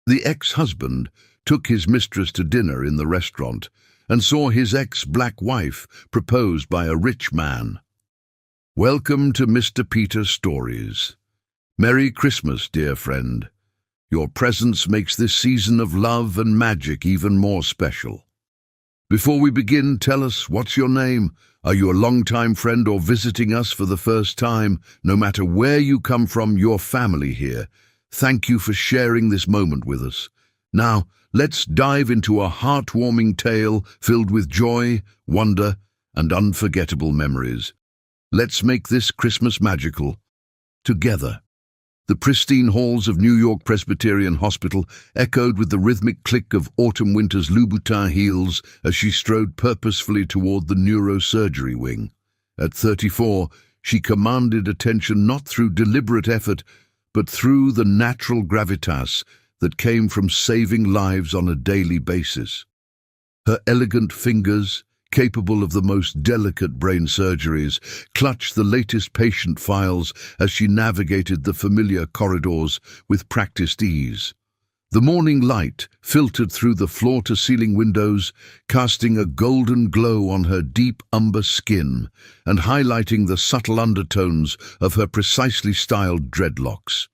The ex-husband took his mistress to dinner in the restaurant and saw his ex-black wife proposed by a rich man. Welcome to Mr. Peter's Stories. Merry Christmas, dear friend. Your presence makes this season of love and magic even more special. Before we begin, tell us, what's your name? Are you a long-time friend or visiting us for the first time? No matter where you come from, your family here. Thank you for sharing this moment with us. Now, let's dive into a heartwarming tale filled with joy, wonder, and unforgettable memories. Let's make this Christmas magical. Together. The pristine halls of New York Presbyterian Hospital echoed with the rhythmic click of autumn-winter's Louboutin heels as she strode purposefully toward the neurosurgery wing. At 34, she commanded attention not through deliberate effort, but through the natural gravitas that came from saving lives on a daily basis. Her elegant fingers, capable of the most delicate brain surgeries, clutched the latest patient files as she navigated the familiar corridors with practiced ease. The morning light filtered through the floor-to-ceiling windows, casting a golden glow on her deep umber skin and highlighting the subtle undertones of her precisely styled dreadlocks.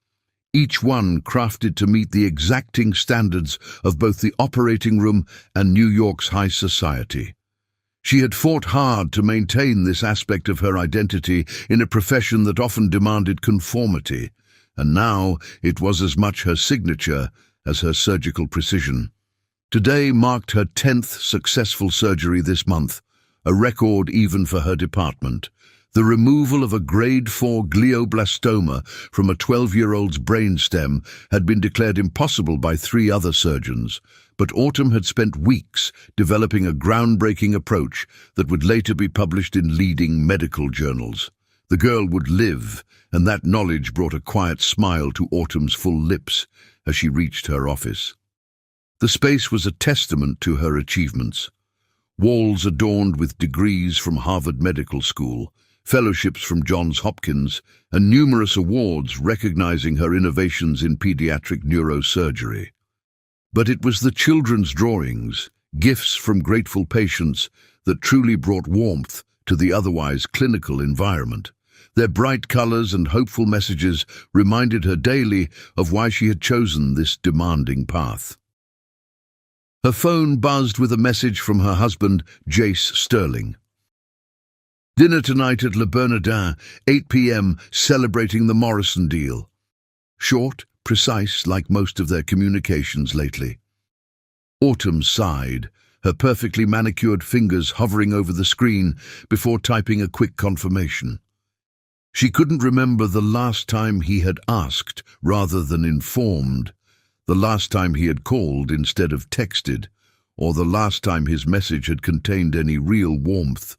Each one crafted to meet the exacting standards of both the operating room and New York's high society. She had fought hard to maintain this aspect of her identity in a profession that often demanded conformity, and now it was as much her signature as her surgical precision. Today marked her 10th successful surgery this month, a record even for her department. The removal of a grade 4 glioblastoma from a 12-year-old's brainstem had been declared impossible by 3 other surgeons, but Autumn had spent weeks developing a groundbreaking approach that would later be published in leading medical journals. The girl would live, and that knowledge brought a quiet smile to Autumn's full lips as she reached her office. The space was a testament to her achievements. Walls adorned with degrees from Harvard Medical School, fellowships from Johns Hopkins, and numerous awards recognizing her innovations in pediatric neurosurgery. But it was the children's drawings, gifts from grateful patients, that truly brought warmth to the otherwise clinical environment. Their bright colors and hopeful messages reminded her daily of why she had chosen this demanding path. Her phone buzzed with a message from her husband, Jace Sterling. Dinner tonight at Le Bernardin, 8 p.m., celebrating the Morrison deal. Short, precise, like most of their communications lately. Autumn sighed, her perfectly manicured fingers hovering over the screen before typing a quick confirmation. She couldn't remember the last time he had asked rather than informed, the last time he had called instead of texted, or the last time his message had contained any real warmth.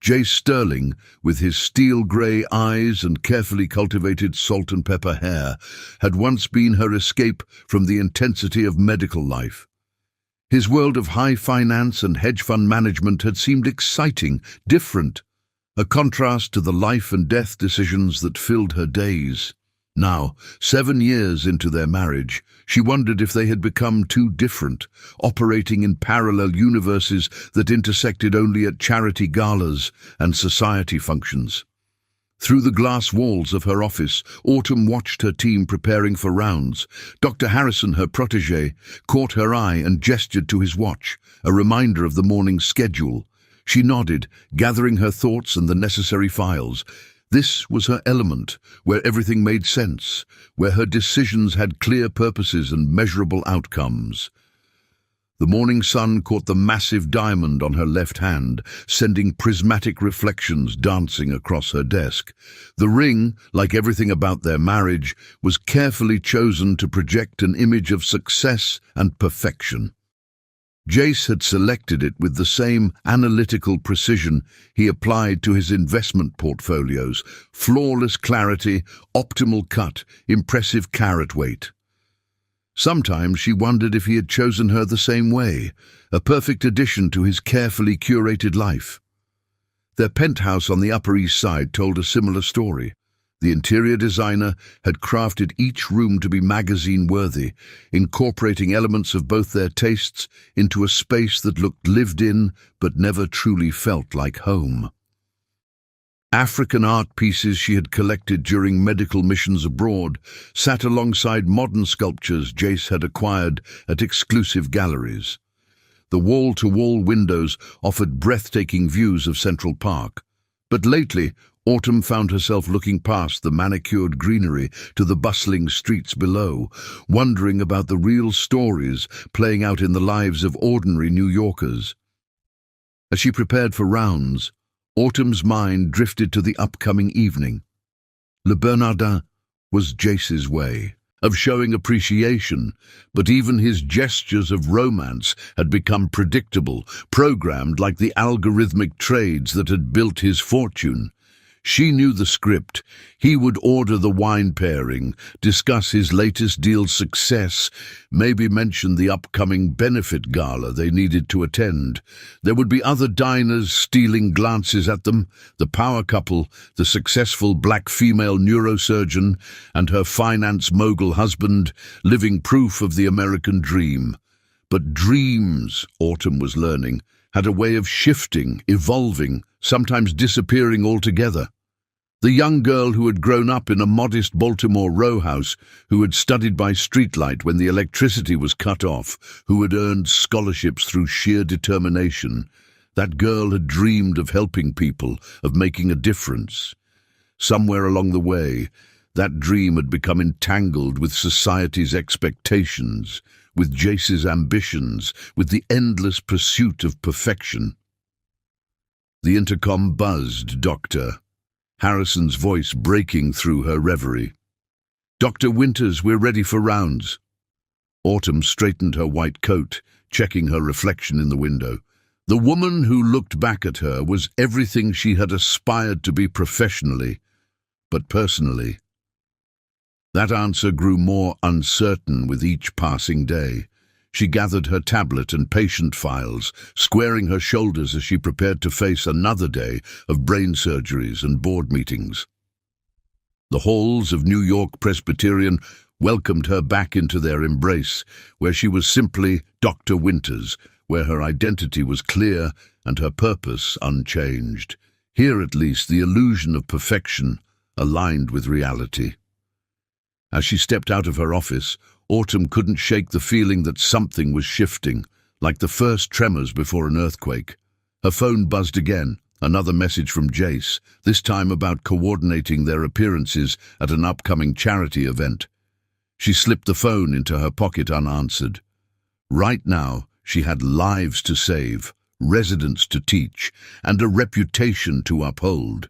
Jace Sterling, with his steel-grey eyes and carefully cultivated salt-and-pepper hair, had once been her escape from the intensity of medical life. His world of high finance and hedge fund management had seemed exciting, different, a contrast to the life-and-death decisions that filled her days. Now, 7 years into their marriage, she wondered if they had become too different, operating in parallel universes that intersected only at charity galas and society functions. Through the glass walls of her office, Autumn watched her team preparing for rounds. Dr. Harrison, her protégé, caught her eye and gestured to his watch, a reminder of the morning's schedule. She nodded, gathering her thoughts and the necessary files. This was her element, where everything made sense, where her decisions had clear purposes and measurable outcomes. The morning sun caught the massive diamond on her left hand, sending prismatic reflections dancing across her desk. The ring, like everything about their marriage, was carefully chosen to project an image of success and perfection. Jace had selected it with the same analytical precision he applied to his investment portfolios: flawless clarity, optimal cut, impressive carat weight. Sometimes she wondered if he had chosen her the same way, a perfect addition to his carefully curated life. Their penthouse on the Upper East Side told a similar story. The interior designer had crafted each room to be magazine-worthy, incorporating elements of both their tastes into a space that looked lived in but never truly felt like home. African art pieces she had collected during medical missions abroad sat alongside modern sculptures Jace had acquired at exclusive galleries. The wall-to-wall windows offered breathtaking views of Central Park. But lately, Autumn found herself looking past the manicured greenery to the bustling streets below, wondering about the real stories playing out in the lives of ordinary New Yorkers. As she prepared for rounds, Autumn's mind drifted to the upcoming evening. Le Bernardin was Jace's way of showing appreciation, but even his gestures of romance had become predictable, programmed like the algorithmic trades that had built his fortune. She knew the script. He would order the wine pairing, discuss his latest deal's success, maybe mention the upcoming benefit gala they needed to attend. There would be other diners stealing glances at them, the power couple, the successful black female neurosurgeon, and her finance mogul husband, living proof of the American dream. But dreams, Autumn was learning, had a way of shifting, evolving, sometimes disappearing altogether. The young girl who had grown up in a modest Baltimore row house, who had studied by streetlight when the electricity was cut off, who had earned scholarships through sheer determination, that girl had dreamed of helping people, of making a difference. Somewhere along the way, that dream had become entangled with society's expectations, with Jace's ambitions, with the endless pursuit of perfection. The intercom buzzed, "Doctor," Harrison's voice breaking through her reverie. "Dr. Winters, we're ready for rounds." Autumn straightened her white coat, checking her reflection in the window. The woman who looked back at her was everything she had aspired to be professionally, but personally. That answer grew more uncertain with each passing day. She gathered her tablet and patient files, squaring her shoulders as she prepared to face another day of brain surgeries and board meetings. The halls of New York Presbyterian welcomed her back into their embrace, where she was simply Dr. Winters, where her identity was clear and her purpose unchanged. Here, at least, the illusion of perfection aligned with reality. As she stepped out of her office, Autumn couldn't shake the feeling that something was shifting, like the first tremors before an earthquake. Her phone buzzed again, another message from Jace, this time about coordinating their appearances at an upcoming charity event. She slipped the phone into her pocket unanswered. Right now, she had lives to save, residents to teach, and a reputation to uphold.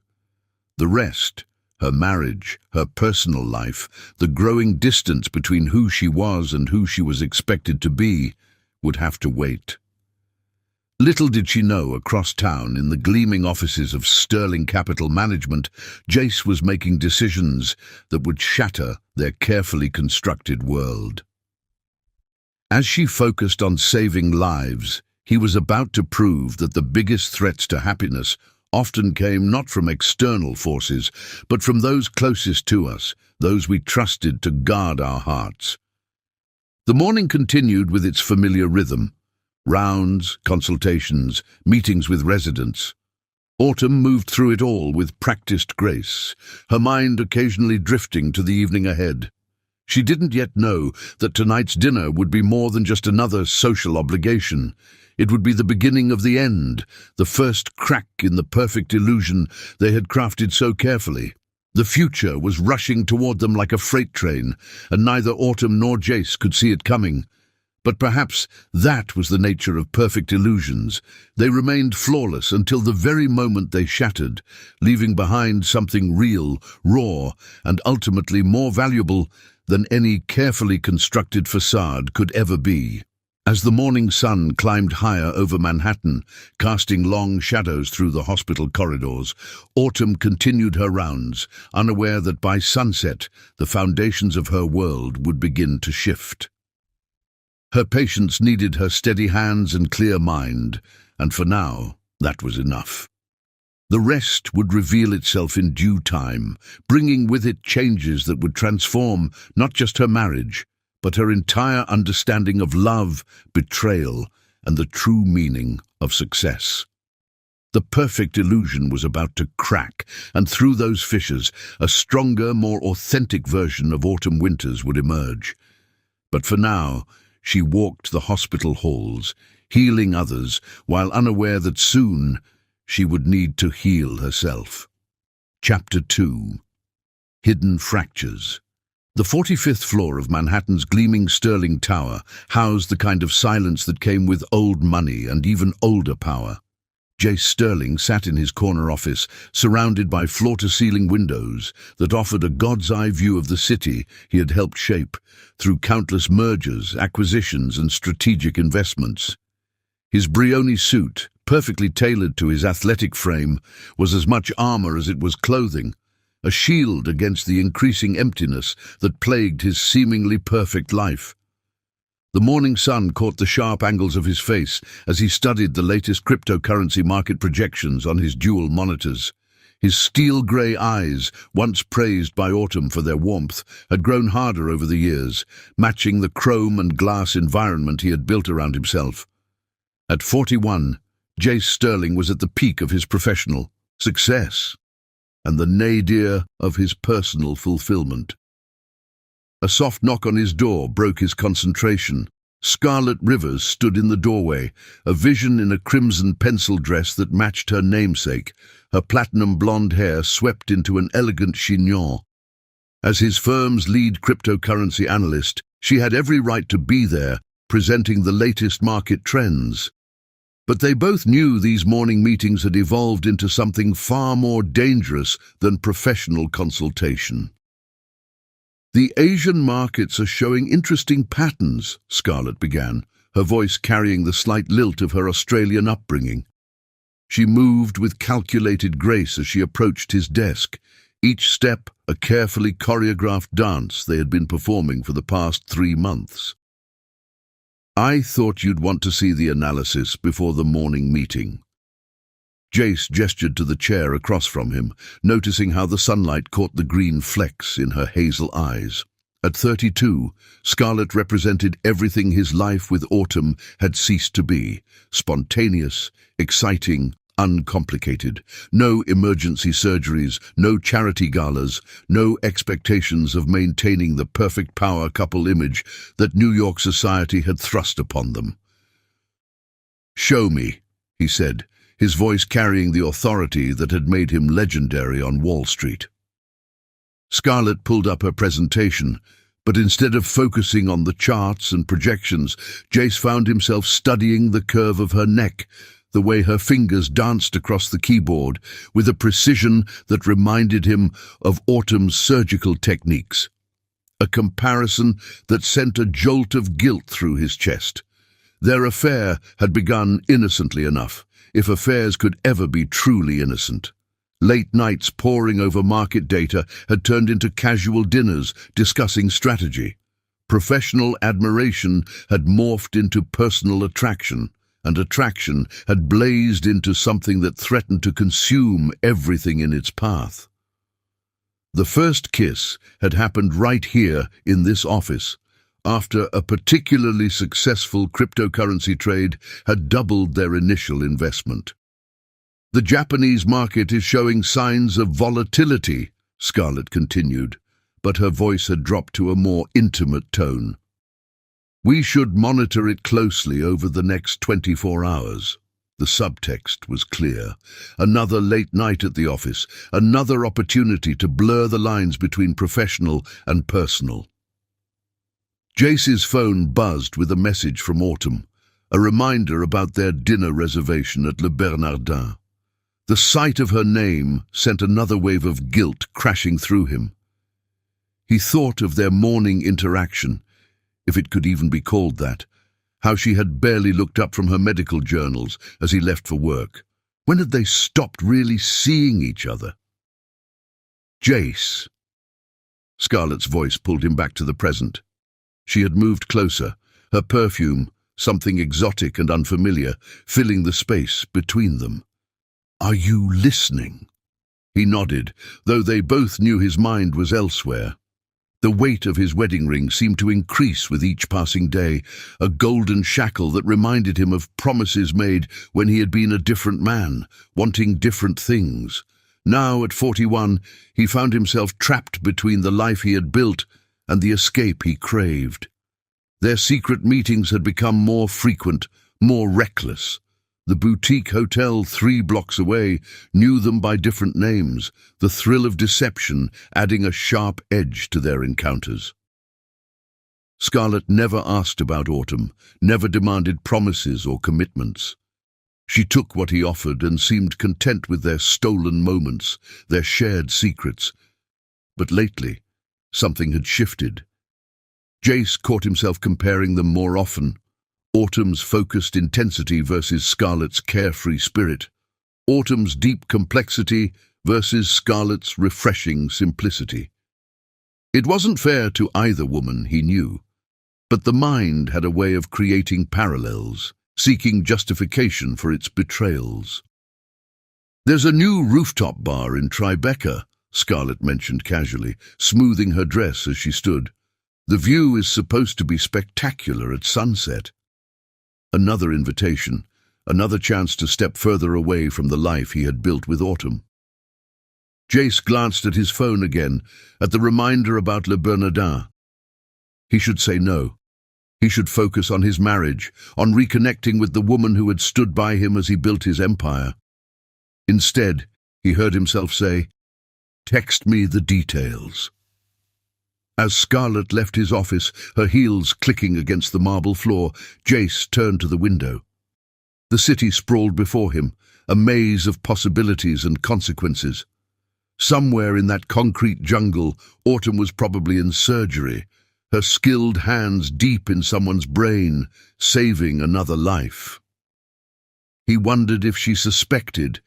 The rest, her marriage, her personal life, the growing distance between who she was and who she was expected to be, would have to wait. Little did she know, across town, in the gleaming offices of Sterling Capital Management, Jace was making decisions that would shatter their carefully constructed world. As she focused on saving lives, he was about to prove that the biggest threats to happiness often came not from external forces, but from those closest to us, those we trusted to guard our hearts. The morning continued with its familiar rhythm: rounds, consultations, meetings with residents. Autumn moved through it all with practiced grace, her mind occasionally drifting to the evening ahead. She didn't yet know that tonight's dinner would be more than just another social obligation. It would be the beginning of the end, the first crack in the perfect illusion they had crafted so carefully. The future was rushing toward them like a freight train, and neither Autumn nor Jace could see it coming. But perhaps that was the nature of perfect illusions. They remained flawless until the very moment they shattered, leaving behind something real, raw, and ultimately more valuable than any carefully constructed facade could ever be. As the morning sun climbed higher over Manhattan, casting long shadows through the hospital corridors, Autumn continued her rounds, unaware that by sunset the foundations of her world would begin to shift. Her patients needed her steady hands and clear mind, and for now, that was enough. The rest would reveal itself in due time, bringing with it changes that would transform not just her marriage, but her entire understanding of love, betrayal, and the true meaning of success. The perfect illusion was about to crack, and through those fissures, a stronger, more authentic version of Autumn Winters would emerge. But for now, she walked the hospital halls, healing others, while unaware that soon she would need to heal herself. Chapter 2. Hidden Fractures. The 45th floor of Manhattan's gleaming Sterling Tower housed the kind of silence that came with old money and even older power. Jace Sterling sat in his corner office, surrounded by floor-to-ceiling windows that offered a god's-eye view of the city he had helped shape through countless mergers, acquisitions, and strategic investments. His Brioni suit, perfectly tailored to his athletic frame, was as much armor as it was clothing, a shield against the increasing emptiness that plagued his seemingly perfect life. The morning sun caught the sharp angles of his face as he studied the latest cryptocurrency market projections on his dual monitors. His steel-grey eyes, once praised by Autumn for their warmth, had grown harder over the years, matching the chrome and glass environment he had built around himself. At 41, Jace Sterling was at the peak of his professional success and the nadir of his personal fulfillment. A soft knock on his door broke his concentration. Scarlet Rivers stood in the doorway, a vision in a crimson pencil dress that matched her namesake, her platinum blonde hair swept into an elegant chignon. As his firm's lead cryptocurrency analyst, she had every right to be there, presenting the latest market trends. But they both knew these morning meetings had evolved into something far more dangerous than professional consultation. "The Asian markets are showing interesting patterns," Scarlett began, her voice carrying the slight lilt of her Australian upbringing. She moved with calculated grace as she approached his desk, each step a carefully choreographed dance they had been performing for the past 3 months. "I thought you'd want to see the analysis before the morning meeting." Jace gestured to the chair across from him, noticing how the sunlight caught the green flecks in her hazel eyes. At 32, Scarlett represented everything his life with Autumn had ceased to be: spontaneous, exciting, uncomplicated. No emergency surgeries, no charity galas, no expectations of maintaining the perfect power couple image that New York society had thrust upon them. "Show me," he said, his voice carrying the authority that had made him legendary on Wall Street. Scarlett pulled up her presentation, but instead of focusing on the charts and projections, Jace found himself studying the curve of her neck, the way her fingers danced across the keyboard with a precision that reminded him of Autumn's surgical techniques. A comparison that sent a jolt of guilt through his chest. Their affair had begun innocently enough, if affairs could ever be truly innocent. Late nights poring over market data had turned into casual dinners discussing strategy. Professional admiration had morphed into personal attraction, and attraction had blazed into something that threatened to consume everything in its path. The first kiss had happened right here in this office, after a particularly successful cryptocurrency trade had doubled their initial investment. "The Japanese market is showing signs of volatility," Scarlett continued, but her voice had dropped to a more intimate tone. "We should monitor it closely over the next 24 hours. The subtext was clear. Another late night at the office, another opportunity to blur the lines between professional and personal. Jace's phone buzzed with a message from Autumn, a reminder about their dinner reservation at Le Bernardin. The sight of her name sent another wave of guilt crashing through him. He thought of their morning interaction, if it could even be called that, how she had barely looked up from her medical journals as he left for work. When had they stopped really seeing each other? "Jace." Scarlett's voice pulled him back to the present. She had moved closer, her perfume, something exotic and unfamiliar, filling the space between them. "Are you listening?" He nodded, though they both knew his mind was elsewhere. The weight of his wedding ring seemed to increase with each passing day, a golden shackle that reminded him of promises made when he had been a different man, wanting different things. Now, at 41, he found himself trapped between the life he had built and the escape he craved. Their secret meetings had become more frequent, more reckless. The boutique hotel 3 blocks away knew them by different names, the thrill of deception adding a sharp edge to their encounters. Scarlett never asked about Autumn, never demanded promises or commitments. She took what he offered and seemed content with their stolen moments, their shared secrets. But lately, something had shifted. Jace caught himself comparing them more often. Autumn's focused intensity versus Scarlett's carefree spirit. Autumn's deep complexity versus Scarlett's refreshing simplicity. It wasn't fair to either woman, he knew, but the mind had a way of creating parallels, seeking justification for its betrayals. "There's a new rooftop bar in Tribeca," Scarlett mentioned casually, smoothing her dress as she stood. "The view is supposed to be spectacular at sunset." Another invitation, another chance to step further away from the life he had built with Autumn. Jace glanced at his phone again, at the reminder about Le Bernardin. He should say no. He should focus on his marriage, on reconnecting with the woman who had stood by him as he built his empire. Instead, he heard himself say, "Text me the details." As Scarlett left his office, her heels clicking against the marble floor, Jace turned to the window. The city sprawled before him, a maze of possibilities and consequences. Somewhere in that concrete jungle, Autumn was probably in surgery, her skilled hands deep in someone's brain, saving another life. He wondered if she suspected,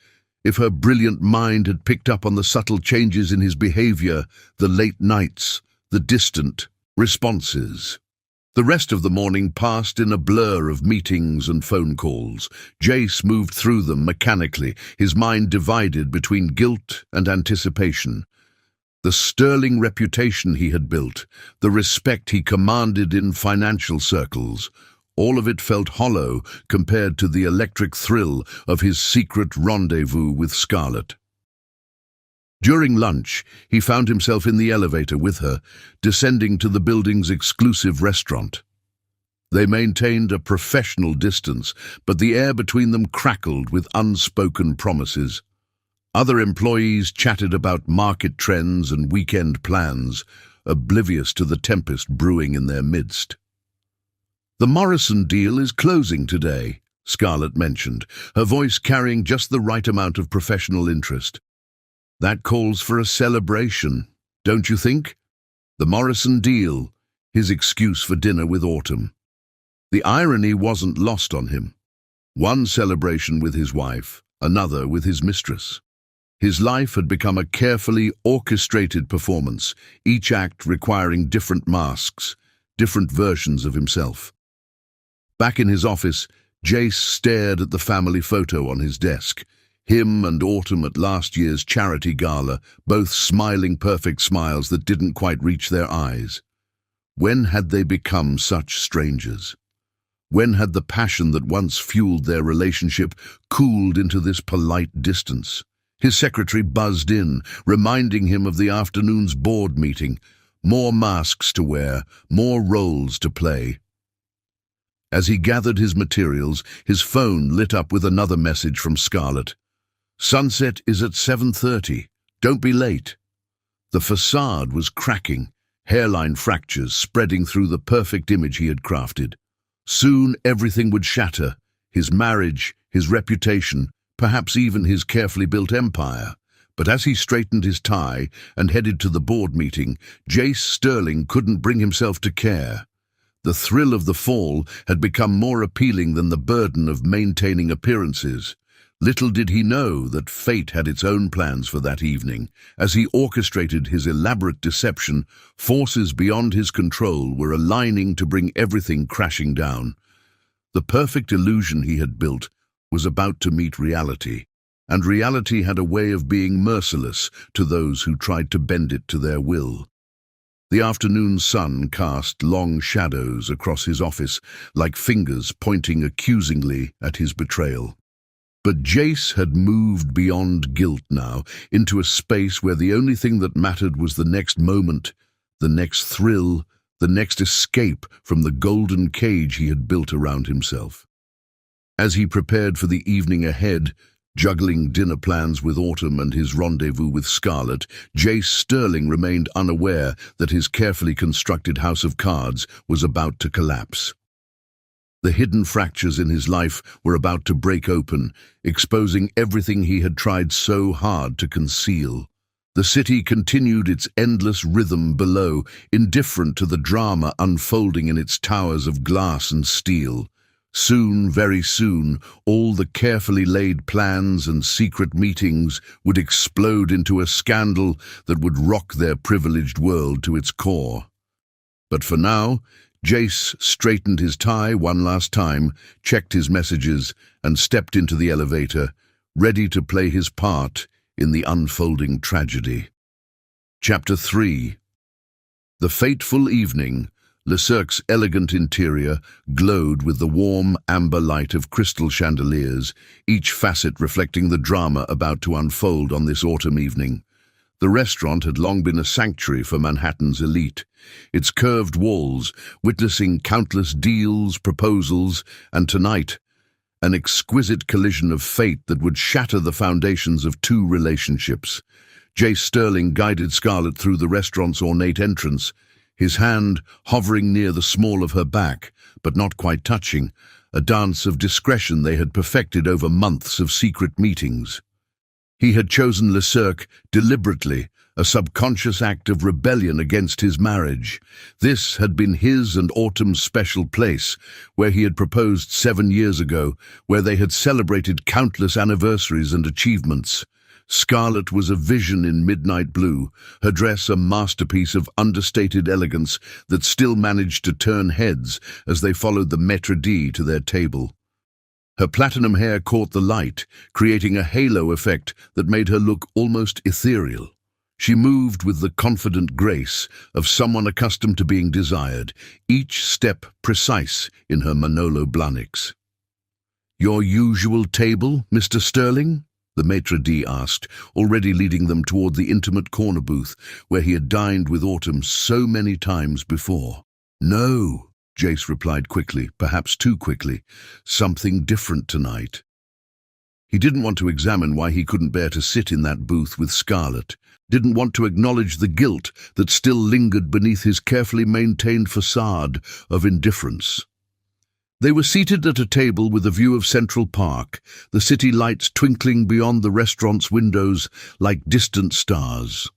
if her brilliant mind had picked up on the subtle changes in his behavior, the late nights, the distant responses. The rest of the morning passed in a blur of meetings and phone calls. Jace moved through them mechanically, his mind divided between guilt and anticipation. The sterling reputation he had built, the respect he commanded in financial circles, all of it felt hollow compared to the electric thrill of his secret rendezvous with Scarlett. During lunch, he found himself in the elevator with her, descending to the building's exclusive restaurant. They maintained a professional distance, but the air between them crackled with unspoken promises. Other employees chatted about market trends and weekend plans, oblivious to the tempest brewing in their midst. "The Morrison deal is closing today," Scarlett mentioned, her voice carrying just the right amount of professional interest. "That calls for a celebration, don't you think? The Morrison deal, his excuse for dinner with Autumn." The irony wasn't lost on him. One celebration with his wife, another with his mistress. His life had become a carefully orchestrated performance, each act requiring different masks, different versions of himself. Back in his office, Jace stared at the family photo on his desk. Him and Autumn at last year's charity gala, both smiling perfect smiles that didn't quite reach their eyes. When had they become such strangers? When had the passion that once fueled their relationship cooled into this polite distance? His secretary buzzed in, reminding him of the afternoon's board meeting. More masks to wear, more roles to play. As he gathered his materials, his phone lit up with another message from Scarlett. "Sunset is at 7:30. Don't be late." The facade was cracking, hairline fractures spreading through the perfect image he had crafted. Soon everything would shatter, his marriage, his reputation, perhaps even his carefully built empire. But as he straightened his tie and headed to the board meeting, Jace Sterling couldn't bring himself to care. The thrill of the fall had become more appealing than the burden of maintaining appearances. Little did he know that fate had its own plans for that evening. As he orchestrated his elaborate deception, forces beyond his control were aligning to bring everything crashing down. The perfect illusion he had built was about to meet reality. and reality had a way of being merciless to those who tried to bend it to their will. The afternoon sun cast long shadows across his office, like fingers pointing accusingly at his betrayal. But Jace had moved beyond guilt now, into a space where the only thing that mattered was the next moment, the next thrill, the next escape from the golden cage he had built around himself. As he prepared for the evening ahead, juggling dinner plans with Autumn and his rendezvous with Scarlet, Jace Sterling remained unaware that his carefully constructed house of cards was about to collapse. The hidden fractures in his life were about to break open, exposing everything he had tried so hard to conceal. The city continued its endless rhythm below, indifferent to the drama unfolding in its towers of glass and steel. Soon, very soon, all the carefully laid plans and secret meetings would explode into a scandal that would rock their privileged world to its core. But for now, Jace straightened his tie one last time, checked his messages, and stepped into the elevator, ready to play his part in the unfolding tragedy. Chapter 3. The fateful evening. Le Cirque's elegant interior glowed with the warm amber light of crystal chandeliers, each facet reflecting the drama about to unfold on this autumn evening. The restaurant had long been a sanctuary for Manhattan's elite, its curved walls witnessing countless deals, proposals, and tonight, an exquisite collision of fate that would shatter the foundations of two relationships. Jace Sterling guided Scarlet through the restaurant's ornate entrance, his hand hovering near the small of her back, but not quite touching, a dance of discretion they had perfected over months of secret meetings. He had chosen Le Cirque deliberately, a subconscious act of rebellion against his marriage. This had been his and Autumn's special place, where he had proposed 7 years ago, where they had celebrated countless anniversaries and achievements. Scarlet was a vision in midnight blue, her dress a masterpiece of understated elegance that still managed to turn heads as they followed the maître d' to their table. Her platinum hair caught the light, creating a halo effect that made her look almost ethereal. She moved with the confident grace of someone accustomed to being desired, each step precise in her Manolo Blahniks. "Your usual table, Mr. Sterling?" the maître d' asked, already leading them toward the intimate corner booth where he had dined with Autumn so many times before. "No," Jace replied quickly, perhaps too quickly. "Something different tonight." He didn't want to examine why he couldn't bear to sit in that booth with Scarlet, didn't want to acknowledge the guilt that still lingered beneath his carefully maintained facade of indifference. They were seated at a table with a view of Central Park, the city lights twinkling beyond the restaurant's windows like distant stars.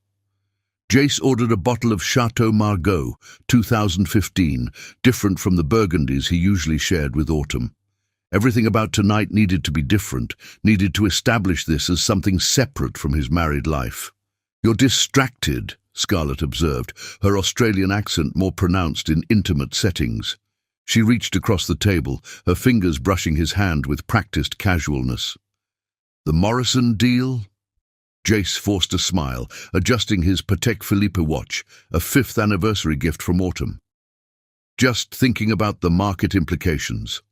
Jace ordered a bottle of Chateau Margaux, 2015, different from the Burgundies he usually shared with Autumn. Everything about tonight needed to be different, needed to establish this as something separate from his married life. "You're distracted," Scarlet observed, her Australian accent more pronounced in intimate settings. She reached across the table, her fingers brushing his hand with practiced casualness. "The Morrison deal?" Jace forced a smile, adjusting his Patek Philippe watch, a 5th anniversary gift from Autumn. "Just thinking about the market implications."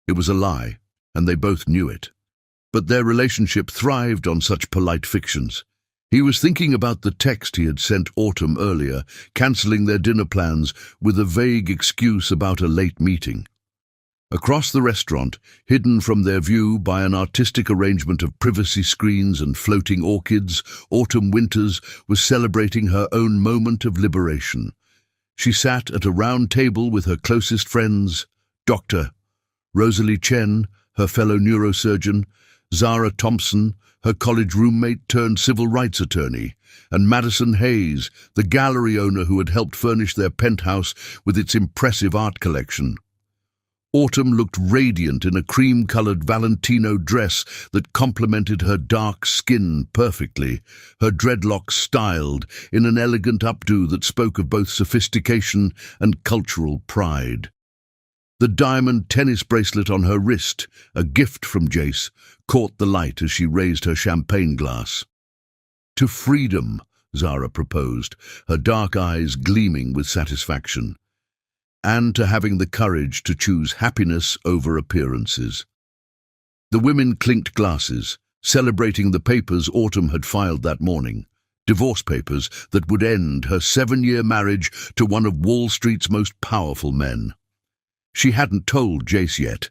It was a lie, and they both knew it. But their relationship thrived on such polite fictions. He was thinking about the text he had sent Autumn earlier, cancelling their dinner plans with a vague excuse about a late meeting. Across the restaurant, hidden from their view by an artistic arrangement of privacy screens and floating orchids, Autumn Winters was celebrating her own moment of liberation. She sat at a round table with her closest friends, Dr. Rosalie Chen, her fellow neurosurgeon, Zara Thompson, her college roommate turned civil rights attorney, and Madison Hayes, the gallery owner who had helped furnish their penthouse with its impressive art collection. Autumn looked radiant in a cream-colored Valentino dress that complemented her dark skin perfectly, her dreadlocks styled in an elegant updo that spoke of both sophistication and cultural pride. The diamond tennis bracelet on her wrist, a gift from Jace, caught the light as she raised her champagne glass. "To freedom," Zara proposed, her dark eyes gleaming with satisfaction. "And to having the courage to choose happiness over appearances." The women clinked glasses, celebrating the papers Autumn had filed that morning. Divorce papers that would end her 7-year marriage to one of Wall Street's most powerful men. She hadn't told Jace yet.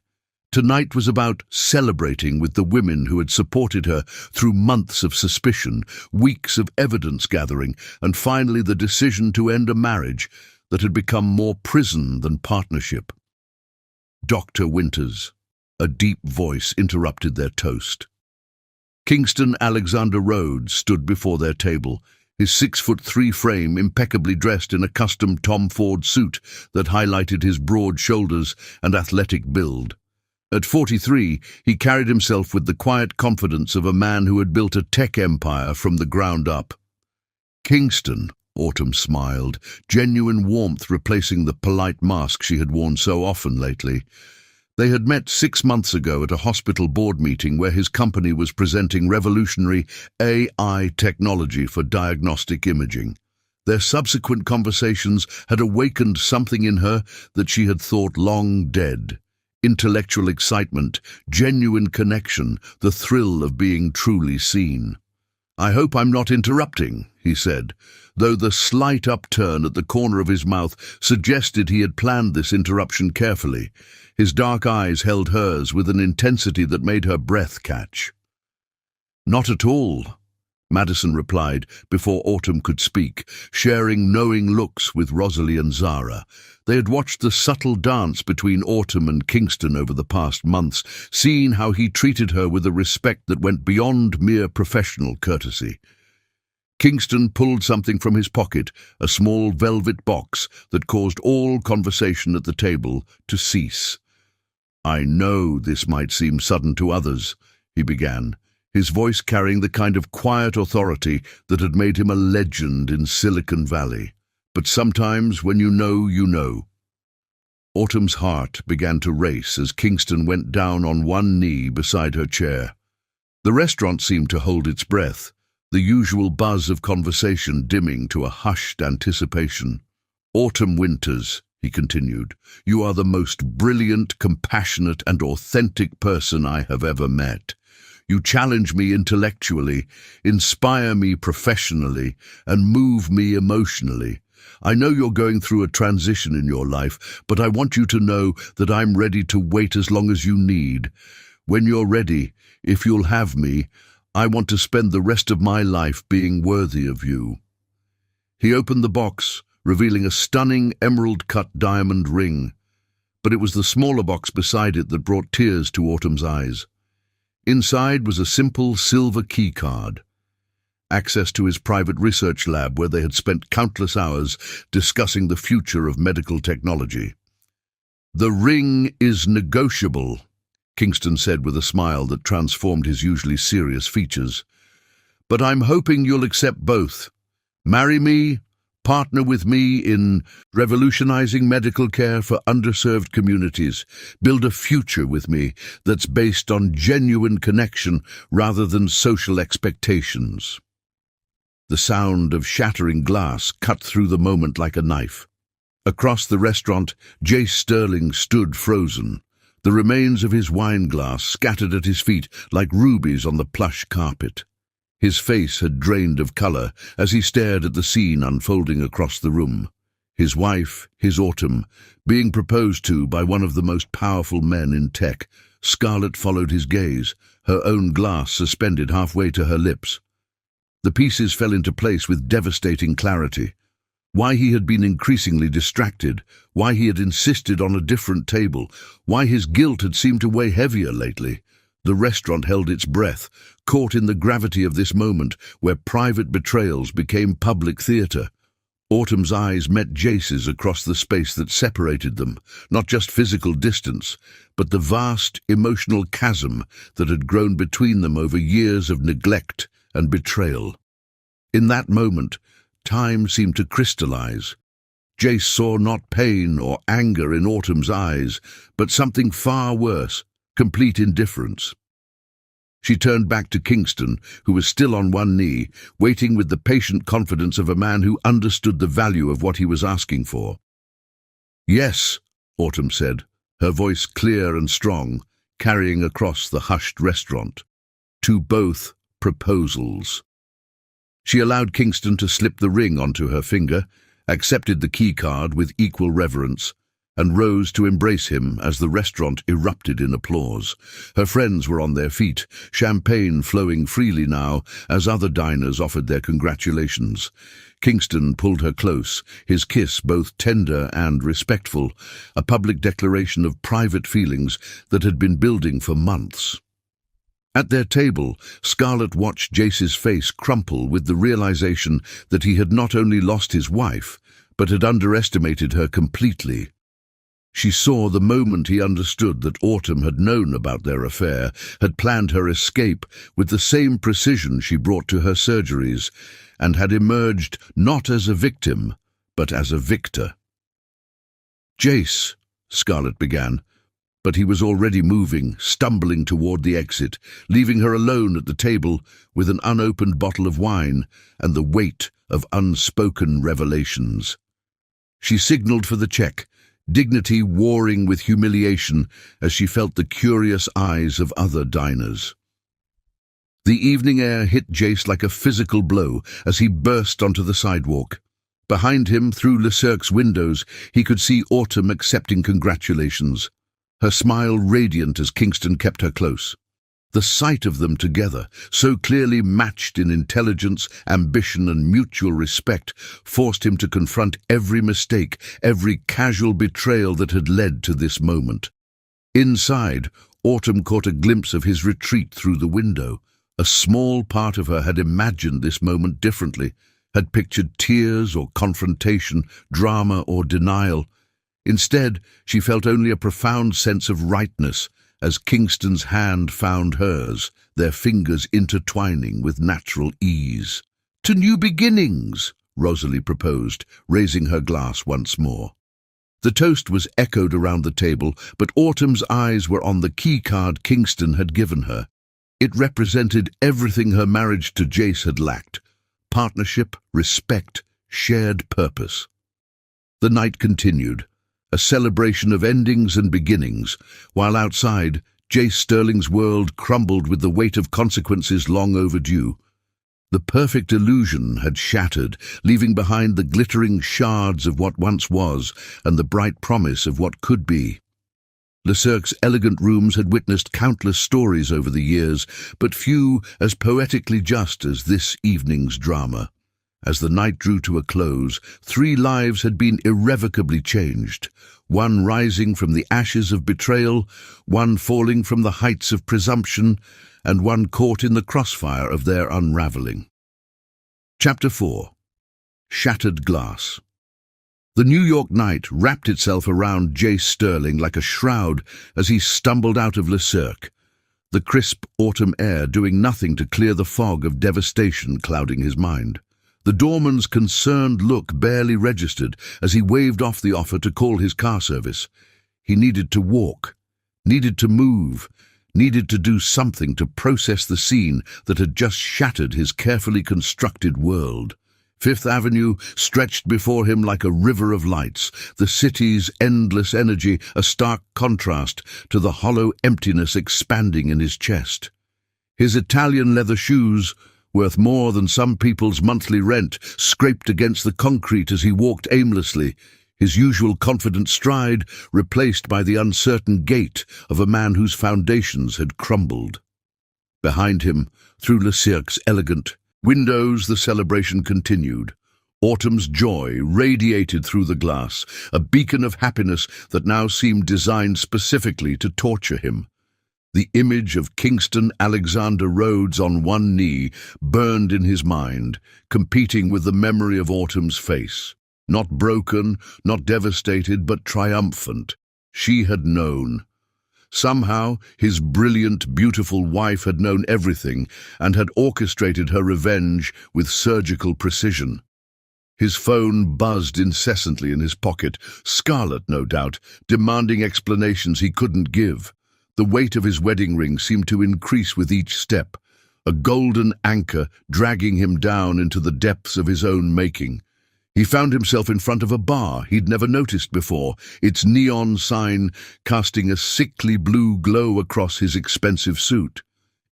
Tonight was about celebrating with the women who had supported her through months of suspicion, weeks of evidence gathering, and finally the decision to end a marriage that had become more prison than partnership. "Dr. Winters," a deep voice interrupted their toast. Kingston Alexander Rhodes stood before their table, his 6'3" frame impeccably dressed in a custom Tom Ford suit that highlighted his broad shoulders and athletic build. At 43, he carried himself with the quiet confidence of a man who had built a tech empire from the ground up. "Kingston," Autumn smiled, genuine warmth replacing the polite mask she had worn so often lately. They had met 6 months ago at a hospital board meeting where his company was presenting revolutionary AI technology for diagnostic imaging. Their subsequent conversations had awakened something in her that she had thought long dead. Intellectual excitement, genuine connection, the thrill of being truly seen. "I hope I'm not interrupting," he said, though the slight upturn at the corner of his mouth suggested he had planned this interruption carefully. His dark eyes held hers with an intensity that made her breath catch. "Not at all," Madison replied before Autumn could speak, sharing knowing looks with Rosalie and Zara. They had watched the subtle dance between Autumn and Kingston over the past months, seen how he treated her with a respect that went beyond mere professional courtesy. Kingston pulled something from his pocket, a small velvet box that caused all conversation at the table to cease. "I know this might seem sudden to others," he began, his voice carrying the kind of quiet authority that had made him a legend in Silicon Valley. "But sometimes when you know, you know." Autumn's heart began to race as Kingston went down on one knee beside her chair. The restaurant seemed to hold its breath, the usual buzz of conversation dimming to a hushed anticipation. "Autumn Winters," he continued, "you are the most brilliant, compassionate, and authentic person I have ever met. You challenge me intellectually, inspire me professionally, and move me emotionally. I know you're going through a transition in your life, but I want you to know that I'm ready to wait as long as you need. When you're ready, if you'll have me, I want to spend the rest of my life being worthy of you." He opened the box, revealing a stunning emerald-cut diamond ring, but it was the smaller box beside it that brought tears to Autumn's eyes. Inside was a simple silver key card, access to his private research lab where they had spent countless hours discussing the future of medical technology. "The ring is negotiable," Kingston said with a smile that transformed his usually serious features. "But I'm hoping you'll accept both. Marry me, partner with me in revolutionizing medical care for underserved communities, build a future with me that's based on genuine connection rather than social expectations." The sound of shattering glass cut through the moment like a knife. Across the restaurant, Jace Sterling stood frozen, the remains of his wine glass scattered at his feet like rubies on the plush carpet. His face had drained of color as he stared at the scene unfolding across the room. His wife, his Autumn, being proposed to by one of the most powerful men in tech. Scarlett followed his gaze, her own glass suspended halfway to her lips. The pieces fell into place with devastating clarity. Why he had been increasingly distracted, why he had insisted on a different table, why his guilt had seemed to weigh heavier lately. The restaurant held its breath, caught in the gravity of this moment where private betrayals became public theatre. Autumn's eyes met Jace's across the space that separated them, not just physical distance, but the vast emotional chasm that had grown between them over years of neglect and betrayal. In that moment, time seemed to crystallize. Jace saw not pain or anger in Autumn's eyes, but something far worse, complete indifference. She turned back to Kingston, who was still on one knee, waiting with the patient confidence of a man who understood the value of what he was asking for. "Yes," Autumn said, her voice clear and strong, carrying across the hushed restaurant. "To both proposals." She allowed Kingston to slip the ring onto her finger, accepted the keycard with equal reverence, and rose to embrace him as the restaurant erupted in applause. Her friends were on their feet, champagne flowing freely now as other diners offered their congratulations. Kingston pulled her close, his kiss both tender and respectful, a public declaration of private feelings that had been building for months. At their table, Scarlett watched Jace's face crumple with the realization that he had not only lost his wife, but had underestimated her completely. She saw the moment he understood that Autumn had known about their affair, had planned her escape with the same precision she brought to her surgeries, and had emerged not as a victim, but as a victor. "Jace," Scarlett began, but he was already moving, stumbling toward the exit, leaving her alone at the table with an unopened bottle of wine and the weight of unspoken revelations. She signaled for the check, dignity warring with humiliation as she felt the curious eyes of other diners. The evening air hit Jace like a physical blow as he burst onto the sidewalk. Behind him, through Le Cirque's windows, he could see Autumn accepting congratulations, her smile radiant as Kingston kept her close. The sight of them together, so clearly matched in intelligence, ambition and mutual respect, forced him to confront every mistake, every casual betrayal that had led to this moment. Inside, Autumn caught a glimpse of his retreat through the window. A small part of her had imagined this moment differently, had pictured tears or confrontation, drama or denial. Instead, she felt only a profound sense of rightness, as Kingston's hand found hers, their fingers intertwining with natural ease. "To new beginnings," Rosalie proposed, raising her glass once more. The toast was echoed around the table, but Autumn's eyes were on the keycard Kingston had given her. It represented everything her marriage to Jace had lacked: partnership, respect, shared purpose. The night continued, a celebration of endings and beginnings, while outside, Jace Sterling's world crumbled with the weight of consequences long overdue. The perfect illusion had shattered, leaving behind the glittering shards of what once was and the bright promise of what could be. Le Cirque's elegant rooms had witnessed countless stories over the years, but few as poetically just as this evening's drama. As the night drew to a close, 3 lives had been irrevocably changed, one rising from the ashes of betrayal, one falling from the heights of presumption, and one caught in the crossfire of their unraveling. Chapter 4. Shattered Glass. The New York night wrapped itself around Jace Sterling like a shroud as he stumbled out of Le Cirque, the crisp autumn air doing nothing to clear the fog of devastation clouding his mind. The doorman's concerned look barely registered as he waved off the offer to call his car service. He needed to walk, needed to move, needed to do something to process the scene that had just shattered his carefully constructed world. Fifth Avenue stretched before him like a river of lights, the city's endless energy a stark contrast to the hollow emptiness expanding in his chest. His Italian leather shoes, worth more than some people's monthly rent, scraped against the concrete as he walked aimlessly, his usual confident stride replaced by the uncertain gait of a man whose foundations had crumbled. Behind him, through Le Cirque's elegant windows, the celebration continued. Autumn's joy radiated through the glass, a beacon of happiness that now seemed designed specifically to torture him. The image of Kingston Alexander Rhodes on one knee burned in his mind, competing with the memory of Autumn's face. Not broken, not devastated, but triumphant. She had known. Somehow, his brilliant, beautiful wife had known everything and had orchestrated her revenge with surgical precision. His phone buzzed incessantly in his pocket, Scarlet, no doubt, demanding explanations he couldn't give. The weight of his wedding ring seemed to increase with each step, a golden anchor dragging him down into the depths of his own making. He found himself in front of a bar he'd never noticed before, its neon sign casting a sickly blue glow across his expensive suit.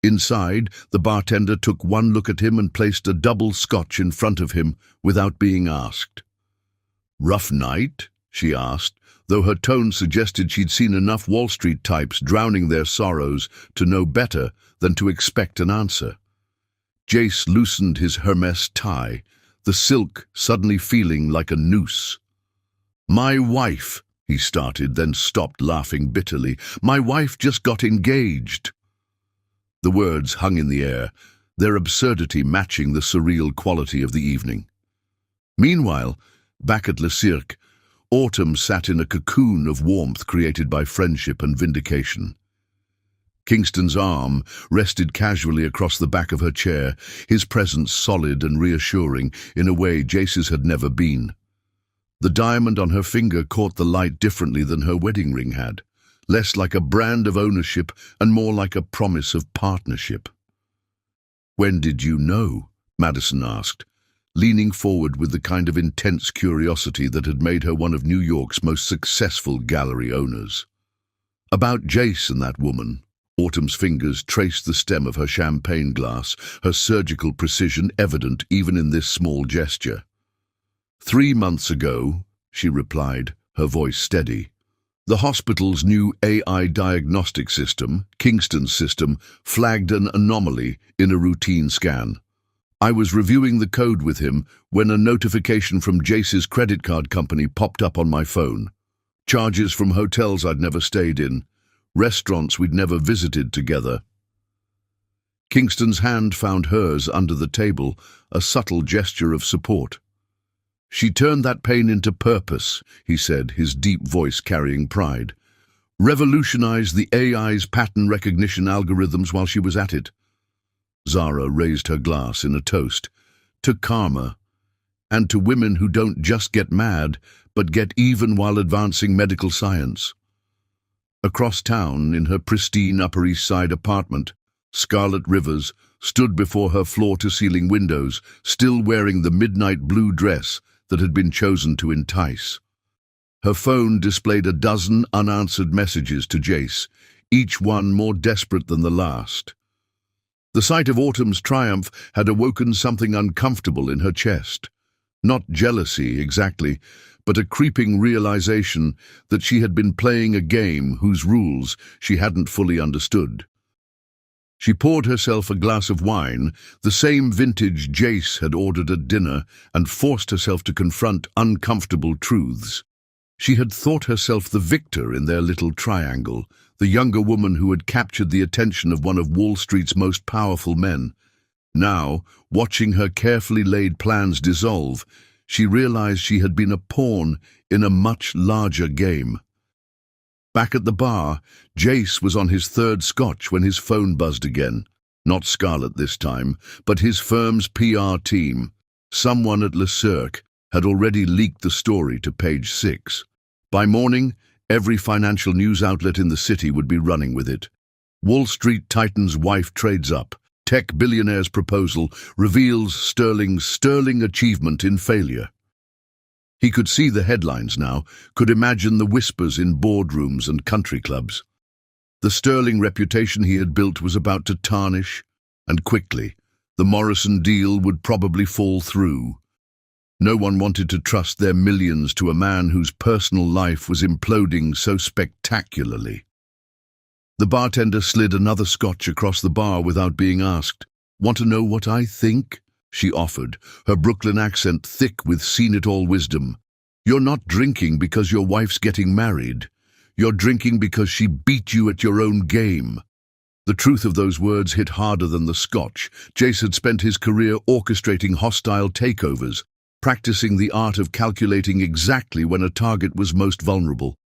Inside, the bartender took one look at him and placed a double scotch in front of him without being asked. "Rough night?" she asked, though her tone suggested she'd seen enough Wall Street types drowning their sorrows to know better than to expect an answer. Jace loosened his Hermes tie, the silk suddenly feeling like a noose. "My wife," he started, then stopped, laughing bitterly. "My wife just got engaged." The words hung in the air, their absurdity matching the surreal quality of the evening. Meanwhile, back at Le Cirque, Autumn sat in a cocoon of warmth created by friendship and vindication. Kingston's arm rested casually across the back of her chair, his presence solid and reassuring in a way Jace's had never been. The diamond on her finger caught the light differently than her wedding ring had, less like a brand of ownership and more like a promise of partnership. "When did you know?" Madison asked, leaning forward with the kind of intense curiosity that had made her one of New York's most successful gallery owners. "About Jace and that woman." Autumn's fingers traced the stem of her champagne glass, her surgical precision evident even in this small gesture. 3 months ago," she replied, her voice steady. "The hospital's new AI diagnostic system, Kingston's system, flagged an anomaly in a routine scan. I was reviewing the code with him when a notification from Jace's credit card company popped up on my phone. Charges from hotels I'd never stayed in, restaurants we'd never visited together." Kingston's hand found hers under the table, a subtle gesture of support. "She turned that pain into purpose," he said, his deep voice carrying pride. "Revolutionized the AI's pattern recognition algorithms while she was at it." Zara raised her glass in a toast. "To karma, and to women who don't just get mad, but get even while advancing medical science." Across town, in her pristine Upper East Side apartment, Scarlet Rivers stood before her floor-to-ceiling windows, still wearing the midnight blue dress that had been chosen to entice. Her phone displayed a dozen unanswered messages to Jace, each one more desperate than the last. The sight of Autumn's triumph had awoken something uncomfortable in her chest. Not jealousy, exactly, but a creeping realization that she had been playing a game whose rules she hadn't fully understood. She poured herself a glass of wine, the same vintage Jace had ordered at dinner, and forced herself to confront uncomfortable truths. She had thought herself the victor in their little triangle, the younger woman who had captured the attention of one of Wall Street's most powerful men. Now, watching her carefully laid plans dissolve, she realized she had been a pawn in a much larger game. Back at the bar, Jace was on his third scotch when his phone buzzed again. Not Scarlet this time, but his firm's PR team. Someone at Le Cirque had already leaked the story to Page 6. By morning, every financial news outlet in the city would be running with it. Wall Street titan's wife trades up. Tech billionaire's proposal reveals Sterling's sterling achievement in failure. He could see the headlines now, could imagine the whispers in boardrooms and country clubs. The sterling reputation he had built was about to tarnish, and quickly. The Morrison deal would probably fall through. No one wanted to trust their millions to a man whose personal life was imploding so spectacularly. The bartender slid another scotch across the bar without being asked. "Want to know what I think?" she offered, her Brooklyn accent thick with seen-it-all wisdom. "You're not drinking because your wife's getting married. You're drinking because she beat you at your own game." The truth of those words hit harder than the scotch. Jace had spent his career orchestrating hostile takeovers, practicing the art of calculating exactly when a target was most vulnerable.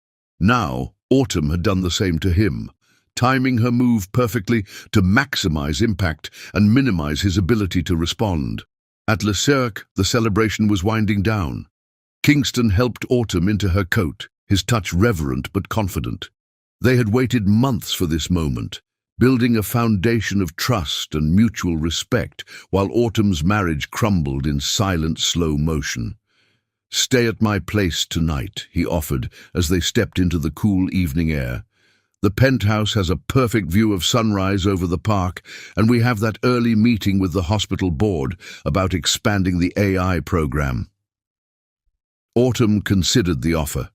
Now, Autumn had done the same to him, timing her move perfectly to maximize impact and minimize his ability to respond. At Le Cercle, the celebration was winding down. Kingston helped Autumn into her coat, his touch reverent but confident. They had waited months for this moment, building a foundation of trust and mutual respect, while Autumn's marriage crumbled in silent, slow motion. "Stay at my place tonight," he offered as they stepped into the cool evening air. "The penthouse has a perfect view of sunrise over the park, and we have that early meeting with the hospital board about expanding the AI program." Autumn considered the offer,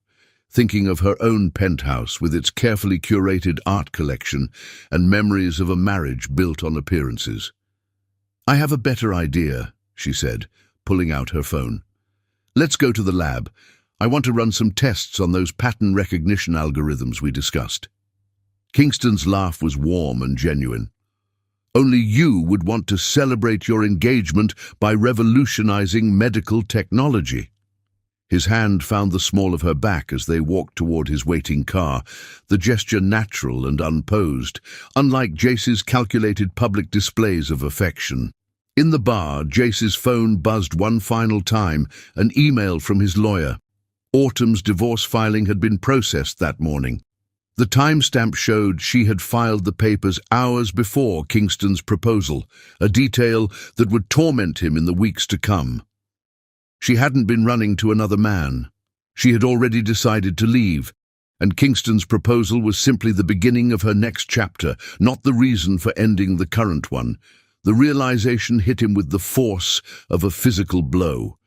thinking of her own penthouse with its carefully curated art collection and memories of a marriage built on appearances. "I have a better idea," she said, pulling out her phone. "Let's go to the lab. I want to run some tests on those pattern recognition algorithms we discussed." Kingston's laugh was warm and genuine. "Only you would want to celebrate your engagement by revolutionizing medical technology." His hand found the small of her back as they walked toward his waiting car, the gesture natural and unposed, unlike Jace's calculated public displays of affection. In the bar, Jace's phone buzzed one final time, an email from his lawyer. Autumn's divorce filing had been processed that morning. The timestamp showed she had filed the papers hours before Kingston's proposal, a detail that would torment him in the weeks to come. She hadn't been running to another man. She had already decided to leave, and Kingston's proposal was simply the beginning of her next chapter, not the reason for ending the current one. The realization hit him with the force of a physical blow.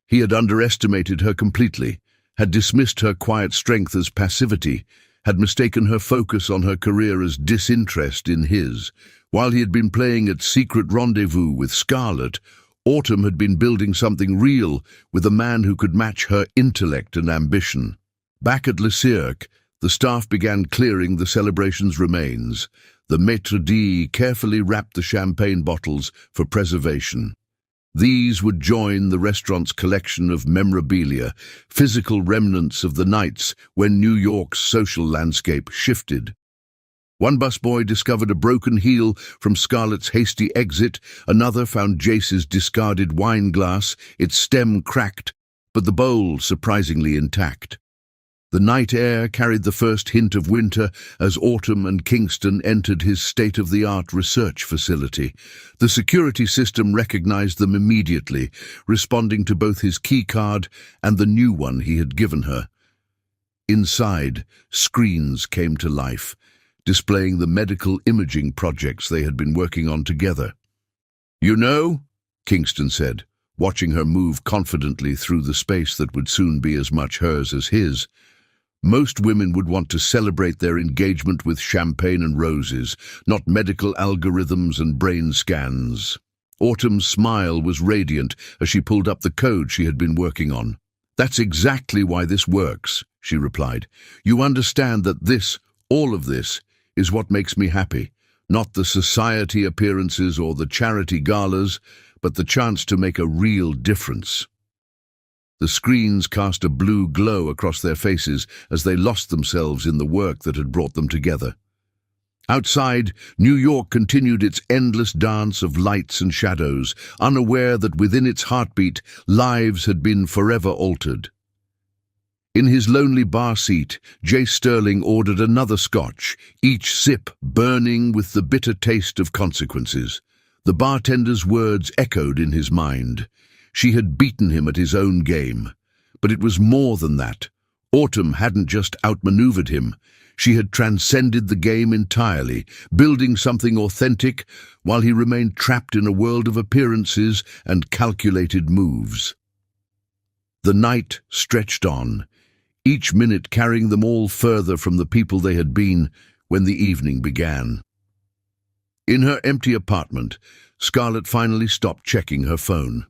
He had underestimated her completely, had dismissed her quiet strength as passivity, had mistaken her focus on her career as disinterest in his. While he had been playing at secret rendezvous with Scarlett, Autumn had been building something real with a man who could match her intellect and ambition. Back at Le Cercle, the staff began clearing the celebration's remains. The maître d' carefully wrapped the champagne bottles for preservation. These would join the restaurant's collection of memorabilia, physical remnants of the nights when New York's social landscape shifted. One busboy discovered a broken heel from Scarlett's hasty exit, another found Jace's discarded wine glass, its stem cracked, but the bowl surprisingly intact. The night air carried the first hint of winter as Autumn and Kingston entered his state-of-the-art research facility. The security system recognized them immediately, responding to both his keycard and the new one he had given her. Inside, screens came to life, displaying the medical imaging projects they had been working on together. "You know," Kingston said, watching her move confidently through the space that would soon be as much hers as his, "most women would want to celebrate their engagement with champagne and roses, not medical algorithms and brain scans." Autumn's smile was radiant as she pulled up the code she had been working on. "That's exactly why this works," she replied. "You understand that this, all of this, is what makes me happy. Not the society appearances or the charity galas, but the chance to make a real difference." The screens cast a blue glow across their faces as they lost themselves in the work that had brought them together. Outside, New York continued its endless dance of lights and shadows, unaware that within its heartbeat, lives had been forever altered. In his lonely bar seat, Jace Sterling ordered another scotch, each sip burning with the bitter taste of consequences. The bartender's words echoed in his mind. She had beaten him at his own game. But it was more than that. Autumn hadn't just outmaneuvered him. She had transcended the game entirely, building something authentic while he remained trapped in a world of appearances and calculated moves. The night stretched on, each minute carrying them all further from the people they had been when the evening began. In her empty apartment, Scarlett finally stopped checking her phone.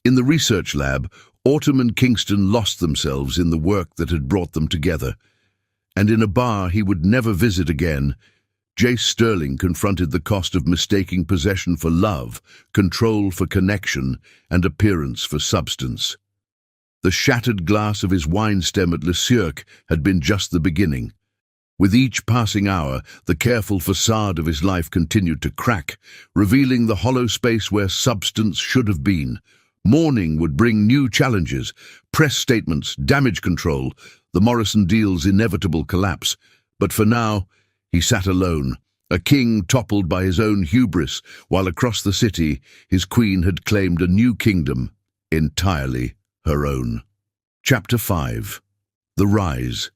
In the research lab, Autumn and Kingston lost themselves in the work that had brought them together. And in a bar he would never visit again, Jace Sterling confronted the cost of mistaking possession for love, control for connection, and appearance for substance. The shattered glass of his wine stem at Le Cercle had been just the beginning. With each passing hour, the careful facade of his life continued to crack, revealing the hollow space where substance should have been. Morning would bring new challenges, press statements, damage control, the Morrison deal's inevitable collapse. But for now, he sat alone, a king toppled by his own hubris, while across the city his queen had claimed a new kingdom, entirely her own. Chapter 5. The Rise.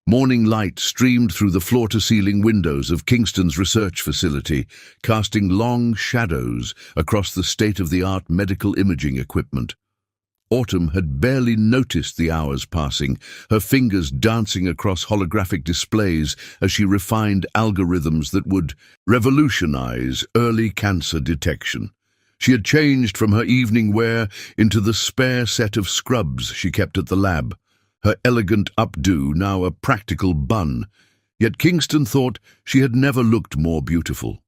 Morning light streamed through the floor-to-ceiling windows of Kingston's research facility, casting long shadows across the state-of-the-art medical imaging equipment. Autumn had barely noticed the hours passing, her fingers dancing across holographic displays as she refined algorithms that would revolutionize early cancer detection. She had changed from her evening wear into the spare set of scrubs she kept at the lab, her elegant updo now a practical bun, yet Kingston thought she had never looked more beautiful.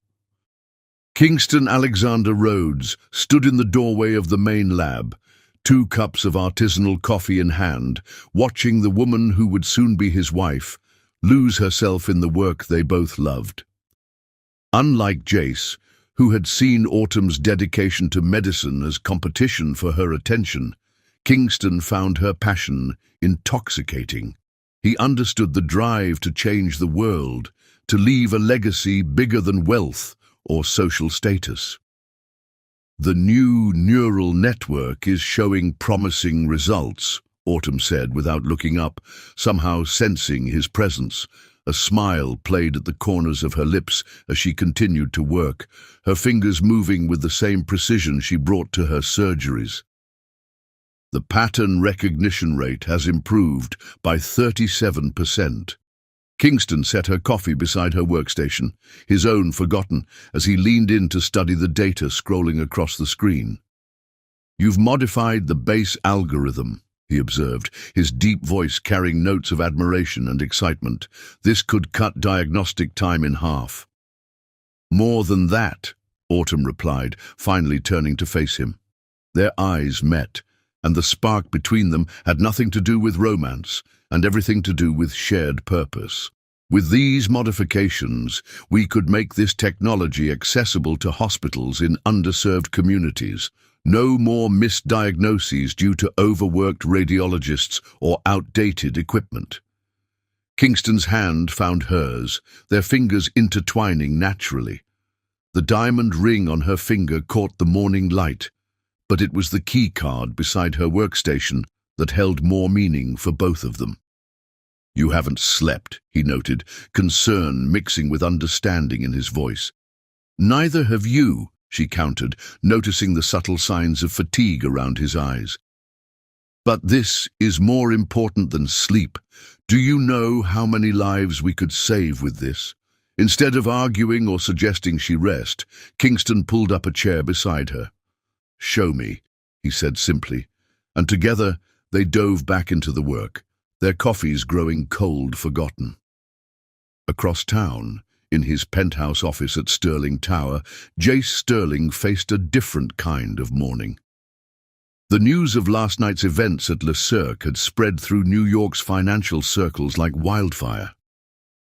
Kingston Alexander Rhodes stood in the doorway of the main lab, 2 cups of artisanal coffee in hand, watching the woman who would soon be his wife lose herself in the work they both loved. Unlike Jace, who had seen Autumn's dedication to medicine as competition for her attention, Kingston found her passion intoxicating. He understood the drive to change the world, to leave a legacy bigger than wealth or social status. The new neural network is showing promising results, Autumn said without looking up, somehow sensing his presence. A smile played at the corners of her lips as she continued to work, her fingers moving with the same precision she brought to her surgeries. The pattern recognition rate has improved by 37%. Kingston set her coffee beside her workstation, his own forgotten, as he leaned in to study the data scrolling across the screen. "You've modified the base algorithm," he observed, his deep voice carrying notes of admiration and excitement. "This could cut diagnostic time in half." "More than that," Autumn replied, finally turning to face him. Their eyes met, and the spark between them had nothing to do with romance and everything to do with shared purpose. "With these modifications, we could make this technology accessible to hospitals in underserved communities. No more misdiagnoses due to overworked radiologists or outdated equipment." Kingston's hand found hers, their fingers intertwining naturally. The diamond ring on her finger caught the morning light, but it was the key card beside her workstation that held more meaning for both of them. "You haven't slept," he noted, concern mixing with understanding in his voice. "Neither have you," she countered, noticing the subtle signs of fatigue around his eyes. "But this is more important than sleep. Do you know how many lives we could save with this?" Instead of arguing or suggesting she rest, Kingston pulled up a chair beside her. "Show me," he said simply, and together they dove back into the work, their coffees growing cold forgotten. Across town, in his penthouse office at Sterling Tower, Jace Sterling faced a different kind of morning. The news of last night's events at Le Cirque had spread through New York's financial circles like wildfire.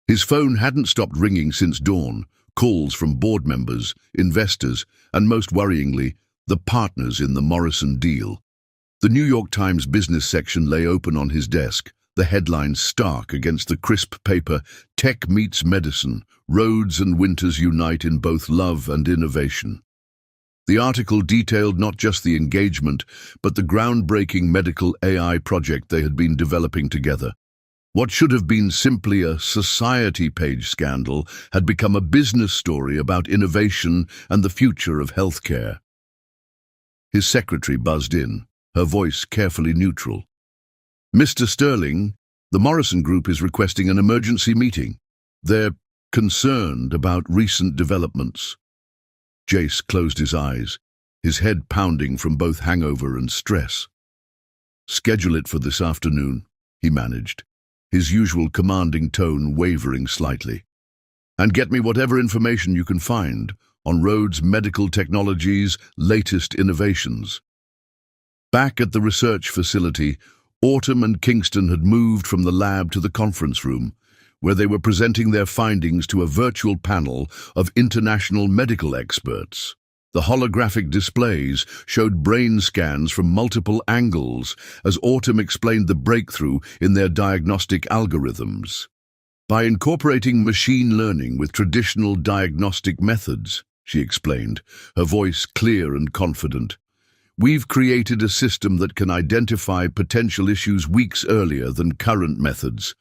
His phone hadn't stopped ringing since dawn, calls from board members, investors, and most worryingly, the partners in the Morrison deal. The New York Times business section lay open on his desk, the headline stark against the crisp paper, "Tech meets medicine, Rhodes and Winters unite in both love and innovation." The article detailed not just the engagement, but the groundbreaking medical AI project they had been developing together. What should have been simply a society page scandal had become a business story about innovation and the future of healthcare. His secretary buzzed in, her voice carefully neutral. "Mr. Sterling, the Morrison Group is requesting an emergency meeting. They're concerned about recent developments." Jace closed his eyes, his head pounding from both hangover and stress. "Schedule it for this afternoon," he managed, his usual commanding tone wavering slightly. "And get me whatever information you can find on Rhodes Medical Technology's latest innovations." Back at the research facility, Autumn and Kingston had moved from the lab to the conference room, where they were presenting their findings to a virtual panel of international medical experts. The holographic displays showed brain scans from multiple angles as Autumn explained the breakthrough in their diagnostic algorithms. By incorporating machine learning with traditional diagnostic methods, she explained, her voice clear and confident, we've created a system that can identify potential issues weeks earlier than current methods.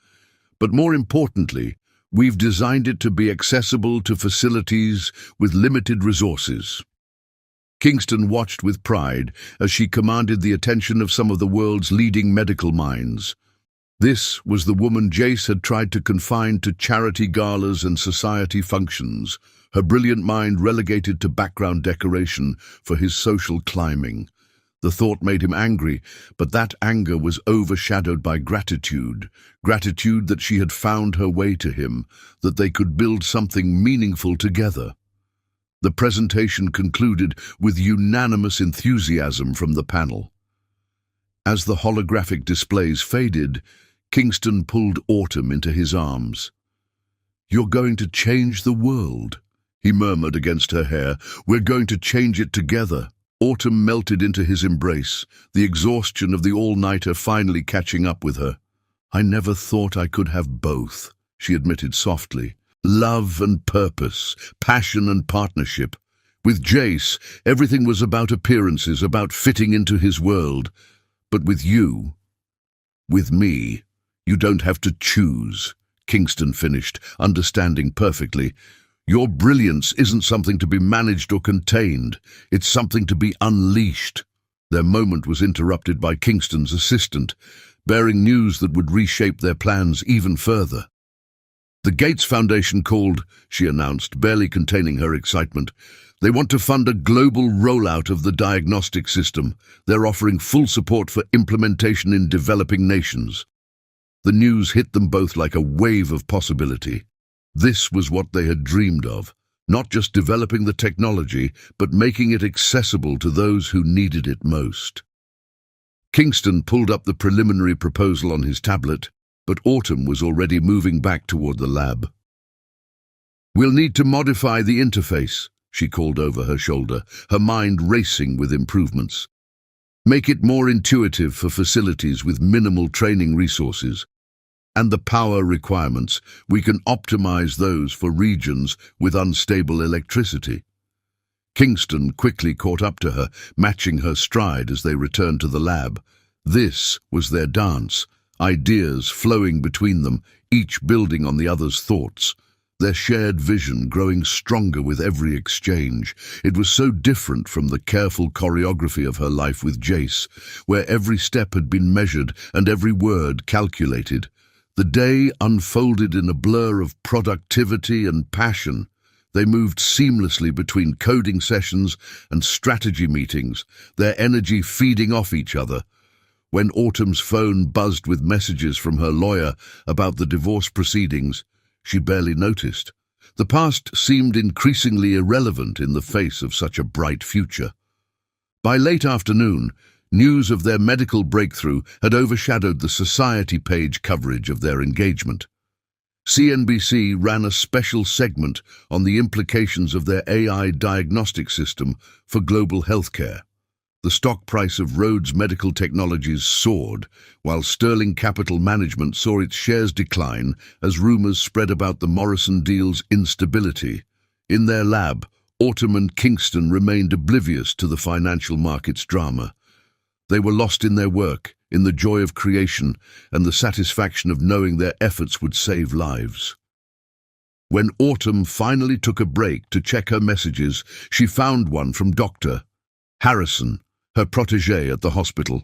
But more importantly, we've designed it to be accessible to facilities with limited resources. Kingston watched with pride as she commanded the attention of some of the world's leading medical minds. This was the woman Jace had tried to confine to charity galas and society functions, her brilliant mind relegated to background decoration for his social climbing. The thought made him angry, but that anger was overshadowed by gratitude that she had found her way to him, that they could build something meaningful together. The presentation concluded with unanimous enthusiasm from the panel. As the holographic displays faded, Kingston pulled Autumn into his arms. "You're going to change the world," he murmured against her hair. "We're going to change it together." Autumn melted into his embrace, the exhaustion of the all-nighter finally catching up with her. "I never thought I could have both," she admitted softly. "Love and purpose, passion and partnership. With Jace, everything was about appearances, about fitting into his world. But with you, with me, you don't have to choose," Kingston finished, understanding perfectly. "Your brilliance isn't something to be managed or contained. It's something to be unleashed." Their moment was interrupted by Kingston's assistant, bearing news that would reshape their plans even further. "The Gates Foundation called," she announced, barely containing her excitement. "They want to fund a global rollout of the diagnostic system. They're offering full support for implementation in developing nations." The news hit them both like a wave of possibility. This was what they had dreamed of, not just developing the technology, but making it accessible to those who needed it most. Kingston pulled up the preliminary proposal on his tablet, but Autumn was already moving back toward the lab. "We'll need to modify the interface," she called over her shoulder, her mind racing with improvements. "Make it more intuitive for facilities with minimal training resources. And the power requirements, we can optimize those for regions with unstable electricity." Kingston quickly caught up to her, matching her stride as they returned to the lab. This was their dance, ideas flowing between them, each building on the other's thoughts. Their shared vision growing stronger with every exchange. It was so different from the careful choreography of her life with Jace, where every step had been measured and every word calculated. The day unfolded in a blur of productivity and passion. They moved seamlessly between coding sessions and strategy meetings, their energy feeding off each other. When Autumn's phone buzzed with messages from her lawyer about the divorce proceedings, she barely noticed. The past seemed increasingly irrelevant in the face of such a bright future. By late afternoon, news of their medical breakthrough had overshadowed the society page coverage of their engagement. CNBC ran a special segment on the implications of their AI diagnostic system for global healthcare. The stock price of Rhodes Medical Technologies soared, while Sterling Capital Management saw its shares decline as rumors spread about the Morrison deal's instability. In their lab, Autumn and Kingston remained oblivious to the financial markets drama. They were lost in their work, in the joy of creation and the satisfaction of knowing their efforts would save lives. When Autumn finally took a break to check her messages, she found one from Dr. Harrison, her protégé at the hospital.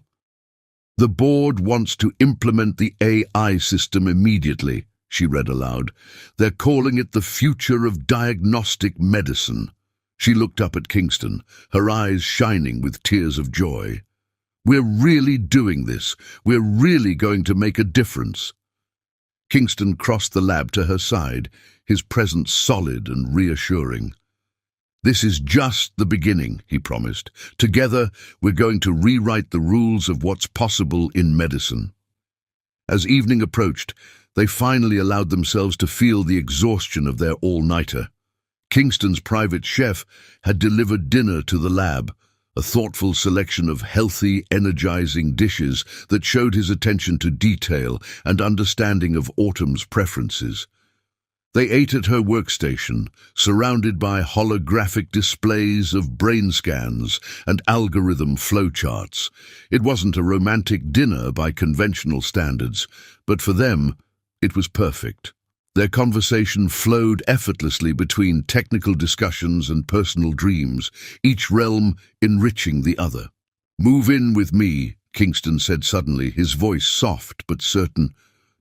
"The board wants to implement the AI system immediately," she read aloud. "They're calling it the future of diagnostic medicine." She looked up at Kingston, her eyes shining with tears of joy. "We're really doing this. We're really going to make a difference." Kingston crossed the lab to her side, his presence solid and reassuring. "This is just the beginning," he promised. "Together, we're going to rewrite the rules of what's possible in medicine." As evening approached, They finally allowed themselves to feel the exhaustion of their all-nighter. Kingston's private chef had delivered dinner to the lab, a thoughtful selection of healthy, energizing dishes that showed his attention to detail and understanding of Autumn's preferences. They ate at her workstation, surrounded by holographic displays of brain scans and algorithm flowcharts. It wasn't a romantic dinner by conventional standards, but for them, it was perfect. Their conversation flowed effortlessly between technical discussions and personal dreams, each realm enriching the other. "Move in with me," Kingston said suddenly, his voice soft but certain.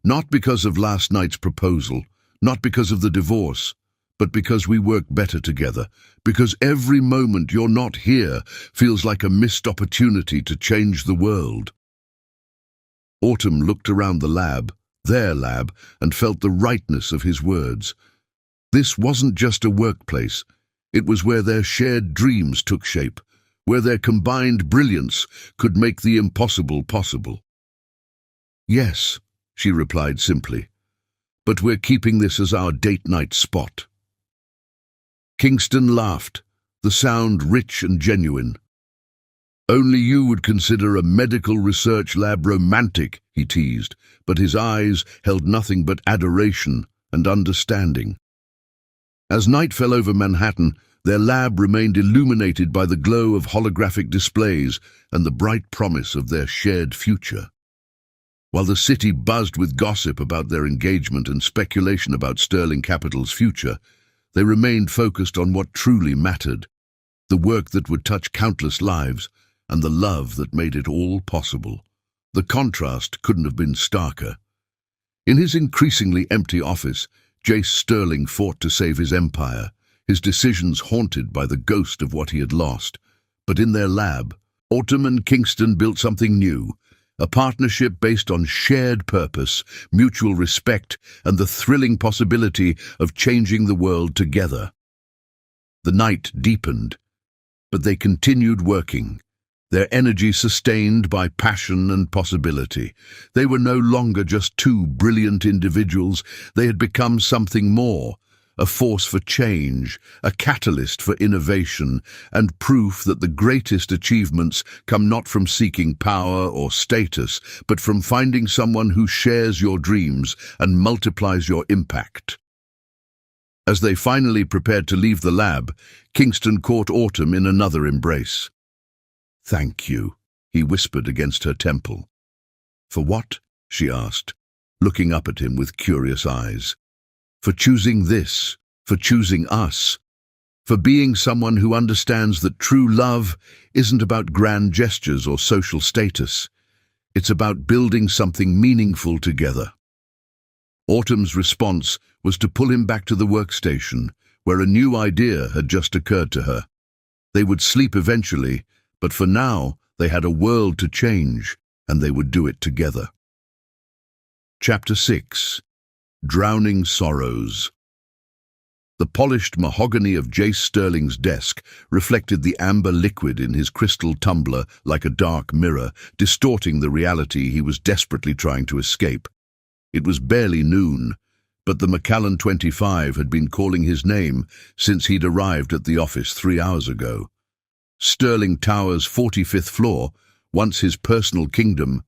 "Not because of last night's proposal, not because of the divorce, but because we work better together, because every moment you're not here feels like a missed opportunity to change the world." Autumn looked around the lab, their lab, and felt the rightness of his words. This wasn't just a workplace. It was where their shared dreams took shape, where their combined brilliance could make the impossible possible. "Yes," she replied simply, "but we're keeping this as our date night spot." Kingston laughed, the sound rich and genuine. "Only you would consider a medical research lab romantic," he teased, but his eyes held nothing but adoration and understanding. As night fell over Manhattan, their lab remained illuminated by the glow of holographic displays and the bright promise of their shared future. While the city buzzed with gossip about their engagement and speculation about Sterling Capital's future, they remained focused on what truly mattered, the work that would touch countless lives and the love that made it all possible. The contrast couldn't have been starker. In his increasingly empty office, Jace Sterling fought to save his empire, his decisions haunted by the ghost of what he had lost. But in their lab, Autumn and Kingston built something new, a partnership based on shared purpose, mutual respect, and the thrilling possibility of changing the world together. The night deepened, but they continued working, their energy sustained by passion and possibility. They were no longer just two brilliant individuals. They had become something more, a force for change, a catalyst for innovation, and proof that the greatest achievements come not from seeking power or status, but from finding someone who shares your dreams and multiplies your impact. As they finally prepared to leave the lab, Kingston caught Autumn in another embrace. "Thank you," he whispered against her temple. "For what?" she asked, looking up at him with curious eyes. "For choosing this, for choosing us, for being someone who understands that true love isn't about grand gestures or social status. It's about building something meaningful together." Autumn's response was to pull him back to the workstation, where a new idea had just occurred to her. They would sleep eventually, but for now they had a world to change, and they would do it together. Chapter 6. Drowning Sorrows. The polished mahogany of Jace Sterling's desk reflected the amber liquid in his crystal tumbler like a dark mirror, distorting the reality he was desperately trying to escape. It was barely noon, but the Macallan 25 had been calling his name since he'd arrived at the office 3 hours ago. Sterling Tower's 45th floor, once his personal kingdom,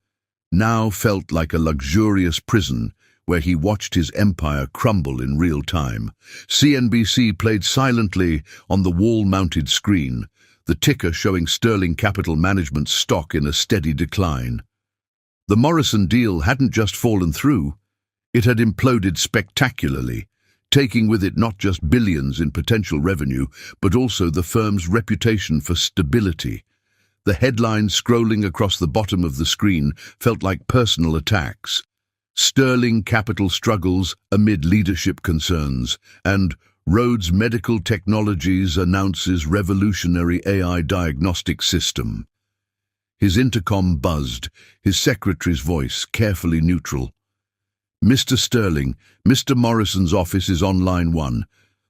now felt like a luxurious prison where he watched his empire crumble in real time. CNBC played silently on the wall-mounted screen, the ticker showing Sterling Capital Management's stock in a steady decline. The Morrison deal hadn't just fallen through, it had imploded spectacularly, taking with it not just billions in potential revenue, but also the firm's reputation for stability. The headlines scrolling across the bottom of the screen felt like personal attacks. Sterling Capital struggles amid leadership concerns, and Rhodes Medical Technologies announces revolutionary AI diagnostic system. His intercom buzzed, his secretary's voice carefully neutral. "Mr. Sterling, Mr. Morrison's office is on line 1.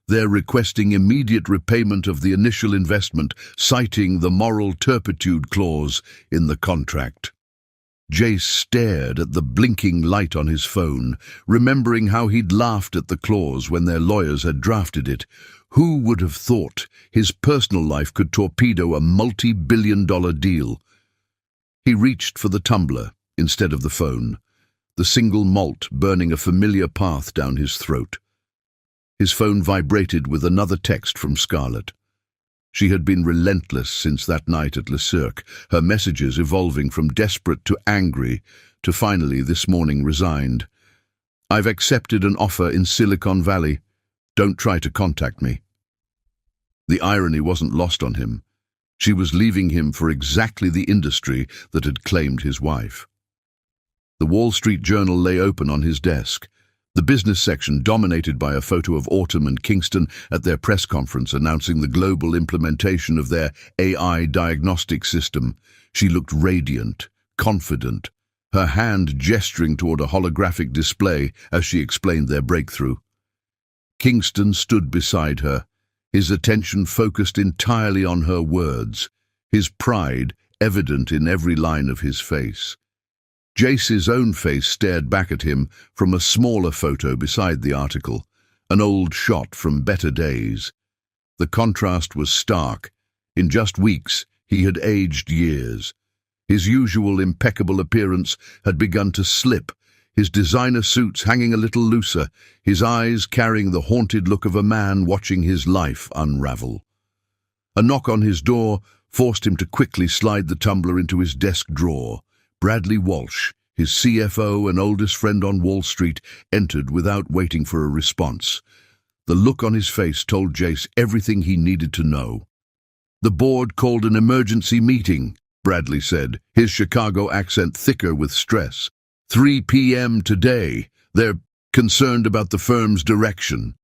They're requesting immediate repayment of the initial investment, citing the moral turpitude clause in the contract." Jace stared at the blinking light on his phone, remembering how he'd laughed at the clause when their lawyers had drafted it. Who would have thought his personal life could torpedo a multi-billion-dollar deal? He reached for the tumbler instead of the phone, the single malt burning a familiar path down his throat. His phone vibrated with another text from Scarlett. She had been relentless since that night at Le Cirque, her messages evolving from desperate to angry to finally this morning resigned. "I've accepted an offer in Silicon Valley. Don't try to contact me." The irony wasn't lost on him. She was leaving him for exactly the industry that had claimed his wife. The Wall Street Journal lay open on his desk, the business section dominated by a photo of Autumn and Kingston at their press conference announcing the global implementation of their AI diagnostic system. She looked radiant, confident, her hand gesturing toward a holographic display as she explained their breakthrough. Kingston stood beside her, his attention focused entirely on her words, his pride evident in every line of his face. Jace's own face stared back at him from a smaller photo beside the article, an old shot from better days. The contrast was stark. In just weeks, he had aged years. His usual impeccable appearance had begun to slip, his designer suits hanging a little looser, his eyes carrying the haunted look of a man watching his life unravel. A knock on his door forced him to quickly slide the tumbler into his desk drawer. Bradley Walsh, his CFO and oldest friend on Wall Street, entered without waiting for a response. The look on his face told Jace everything he needed to know. "The board called an emergency meeting," Bradley said, his Chicago accent thicker with stress. 3 p.m. today. They're concerned about the firm's direction."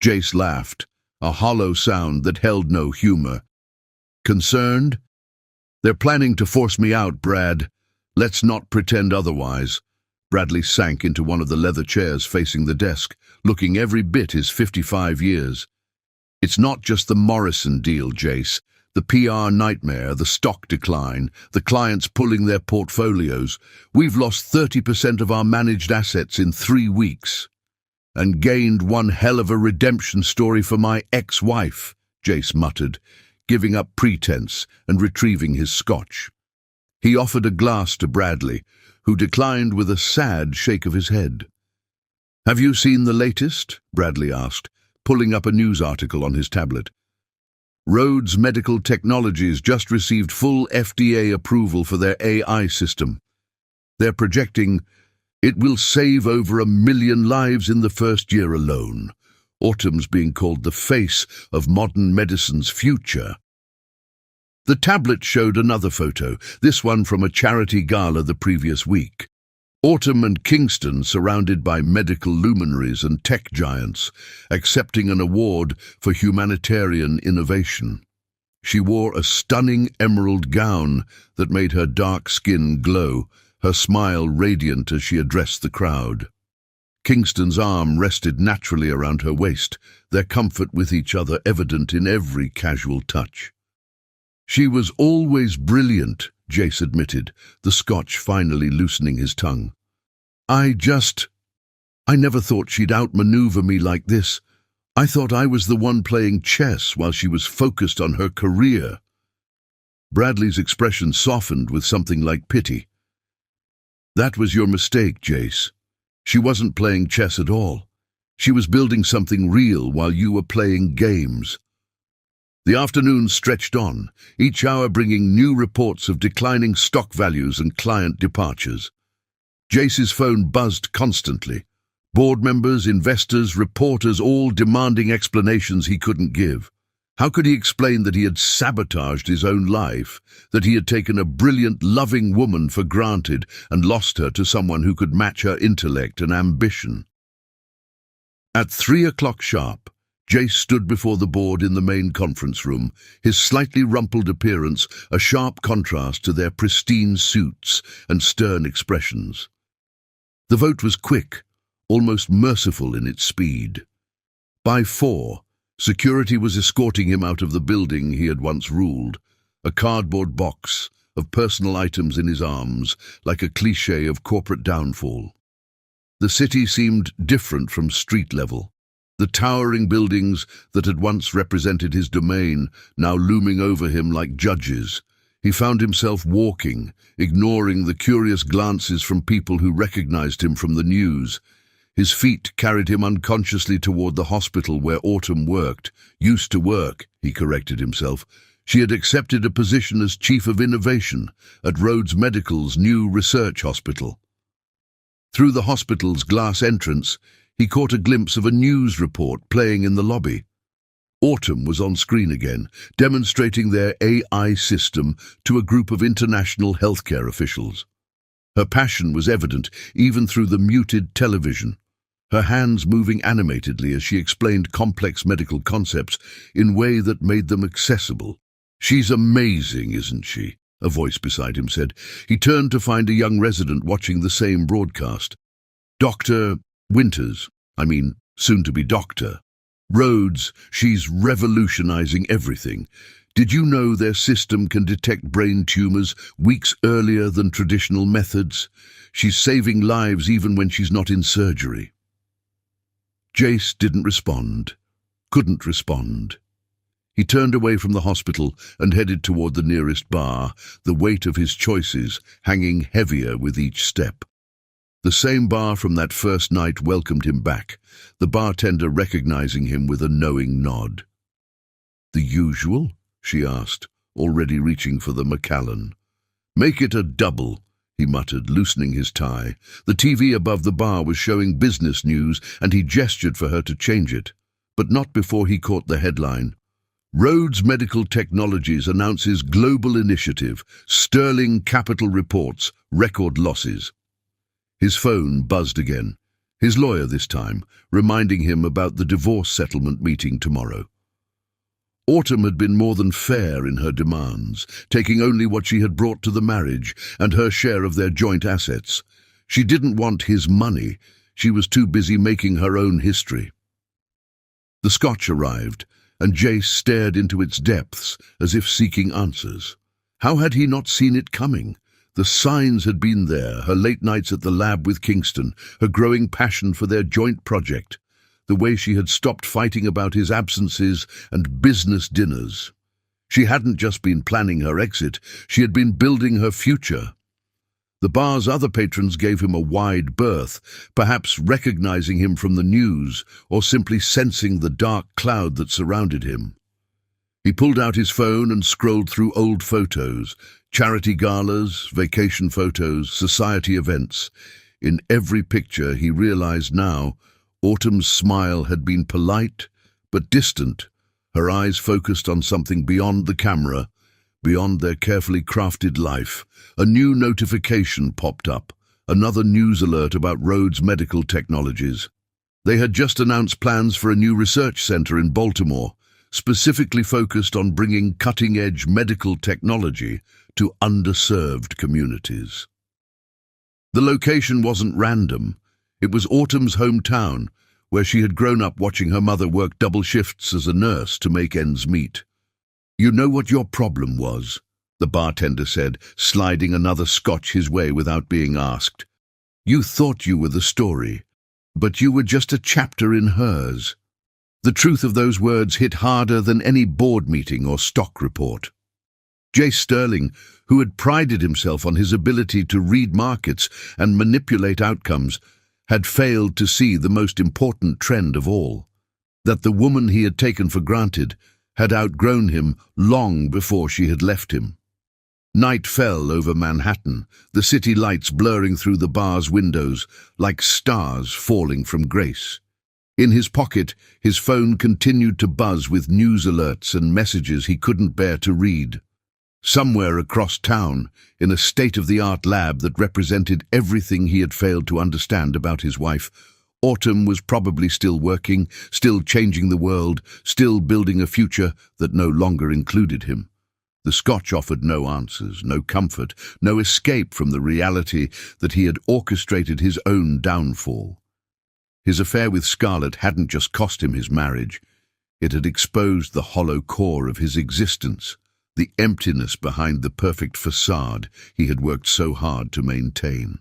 Jace laughed, a hollow sound that held no humor. "Concerned? They're planning to force me out, Brad. Let's not pretend otherwise." Bradley sank into one of the leather chairs facing the desk, looking every bit his 55 years. "It's not just the Morrison deal, Jace. The PR nightmare, the stock decline, the clients pulling their portfolios. We've lost 30% of our managed assets in 3 weeks. And gained one hell of a redemption story for my ex-wife," Jace muttered, giving up pretense and retrieving his scotch. He offered a glass to Bradley, who declined with a sad shake of his head. "Have you seen the latest?" Bradley asked, pulling up a news article on his tablet. "Rhodes Medical Technologies just received full FDA approval for their AI system. They're projecting it will save over 1 million lives in the first year alone. Autumn's being called the face of modern medicine's future." The tablet showed another photo, this one from a charity gala the previous week. Autumn and Kingston surrounded by medical luminaries and tech giants, accepting an award for humanitarian innovation. She wore a stunning emerald gown that made her dark skin glow, her smile radiant as she addressed the crowd. Kingston's arm rested naturally around her waist, their comfort with each other evident in every casual touch. "She was always brilliant," Jace admitted, the scotch finally loosening his tongue. I never thought she'd outmaneuver me like this. I thought I was the one playing chess while she was focused on her career." Bradley's expression softened with something like pity. "That was your mistake, Jace. She wasn't playing chess at all. She was building something real while you were playing games." The afternoon stretched on, each hour bringing new reports of declining stock values and client departures. Jace's phone buzzed constantly. Board members, investors, reporters, all demanding explanations he couldn't give. How could he explain that he had sabotaged his own life, that he had taken a brilliant, loving woman for granted and lost her to someone who could match her intellect and ambition? At 3 o'clock sharp, Jace stood before the board in the main conference room, his slightly rumpled appearance a sharp contrast to their pristine suits and stern expressions. The vote was quick, almost merciful in its speed. By 4, security was escorting him out of the building he had once ruled, a cardboard box, of personal items in his arms, like a cliché of corporate downfall. The city seemed different from street level. The towering buildings that had once represented his domain, now looming over him like judges. He found himself walking, ignoring the curious glances from people who recognized him from the news. His feet carried him unconsciously toward the hospital where Autumn worked. Used to work, he corrected himself. She had accepted a position as Chief of Innovation at Rhodes Medical's new research hospital. Through the hospital's glass entrance, he caught a glimpse of a news report playing in the lobby. Autumn was on screen again, demonstrating their AI system to a group of international healthcare officials. Her passion was evident even through the muted television, her hands moving animatedly as she explained complex medical concepts in a way that made them accessible. "She's amazing, isn't she?" a voice beside him said. He turned to find a young resident watching the same broadcast. "Dr. Winters, soon to be Doctor. Rhodes, she's revolutionizing everything. Did you know their system can detect brain tumors weeks earlier than traditional methods? She's saving lives even when she's not in surgery." Jace didn't respond, couldn't respond. He turned away from the hospital and headed toward the nearest bar, the weight of his choices hanging heavier with each step. The same bar from that first night welcomed him back, the bartender recognizing him with a knowing nod. "The usual?" she asked, already reaching for the Macallan. "Make it a double," he muttered, loosening his tie. The TV above the bar was showing business news, and he gestured for her to change it, but not before he caught the headline. "Rhodes Medical Technologies announces global initiative, sterling capital reports, record losses." His phone buzzed again, his lawyer this time, reminding him about the divorce settlement meeting tomorrow. Autumn had been more than fair in her demands, taking only what she had brought to the marriage and her share of their joint assets. She didn't want his money, she was too busy making her own history. The scotch arrived, and Jace stared into its depths as if seeking answers. How had he not seen it coming? The signs had been there, her late nights at the lab with Kingston, her growing passion for their joint project, the way she had stopped fighting about his absences and business dinners. She hadn't just been planning her exit, she had been building her future. The bar's other patrons gave him a wide berth, perhaps recognizing him from the news or simply sensing the dark cloud that surrounded him. He pulled out his phone and scrolled through old photos, charity galas, vacation photos, society events. In every picture, he realized now, Autumn's smile had been polite but distant, her eyes focused on something beyond the camera, beyond their carefully crafted life. A new notification popped up, another news alert about Rhodes Medical Technologies. They had just announced plans for a new research center in Baltimore, specifically focused on bringing cutting-edge medical technology to underserved communities. The location wasn't random. It was Autumn's hometown, where she had grown up watching her mother work double shifts as a nurse to make ends meet. "You know what your problem was?" the bartender said, sliding another scotch his way without being asked. "You thought you were the story, but you were just a chapter in hers." The truth of those words hit harder than any board meeting or stock report. Jace Sterling, who had prided himself on his ability to read markets and manipulate outcomes, had failed to see the most important trend of all, that the woman he had taken for granted had outgrown him long before she had left him. Night fell over Manhattan, the city lights blurring through the bar's windows like stars falling from grace. In his pocket, his phone continued to buzz with news alerts and messages he couldn't bear to read. Somewhere across town, in a state-of-the-art lab that represented everything he had failed to understand about his wife, Autumn was probably still working, still changing the world, still building a future that no longer included him. The scotch offered no answers, no comfort, no escape from the reality that he had orchestrated his own downfall. His affair with Scarlett hadn't just cost him his marriage, it had exposed the hollow core of his existence, the emptiness behind the perfect facade he had worked so hard to maintain.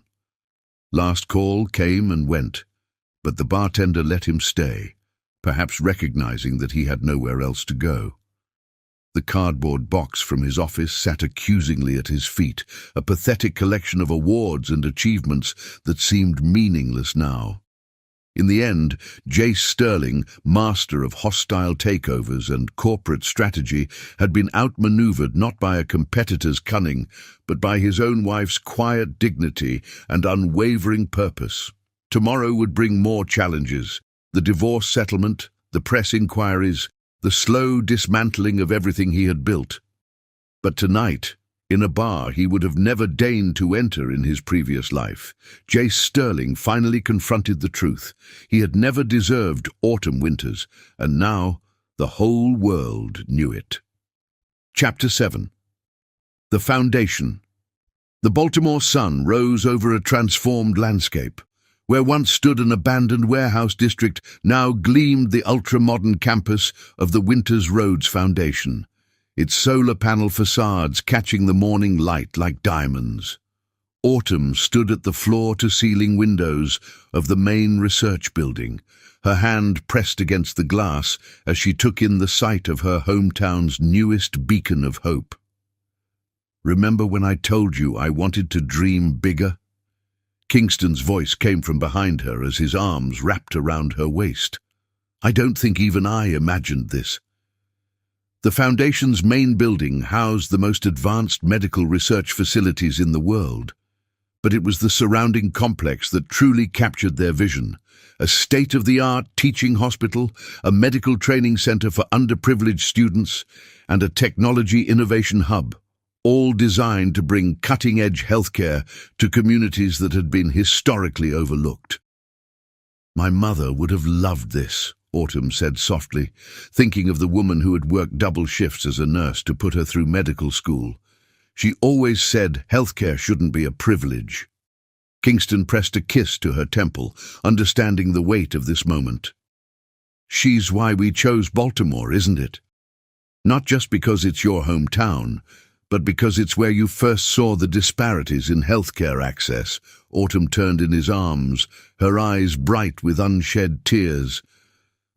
Last call came and went, but the bartender let him stay, perhaps recognizing that he had nowhere else to go. The cardboard box from his office sat accusingly at his feet, a pathetic collection of awards and achievements that seemed meaningless now. In the end, Jace Sterling, master of hostile takeovers and corporate strategy, had been outmaneuvered not by a competitor's cunning, but by his own wife's quiet dignity and unwavering purpose. Tomorrow would bring more challenges: the divorce settlement, the press inquiries, the slow dismantling of everything he had built. But tonight, in a bar he would have never deigned to enter in his previous life, Jace Sterling finally confronted the truth. He had never deserved autumn winters, and now the whole world knew it. Chapter 7. The Foundation. The Baltimore sun rose over a transformed landscape. Where once stood an abandoned warehouse district, now gleamed the ultra-modern campus of the Winters Roads Foundation, its solar panel facades catching the morning light like diamonds. Autumn stood at the floor-to-ceiling windows of the main research building, her hand pressed against the glass as she took in the sight of her hometown's newest beacon of hope. "Remember when I told you I wanted to dream bigger?" Kingston's voice came from behind her as his arms wrapped around her waist. "I don't think even I imagined this." The Foundation's main building housed the most advanced medical research facilities in the world. But it was the surrounding complex that truly captured their vision. A state-of-the-art teaching hospital, a medical training center for underprivileged students, and a technology innovation hub, all designed to bring cutting-edge healthcare to communities that had been historically overlooked. "My mother would have loved this," Autumn said softly, thinking of the woman who had worked double shifts as a nurse to put her through medical school. She always said healthcare shouldn't be a privilege. Kingston pressed a kiss to her temple, understanding the weight of this moment. "She's why we chose Baltimore, isn't it? Not just because it's your hometown, but because it's where you first saw the disparities in healthcare access." Autumn turned in his arms, her eyes bright with unshed tears.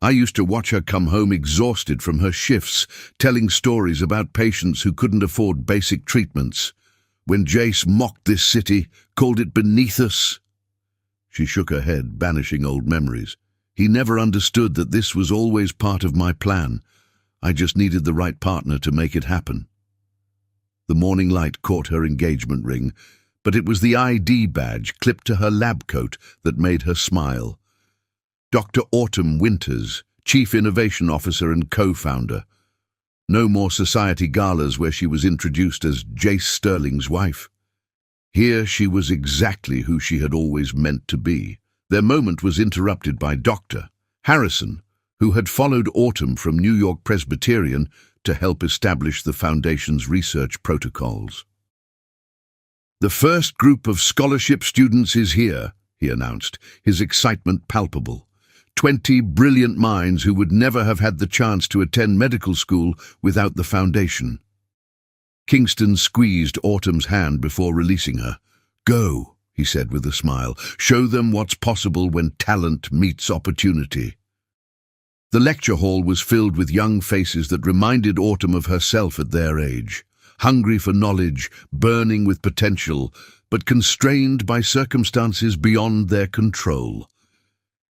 "I used to watch her come home exhausted from her shifts, telling stories about patients who couldn't afford basic treatments. When Jace mocked this city, called it beneath us." She shook her head, banishing old memories. "He never understood that this was always part of my plan. I just needed the right partner to make it happen." The morning light caught her engagement ring, but it was the ID badge clipped to her lab coat that made her smile. Dr. Autumn Winters, Chief Innovation Officer and co-founder. No more society galas where she was introduced as Jace Sterling's wife. Here she was exactly who she had always meant to be. Their moment was interrupted by Dr. Harrison, who had followed Autumn from New York Presbyterian to help establish the Foundation's research protocols. "The first group of scholarship students is here," he announced, his excitement palpable. 20 brilliant minds who would never have had the chance to attend medical school without the Foundation. Kingston squeezed Autumn's hand before releasing her. "Go," he said with a smile. "Show them what's possible when talent meets opportunity." The lecture hall was filled with young faces that reminded Autumn of herself at their age, hungry for knowledge, burning with potential, but constrained by circumstances beyond their control.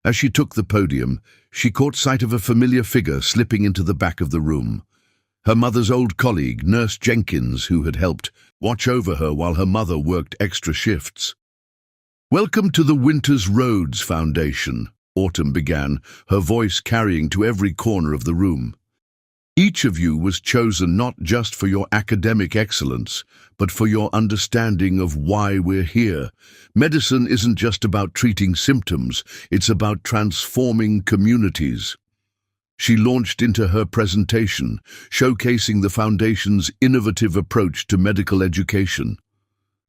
As she took the podium, she caught sight of a familiar figure slipping into the back of the room. Her mother's old colleague, Nurse Jenkins, who had helped watch over her while her mother worked extra shifts. "Welcome to the Winters Roads Foundation," Autumn began, her voice carrying to every corner of the room. "Each of you was chosen not just for your academic excellence, but for your understanding of why we're here. Medicine isn't just about treating symptoms, it's about transforming communities." She launched into her presentation, showcasing the Foundation's innovative approach to medical education.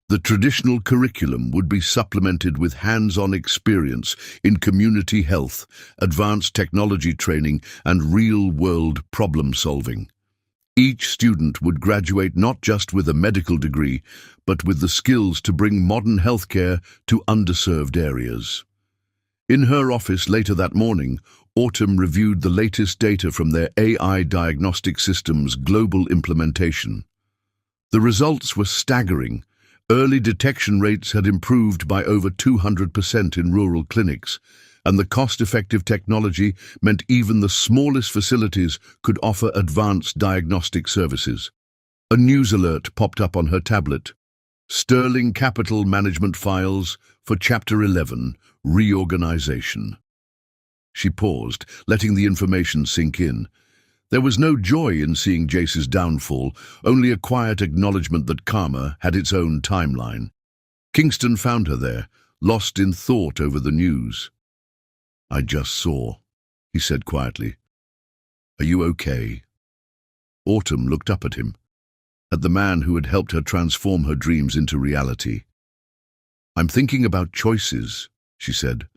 The traditional curriculum would be supplemented with hands-on experience in community health, advanced technology training, and real-world problem-solving. Each student would graduate not just with a medical degree, but with the skills to bring modern healthcare to underserved areas. In her office later that morning, Autumn reviewed the latest data from their AI diagnostic system's global implementation. The results were staggering. Early detection rates had improved by over 200% in rural clinics, and the cost-effective technology meant even the smallest facilities could offer advanced diagnostic services. A news alert popped up on her tablet. Sterling Capital Management Files for Chapter 11, Reorganization. She paused, letting the information sink in. There was no joy in seeing Jace's downfall, only a quiet acknowledgement that karma had its own timeline. Kingston found her there, lost in thought over the news. "I just saw," he said quietly. "Are you okay?" Autumn looked up at him, at the man who had helped her transform her dreams into reality. "I'm thinking about choices," she said.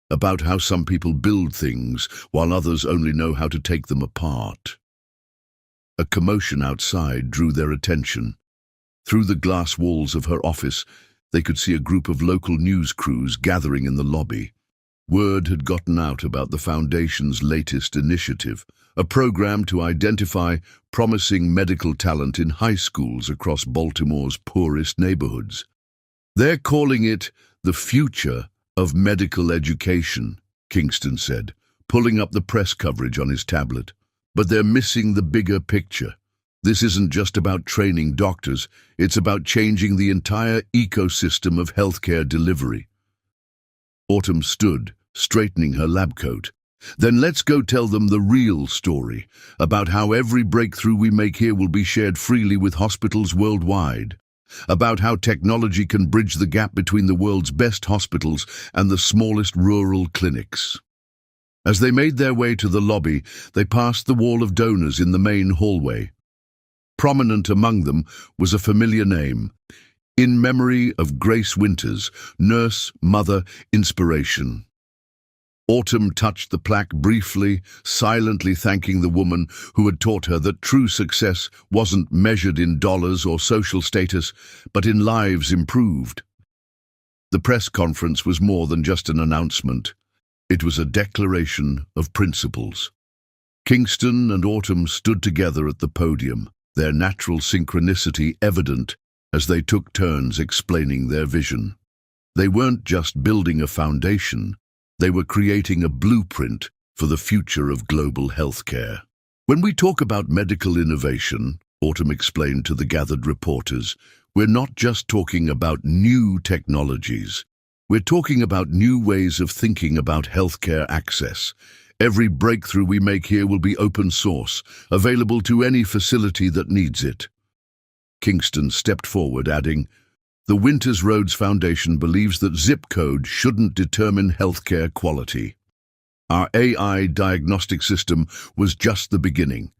"About how some people build things, while others only know how to take them apart." A commotion outside drew their attention. Through the glass walls of her office, they could see a group of local news crews gathering in the lobby. Word had gotten out about the Foundation's latest initiative, a program to identify promising medical talent in high schools across Baltimore's poorest neighborhoods. "They're calling it the future of medical education," Kingston said, pulling up the press coverage on his tablet. "But they're missing the bigger picture. This isn't just about training doctors, it's about changing the entire ecosystem of healthcare delivery." Autumn stood, straightening her lab coat. "Then let's go tell them the real story, about how every breakthrough we make here will be shared freely with hospitals worldwide. About how technology can bridge the gap between the world's best hospitals and the smallest rural clinics." As they made their way to the lobby, they passed the wall of donors in the main hallway. Prominent among them was a familiar name: "In memory of Grace Winters, Nurse, Mother, Inspiration." Autumn touched the plaque briefly, silently thanking the woman who had taught her that true success wasn't measured in dollars or social status, but in lives improved. The press conference was more than just an announcement. It was a declaration of principles. Kingston and Autumn stood together at the podium, their natural synchronicity evident as they took turns explaining their vision. They weren't just building a foundation, they were creating a blueprint for the future of global healthcare. "When we talk about medical innovation," Autumn explained to the gathered reporters, "we're not just talking about new technologies. We're talking about new ways of thinking about healthcare access. Every breakthrough we make here will be open source, available to any facility that needs it." Kingston stepped forward, adding, "The Winters Roads Foundation believes that zip code shouldn't determine healthcare quality. Our AI diagnostic system was just the beginning.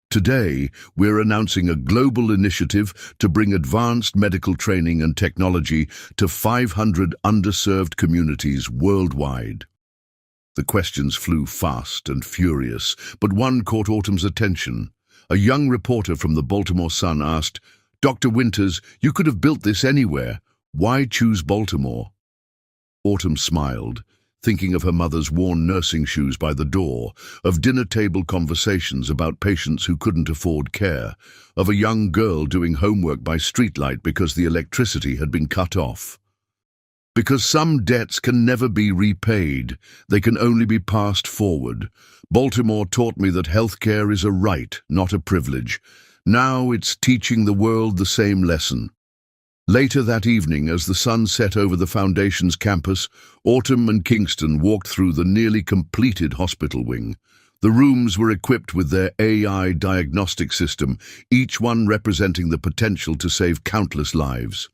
Today, we're announcing a global initiative to bring advanced medical training and technology to 500 underserved communities worldwide." The questions flew fast and furious, but one caught Autumn's attention. A young reporter from the Baltimore Sun asked, "Dr. Winters, you could have built this anywhere. Why choose Baltimore?" Autumn smiled, thinking of her mother's worn nursing shoes by the door, of dinner-table conversations about patients who couldn't afford care, of a young girl doing homework by streetlight because the electricity had been cut off. "Because some debts can never be repaid, they can only be passed forward. Baltimore taught me that healthcare is a right, not a privilege. Now it's teaching the world the same lesson." Later that evening, as the sun set over the Foundation's campus, Autumn and Kingston walked through the nearly completed hospital wing. The rooms were equipped with their AI diagnostic system, each one representing the potential to save countless lives.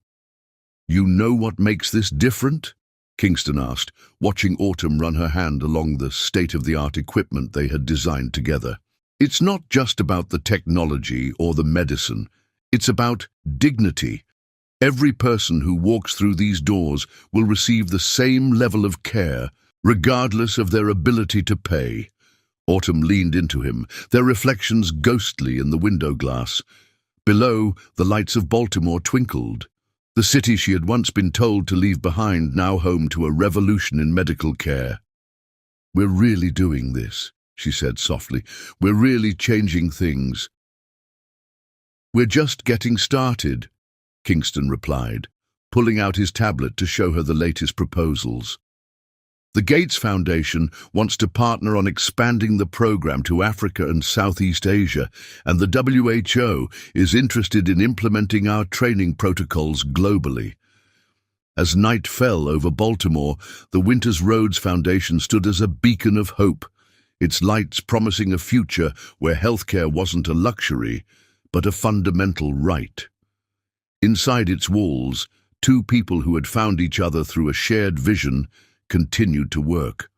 "You know what makes this different?" Kingston asked, watching Autumn run her hand along the state-of-the-art equipment they had designed together. "It's not just about the technology or the medicine. It's about dignity. Every person who walks through these doors will receive the same level of care, regardless of their ability to pay. Autumn leaned into him, their reflections ghostly in the window glass. Below, the lights of Baltimore twinkled. The city she had once been told to leave behind, now home to a revolution in medical care. "We're really doing this," she said softly. "We're really changing things." "We're just getting started," Kingston replied, pulling out his tablet to show her the latest proposals. The Gates Foundation wants to partner on expanding the program to Africa and Southeast Asia, and the WHO is interested in implementing our training protocols globally. As night fell over Baltimore, the Winters Roads Foundation stood as a beacon of hope, its lights promising a future where healthcare wasn't a luxury, but a fundamental right. Inside its walls, two people who had found each other through a shared vision continued to work,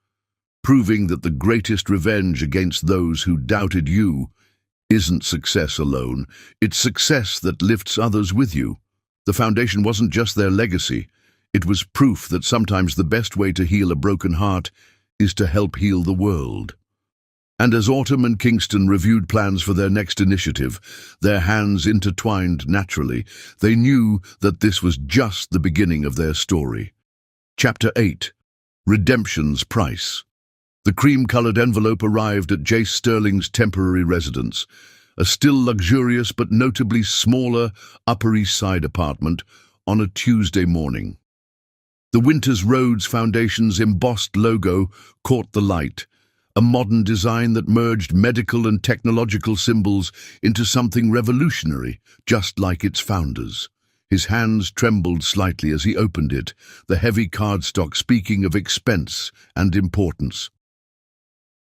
proving that the greatest revenge against those who doubted you isn't success alone, it's success that lifts others with you. The foundation wasn't just their legacy, it was proof that sometimes the best way to heal a broken heart is to help heal the world. And as Autumn and Kingston reviewed plans for their next initiative, their hands intertwined naturally, they knew that this was just the beginning of their story. Chapter 8. Redemption's Price. The cream-colored envelope arrived at Jace Sterling's temporary residence, a still luxurious but notably smaller Upper East Side apartment, on a Tuesday morning. The Winters Roads Foundation's embossed logo caught the light, a modern design that merged medical and technological symbols into something revolutionary, just like its founders. His hands trembled slightly as he opened it, the heavy cardstock speaking of expense and importance.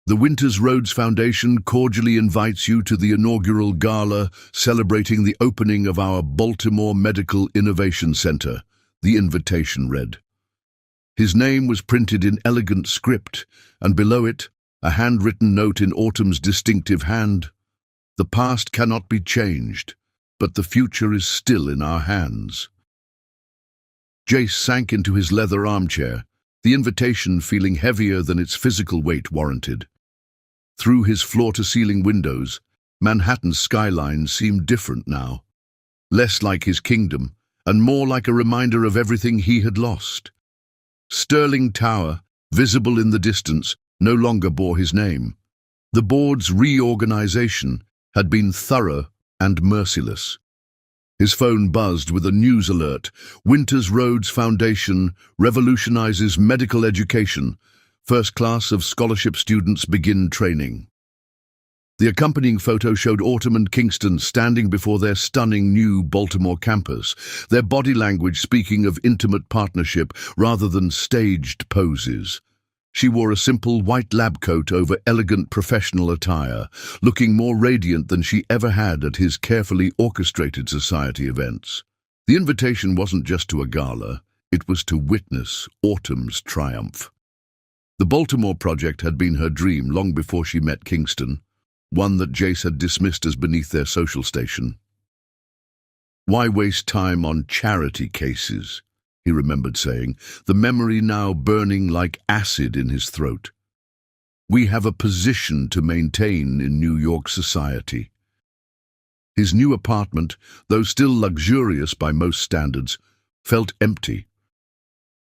The Winters Roads Foundation cordially invites you to the inaugural gala celebrating the opening of our Baltimore Medical Innovation Center, the invitation read. His name was printed in elegant script, and below it, a handwritten note in Autumn's distinctive hand. "The past cannot be changed, but the future is still in our hands." Jace sank into his leather armchair, the invitation feeling heavier than its physical weight warranted. Through his floor-to-ceiling windows, Manhattan's skyline seemed different now, less like his kingdom and more like a reminder of everything he had lost. Sterling Tower, visible in the distance, no longer bore his name. The board's reorganization had been thorough and merciless. His phone buzzed with a news alert. Winters Roads Foundation revolutionizes medical education. First class of scholarship students begin training. The accompanying photo showed Autumn and Kingston standing before their stunning new Baltimore campus, their body language speaking of intimate partnership rather than staged poses. She wore a simple white lab coat over elegant professional attire, looking more radiant than she ever had at his carefully orchestrated society events. The invitation wasn't just to a gala, it was to witness Autumn's triumph. The Baltimore project had been her dream long before she met Kingston, one that Jace had dismissed as beneath their social station. "Why waste time on charity cases?" he remembered saying, the memory now burning like acid in his throat. "We have a position to maintain in New York society." His new apartment, though still luxurious by most standards, felt empty.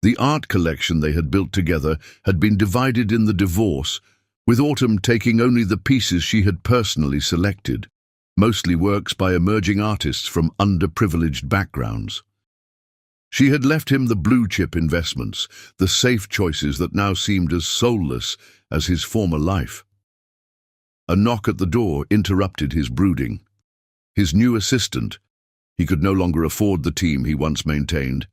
The art collection they had built together had been divided in the divorce, with Autumn taking only the pieces she had personally selected, mostly works by emerging artists from underprivileged backgrounds. She had left him the blue-chip investments, the safe choices that now seemed as soulless as his former life. A knock at the door interrupted his brooding. His new assistant, he could no longer afford the team he once maintained,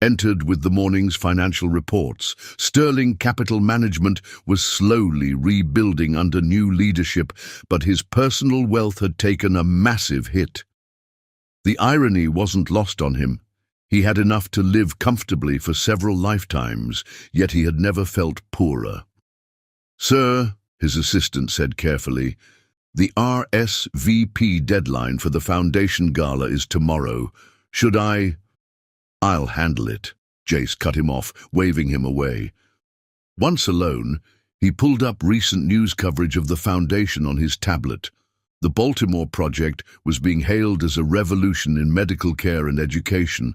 entered with the morning's financial reports. Sterling Capital Management was slowly rebuilding under new leadership, but his personal wealth had taken a massive hit. The irony wasn't lost on him. He had enough to live comfortably for several lifetimes, yet he had never felt poorer. "Sir," his assistant said carefully, "the RSVP deadline for the Foundation Gala is tomorrow. Should I—" "I'll handle it," Jace cut him off, waving him away. Once alone, He pulled up recent news coverage of the foundation on his tablet. The Baltimore project was being hailed as a revolution in medical care and education.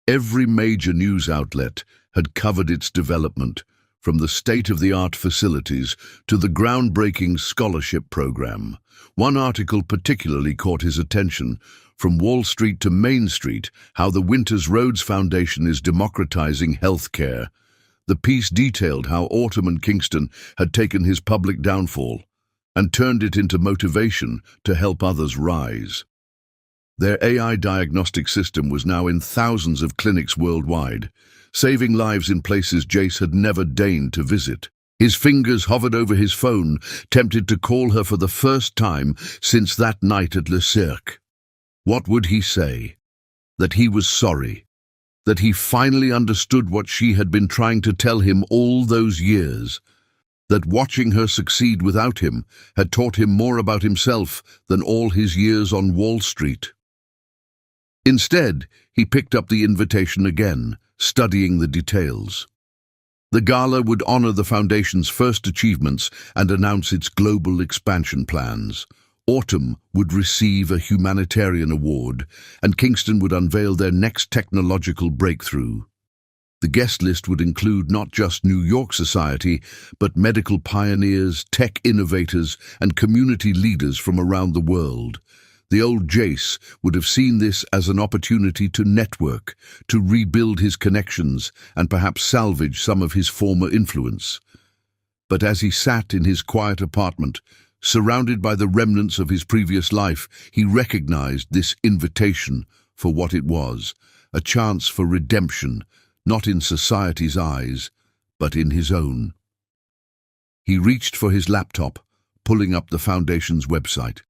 Every major news outlet had covered its development, from the state-of-the-art facilities to the groundbreaking scholarship program. One article particularly caught his attention: From Wall Street to Main Street, How the Winters Roads Foundation is Democratizing Healthcare. The piece detailed how Autumn and Kingston had taken his public downfall and turned it into motivation to help others rise. Their AI diagnostic system was now in thousands of clinics worldwide, saving lives in places Jace had never deigned to visit. His fingers hovered over his phone, tempted to call her for the first time since that night at Le Cirque. What would he say? That he was sorry? That he finally understood what she had been trying to tell him all those years? That watching her succeed without him had taught him more about himself than all his years on Wall Street? Instead, he picked up the invitation again, studying the details. The gala would honor the foundation's first achievements and announce its global expansion plans. Autumn would receive a humanitarian award, and Kingston would unveil their next technological breakthrough. The guest list would include not just New York society, but medical pioneers, tech innovators, and community leaders from around the world. The old Jace would have seen this as an opportunity to network, to rebuild his connections, and perhaps salvage some of his former influence. But as he sat in his quiet apartment, surrounded by the remnants of his previous life, he recognized this invitation for what it was: a chance for redemption, not in society's eyes, but in his own. He reached for his laptop, pulling up the Foundation's website.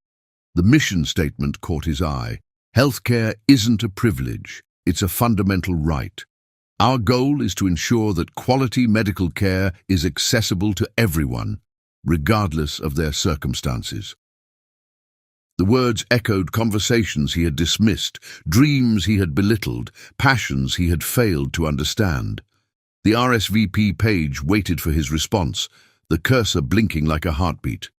The mission statement caught his eye. Healthcare isn't a privilege, it's a fundamental right. Our goal is to ensure that quality medical care is accessible to everyone, regardless of their circumstances. The words echoed conversations he had dismissed, dreams he had belittled, passions he had failed to understand. The RSVP page waited for his response, the cursor blinking like a heartbeat.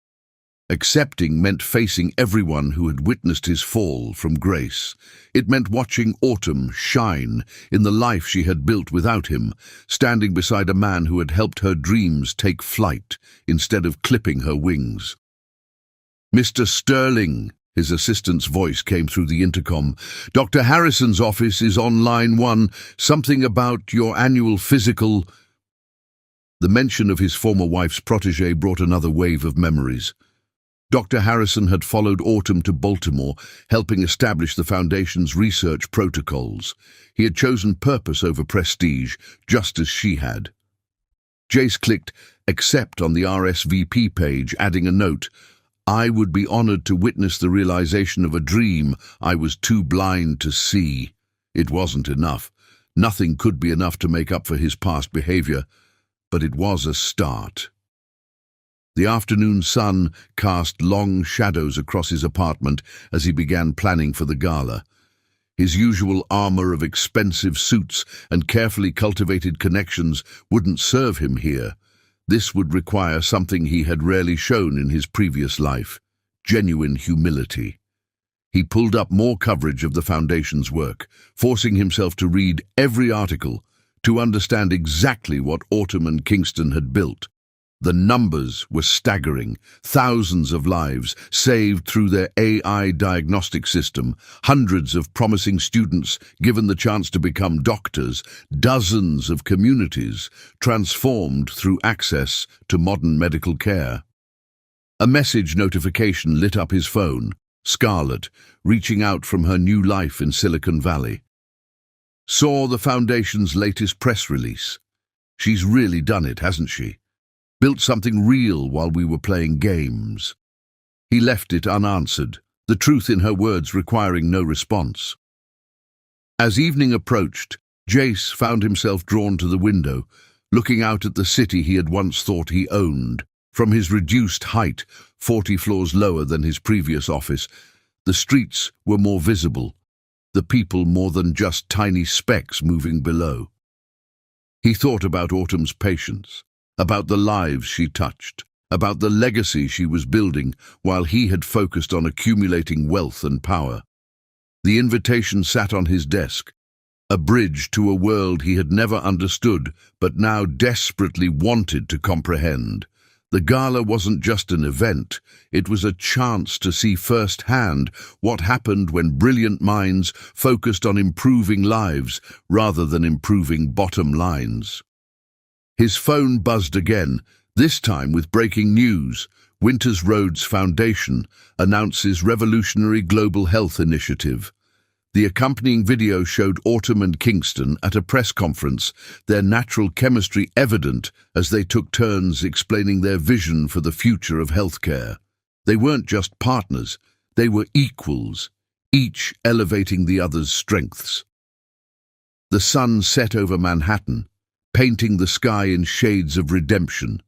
Accepting meant facing everyone who had witnessed his fall from grace. It meant watching Autumn shine in the life she had built without him, standing beside a man who had helped her dreams take flight instead of clipping her wings. "Mr. Sterling," his assistant's voice came through the intercom. "Dr. Harrison's office is on line 1. Something about your annual physical." The mention of his former wife's protégé brought another wave of memories. Dr. Harrison had followed Autumn to Baltimore, helping establish the Foundation's research protocols. He had chosen purpose over prestige, just as she had. Jace clicked accept on the RSVP page, adding a note: "I would be honored to witness the realization of a dream I was too blind to see." It wasn't enough. Nothing could be enough to make up for his past behavior, but it was a start. The afternoon sun cast long shadows across his apartment as he began planning for the gala. His usual armor of expensive suits and carefully cultivated connections wouldn't serve him here. This would require something he had rarely shown in his previous life: genuine humility. He pulled up more coverage of the Foundation's work, forcing himself to read every article to understand exactly what Autumn and Kingston had built. The numbers were staggering. Thousands of lives saved through their AI diagnostic system, hundreds of promising students given the chance to become doctors, dozens of communities transformed through access to modern medical care. A message notification lit up his phone: Scarlett, reaching out from her new life in Silicon Valley. Saw the Foundation's latest press release. She's really done it, hasn't she? Built something real while we were playing games. He left it unanswered, the truth in her words requiring no response. As evening approached, Jace found himself drawn to the window, looking out at the city he had once thought he owned. From his reduced height, 40 floors lower than his previous office, the streets were more visible, the people more than just tiny specks moving below. He thought about Autumn's patience, about the lives she touched, about the legacy she was building while he had focused on accumulating wealth and power. The invitation sat on his desk, a bridge to a world he had never understood but now desperately wanted to comprehend. The gala wasn't just an event, it was a chance to see firsthand what happened when brilliant minds focused on improving lives rather than improving bottom lines. His phone buzzed again, this time with breaking news. Winters Roads Foundation announces revolutionary global health initiative. The accompanying video showed Autumn and Kingston at a press conference, their natural chemistry evident as they took turns explaining their vision for the future of healthcare. They weren't just partners, they were equals, each elevating the other's strengths. The sun set over Manhattan, painting the sky in shades of redemption.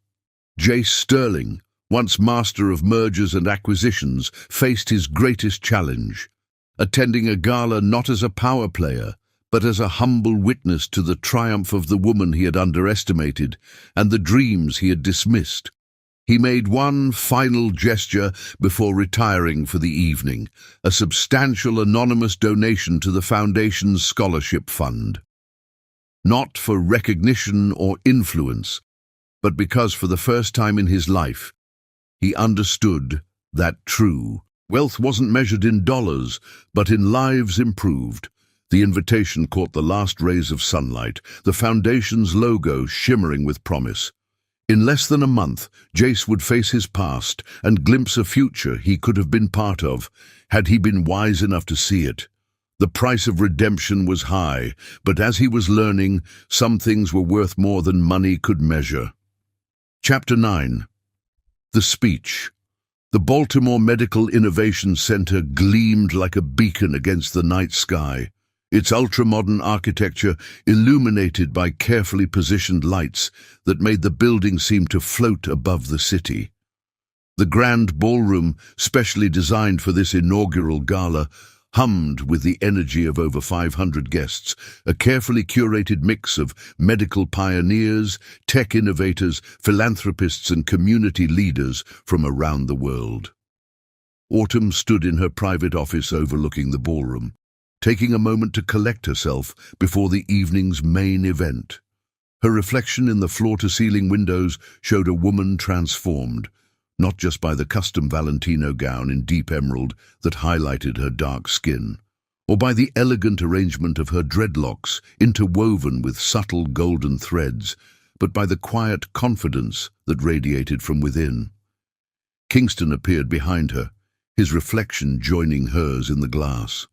Jace Sterling, once master of mergers and acquisitions, faced his greatest challenge, attending a gala not as a power player, but as a humble witness to the triumph of the woman he had underestimated and the dreams he had dismissed. He made one final gesture before retiring for the evening, a substantial anonymous donation to the Foundation's scholarship fund. Not for recognition or influence, but because for the first time in his life, he understood that true wealth wasn't measured in dollars, but in lives improved. The invitation caught the last rays of sunlight, the Foundation's logo shimmering with promise. In less than a month, Jace would face his past and glimpse a future he could have been part of, had he been wise enough to see it. The price of redemption was high, but as he was learning, some things were worth more than money could measure. Chapter 9. The Speech. The Baltimore Medical Innovation Center gleamed like a beacon against the night sky, its ultra-modern architecture illuminated by carefully positioned lights that made the building seem to float above the city. The grand ballroom, specially designed for this inaugural gala, hummed with the energy of over 500 guests, a carefully curated mix of medical pioneers, tech innovators, philanthropists and community leaders from around the world. Autumn stood in her private office overlooking the ballroom, taking a moment to collect herself before the evening's main event. Her reflection in the floor-to-ceiling windows showed a woman transformed, not just by the custom Valentino gown in deep emerald that highlighted her dark skin, or by the elegant arrangement of her dreadlocks interwoven with subtle golden threads, but by the quiet confidence that radiated from within. Kingston appeared behind her, his reflection joining hers in the glass.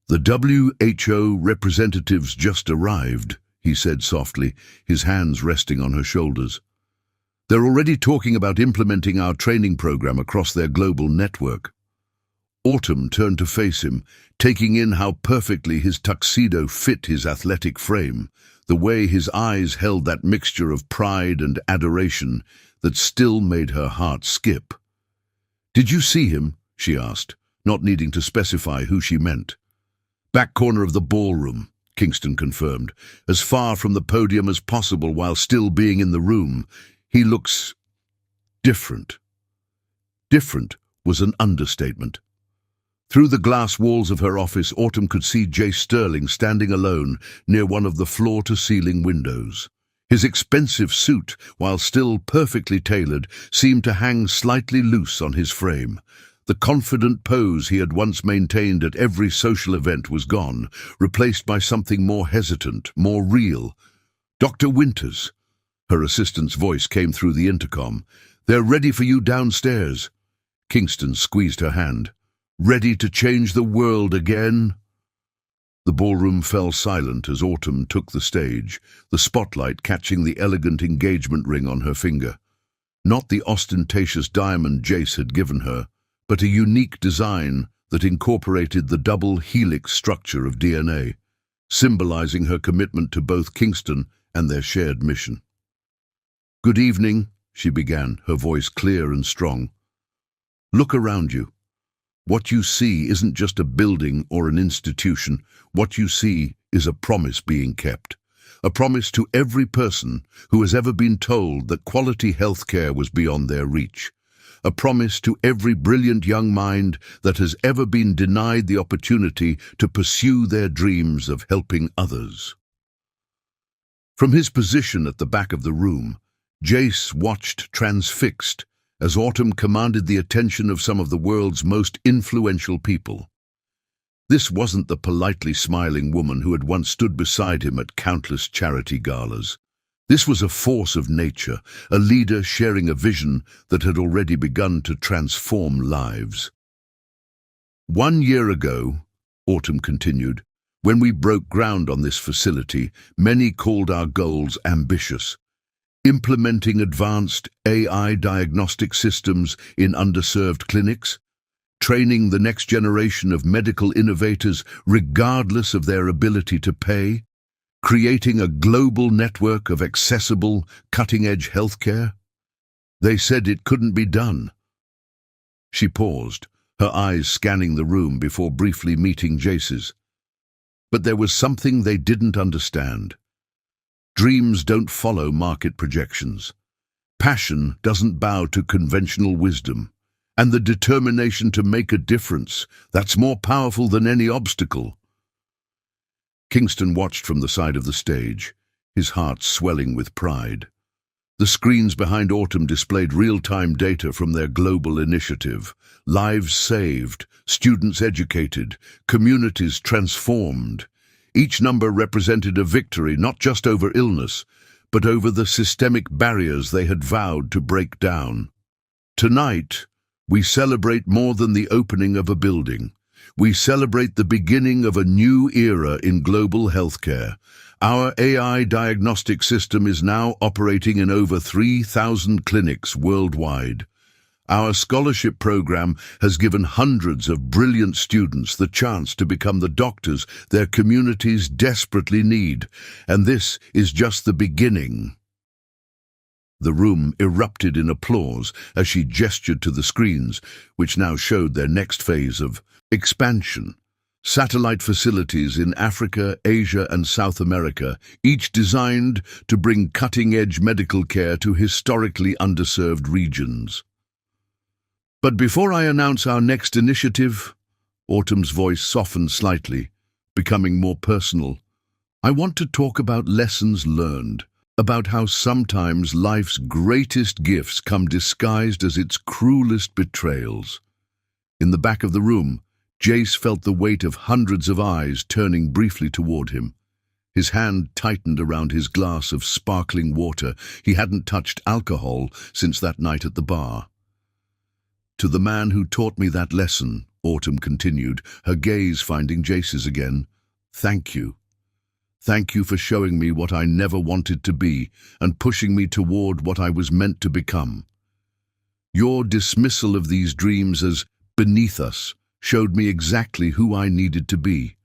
"The WHO representatives just arrived," he said softly, his hands resting on her shoulders. "They're already talking about implementing our training program across their global network." Autumn turned to face him, taking in how perfectly his tuxedo fit his athletic frame, the way his eyes held that mixture of pride and adoration that still made her heart skip. "Did you see him?" she asked, not needing to specify who she meant. "Back corner of the ballroom," Kingston confirmed, "as far from the podium as possible while still being in the room. He looks different." Different was an understatement. Through the glass walls of her office, Autumn could see Jace Sterling standing alone near one of the floor-to-ceiling windows. His expensive suit, while still perfectly tailored, seemed to hang slightly loose on his frame. The confident pose he had once maintained at every social event was gone, replaced by something more hesitant, more real. "Dr. Winters," her assistant's voice came through the intercom. "They're ready for you downstairs." Kingston squeezed her hand. "Ready to change the world again?" The ballroom fell silent as Autumn took the stage, the spotlight catching the elegant engagement ring on her finger. Not the ostentatious diamond Jace had given her, but a unique design that incorporated the double helix structure of DNA, symbolizing her commitment to both Kingston and their shared mission. "Good evening," she began, her voice clear and strong. "Look around you. What you see isn't just a building or an institution. What you see is a promise being kept. a promise to every person who has ever been told that quality healthcare was beyond their reach, a promise to every brilliant young mind that has ever been denied the opportunity to pursue their dreams of helping others. From his position at the back of the room, Jace watched transfixed as Autumn commanded the attention of some of the world's most influential people. This wasn't the politely smiling woman who had once stood beside him at countless charity galas. This was a force of nature, a leader sharing a vision that had already begun to transform lives. 1 year ago, Autumn continued, when we broke ground on this facility, many called our goals ambitious. Implementing advanced AI diagnostic systems in underserved clinics, training the next generation of medical innovators regardless of their ability to pay, creating a global network of accessible, cutting-edge healthcare. They said it couldn't be done. She paused, her eyes scanning the room before briefly meeting Jace's. But there was something they didn't understand. Dreams don't follow market projections. Passion doesn't bow to conventional wisdom. And the determination to make a difference, that's more powerful than any obstacle. Kingston watched from the side of the stage, his heart swelling with pride. The screens behind Autumn displayed real-time data from their global initiative. Lives saved, students educated, communities transformed. Each number represented a victory not just over illness, but over the systemic barriers they had vowed to break down. Tonight, we celebrate more than the opening of a building. We celebrate the beginning of a new era in global healthcare. Our AI diagnostic system is now operating in over 3,000 clinics worldwide. Our scholarship program has given hundreds of brilliant students the chance to become the doctors their communities desperately need, and this is just the beginning. The room erupted in applause as she gestured to the screens, which now showed their next phase of expansion. Satellite facilities in Africa, Asia, and South America, each designed to bring cutting-edge medical care to historically underserved regions. But before I announce our next initiative, Autumn's voice softened slightly, becoming more personal. I want to talk about lessons learned, about how sometimes life's greatest gifts come disguised as its cruelest betrayals. In the back of the room, Jace felt the weight of hundreds of eyes turning briefly toward him. His hand tightened around his glass of sparkling water. He hadn't touched alcohol since that night at the bar. To the man who taught me that lesson, Autumn continued, her gaze finding Jace's again, thank you. Thank you for showing me what I never wanted to be and pushing me toward what I was meant to become. Your dismissal of these dreams as beneath us showed me exactly who I needed to be.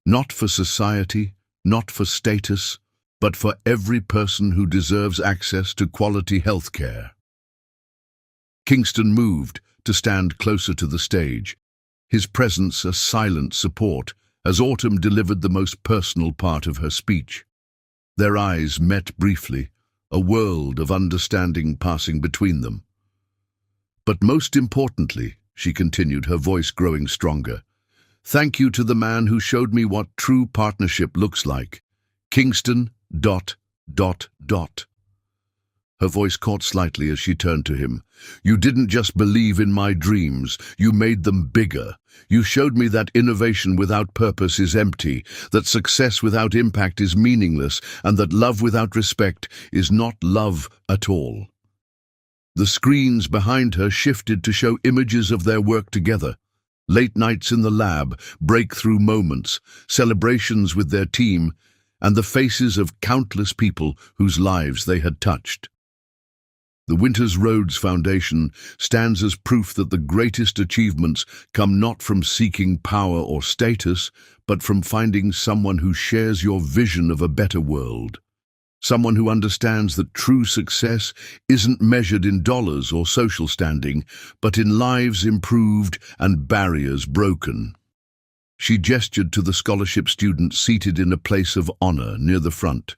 Not for society, not for status, but for every person who deserves access to quality health care. Kingston moved to stand closer to the stage, his presence a silent support as Autumn delivered the most personal part of her speech. Their eyes met briefly, a world of understanding passing between them. But most importantly, she continued, her voice growing stronger, thank you to the man who showed me what true partnership looks like. Kingston, ... Her voice caught slightly as she turned to him. You didn't just believe in my dreams, you made them bigger. You showed me that innovation without purpose is empty, that success without impact is meaningless, and that love without respect is not love at all. The screens behind her shifted to show images of their work together. Late nights in the lab, breakthrough moments, celebrations with their team, and the faces of countless people whose lives they had touched. The Winters Roads Foundation stands as proof that the greatest achievements come not from seeking power or status, but from finding someone who shares your vision of a better world. Someone who understands that true success isn't measured in dollars or social standing, but in lives improved and barriers broken. She gestured to the scholarship student seated in a place of honor near the front.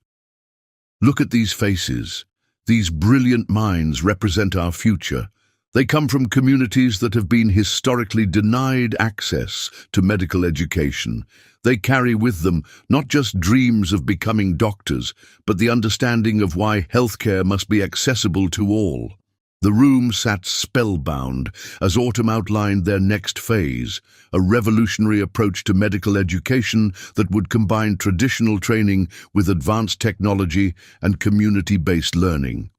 Look at these faces. These brilliant minds represent our future. They come from communities that have been historically denied access to medical education. They carry with them not just dreams of becoming doctors, but the understanding of why healthcare must be accessible to all. The room sat spellbound as Autumn outlined their next phase, a revolutionary approach to medical education that would combine traditional training with advanced technology and community-based learning.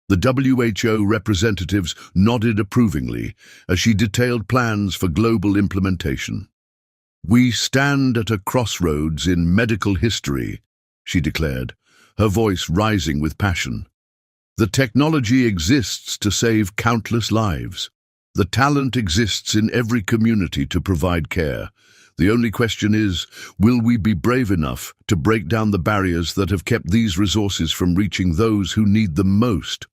The WHO representatives nodded approvingly as she detailed plans for global implementation. "We stand at a crossroads in medical history," she declared, her voice rising with passion. "The technology exists to save countless lives. The talent exists in every community to provide care. The only question is, will we be brave enough to break down the barriers that have kept these resources from reaching those who need them most?"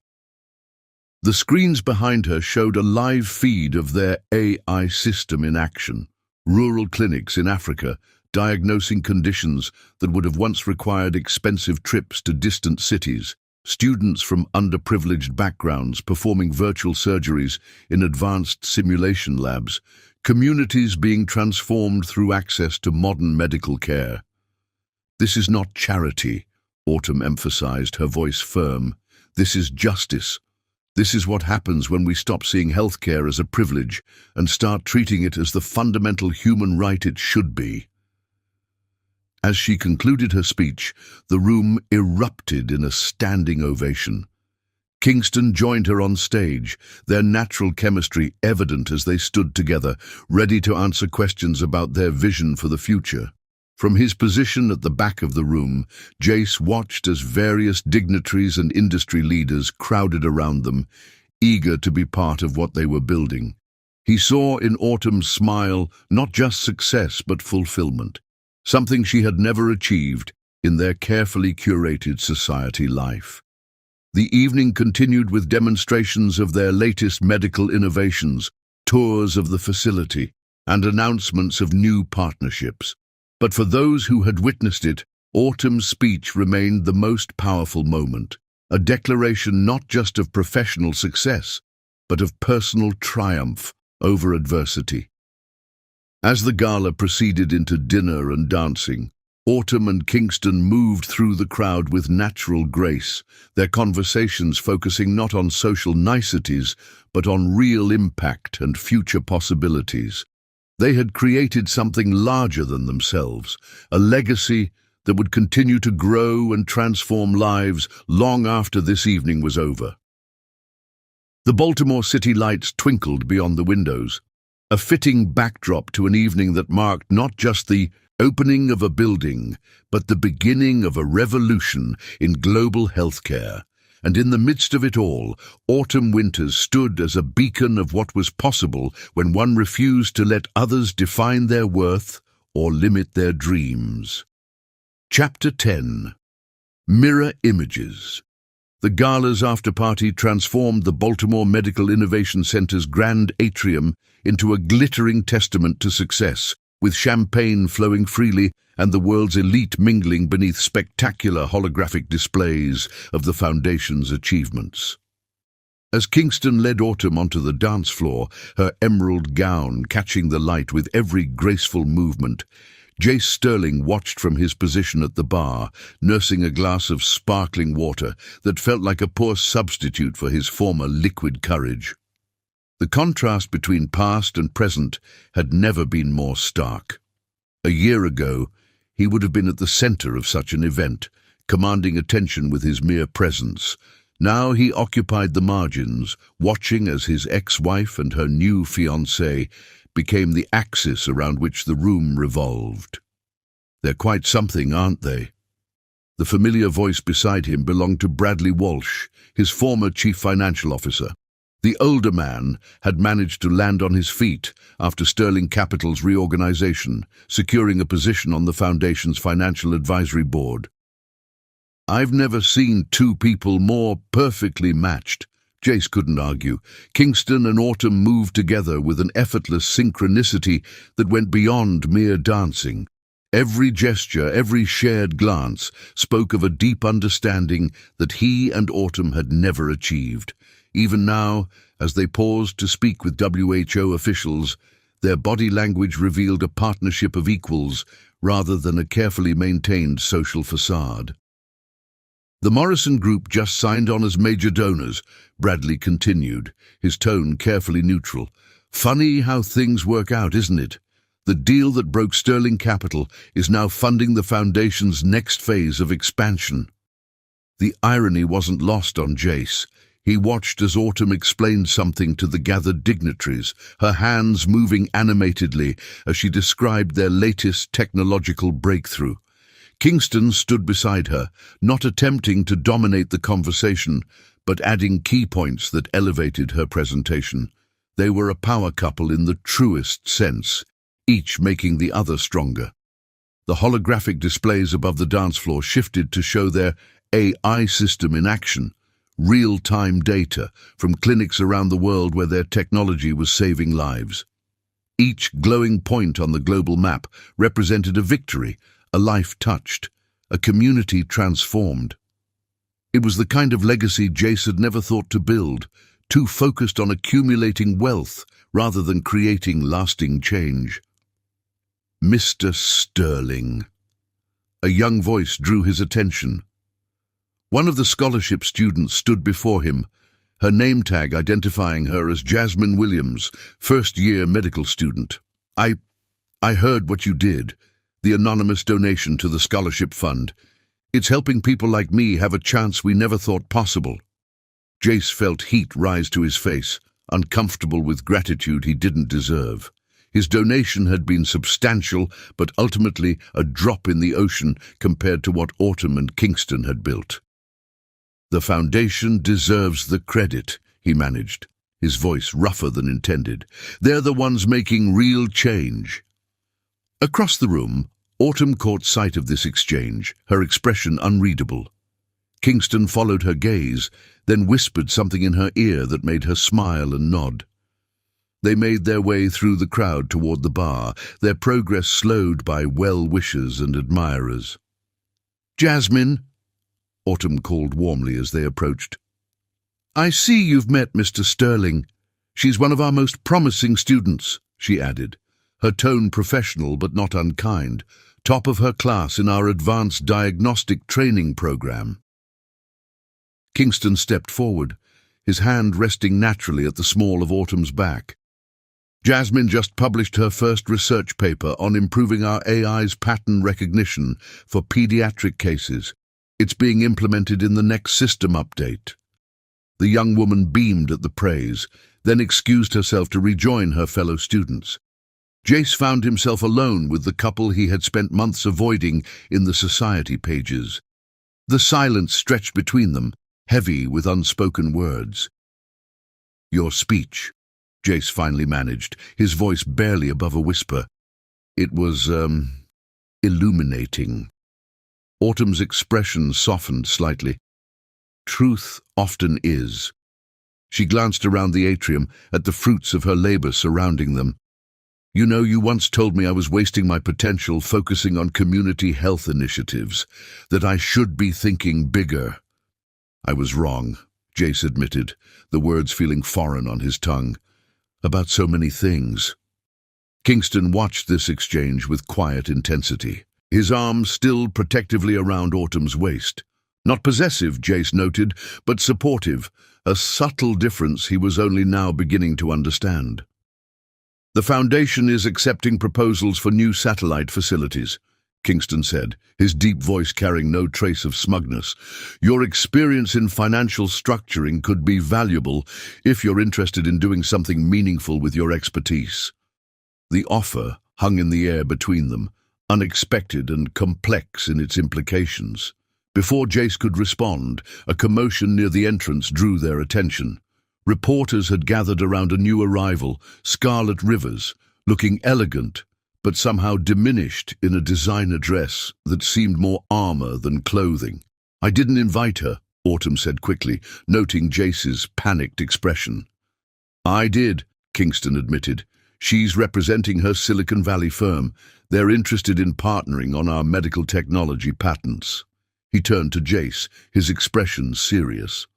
The screens behind her showed a live feed of their AI system in action. Rural clinics in Africa diagnosing conditions that would have once required expensive trips to distant cities. Students from underprivileged backgrounds performing virtual surgeries in advanced simulation labs. Communities being transformed through access to modern medical care. "This is not charity," Autumn emphasized, her voice firm. "This is justice. This is what happens when we stop seeing healthcare as a privilege and start treating it as the fundamental human right it should be." As she concluded her speech, the room erupted in a standing ovation. Kingston joined her on stage, their natural chemistry evident as they stood together, ready to answer questions about their vision for the future. From his position at the back of the room, Jace watched as various dignitaries and industry leaders crowded around them, eager to be part of what they were building. He saw in Autumn's smile not just success but fulfillment, something she had never achieved in their carefully curated society life. The evening continued with demonstrations of their latest medical innovations, tours of the facility, and announcements of new partnerships. But for those who had witnessed it, Autumn's speech remained the most powerful moment, a declaration not just of professional success, but of personal triumph over adversity. As the gala proceeded into dinner and dancing, Autumn and Kingston moved through the crowd with natural grace, their conversations focusing not on social niceties, but on real impact and future possibilities. They had created something larger than themselves, a legacy that would continue to grow and transform lives long after this evening was over. The Baltimore city lights twinkled beyond the windows, a fitting backdrop to an evening that marked not just the opening of a building, but the beginning of a revolution in global healthcare. And in the midst of it all, Autumn Winters stood as a beacon of what was possible when one refused to let others define their worth or limit their dreams. Chapter 10. Mirror Images. The gala's after-party transformed the Baltimore Medical Innovation Center's grand atrium into a glittering testament to success, with champagne flowing freely and the world's elite mingling beneath spectacular holographic displays of the Foundation's achievements. As Kingston led Autumn onto the dance floor, her emerald gown catching the light with every graceful movement, Jace Sterling watched from his position at the bar, nursing a glass of sparkling water that felt like a poor substitute for his former liquid courage. The contrast between past and present had never been more stark. A year ago, he would have been at the center of such an event, commanding attention with his mere presence. Now he occupied the margins, watching as his ex-wife and her new fiancé became the axis around which the room revolved. "They're quite something, aren't they?" The familiar voice beside him belonged to Bradley Walsh, his former chief financial officer. The older man had managed to land on his feet after Sterling Capital's reorganization, securing a position on the Foundation's financial advisory board. "I've never seen two people more perfectly matched," Jace couldn't argue. Kingston and Autumn moved together with an effortless synchronicity that went beyond mere dancing. Every gesture, every shared glance spoke of a deep understanding that he and Autumn had never achieved. Even now, as they paused to speak with WHO officials, their body language revealed a partnership of equals rather than a carefully maintained social facade. The Morrison Group just signed on as major donors, Bradley continued, his tone carefully neutral. Funny how things work out, isn't it? The deal that broke Sterling Capital is now funding the Foundation's next phase of expansion. The irony wasn't lost on Jace. He watched as Autumn explained something to the gathered dignitaries, her hands moving animatedly as she described their latest technological breakthrough. Kingston stood beside her, not attempting to dominate the conversation, but adding key points that elevated her presentation. They were a power couple in the truest sense, each making the other stronger. The holographic displays above the dance floor shifted to show their AI system in action, real-time data from clinics around the world where their technology was saving lives. Each glowing point on the global map represented a victory, a life touched, a community transformed. It was the kind of legacy Jace had never thought to build, too focused on accumulating wealth rather than creating lasting change. Mr. Sterling. A young voice drew his attention. One of the scholarship students stood before him, her name tag identifying her as Jasmine Williams, first-year medical student. I heard what you did, the anonymous donation to the scholarship fund. It's helping people like me have a chance we never thought possible. Jace felt heat rise to his face, uncomfortable with gratitude he didn't deserve. His donation had been substantial, but ultimately a drop in the ocean compared to what Autumn and Kingston had built. The Foundation deserves the credit, he managed, his voice rougher than intended. They're the ones making real change. Across the room, Autumn caught sight of this exchange, her expression unreadable. Kingston followed her gaze, then whispered something in her ear that made her smile and nod. They made their way through the crowd toward the bar, their progress slowed by well-wishers and admirers. "Jasmine," Autumn called warmly as they approached. "I see you've met Mr. Sterling. She's one of our most promising students," she added, her tone professional but not unkind, top of her class in our advanced diagnostic training program. Kingston stepped forward, his hand resting naturally at the small of Autumn's back. "Jasmine just published her first research paper on improving our AI's pattern recognition for pediatric cases. It's being implemented in the next system update." The young woman beamed at the praise, then excused herself to rejoin her fellow students. Jace found himself alone with the couple he had spent months avoiding in the society pages. The silence stretched between them, heavy with unspoken words. "Your speech," Jace finally managed, his voice barely above a whisper. "It was, illuminating." Autumn's expression softened slightly. "Truth often is." She glanced around the atrium at the fruits of her labor surrounding them. "You know, you once told me I was wasting my potential focusing on community health initiatives, that I should be thinking bigger." "I was wrong," Jace admitted, the words feeling foreign on his tongue. "About so many things." Kingston watched this exchange with quiet intensity, his arms still protectively around Autumn's waist. Not possessive, Jace noted, but supportive, a subtle difference he was only now beginning to understand. "The Foundation is accepting proposals for new satellite facilities," Kingston said, his deep voice carrying no trace of smugness. "Your experience in financial structuring could be valuable if you're interested in doing something meaningful with your expertise." The offer hung in the air between them, unexpected and complex in its implications. Before Jace could respond, a commotion near the entrance drew their attention. Reporters had gathered around a new arrival, Scarlet Rivers, looking elegant, but somehow diminished in a designer dress that seemed more armor than clothing. "I didn't invite her," Autumn said quickly, noting Jace's panicked expression. "I did," Kingston admitted. She's representing her Silicon Valley firm. They're interested in partnering on our medical technology patents." He turned to Jace, his expression serious.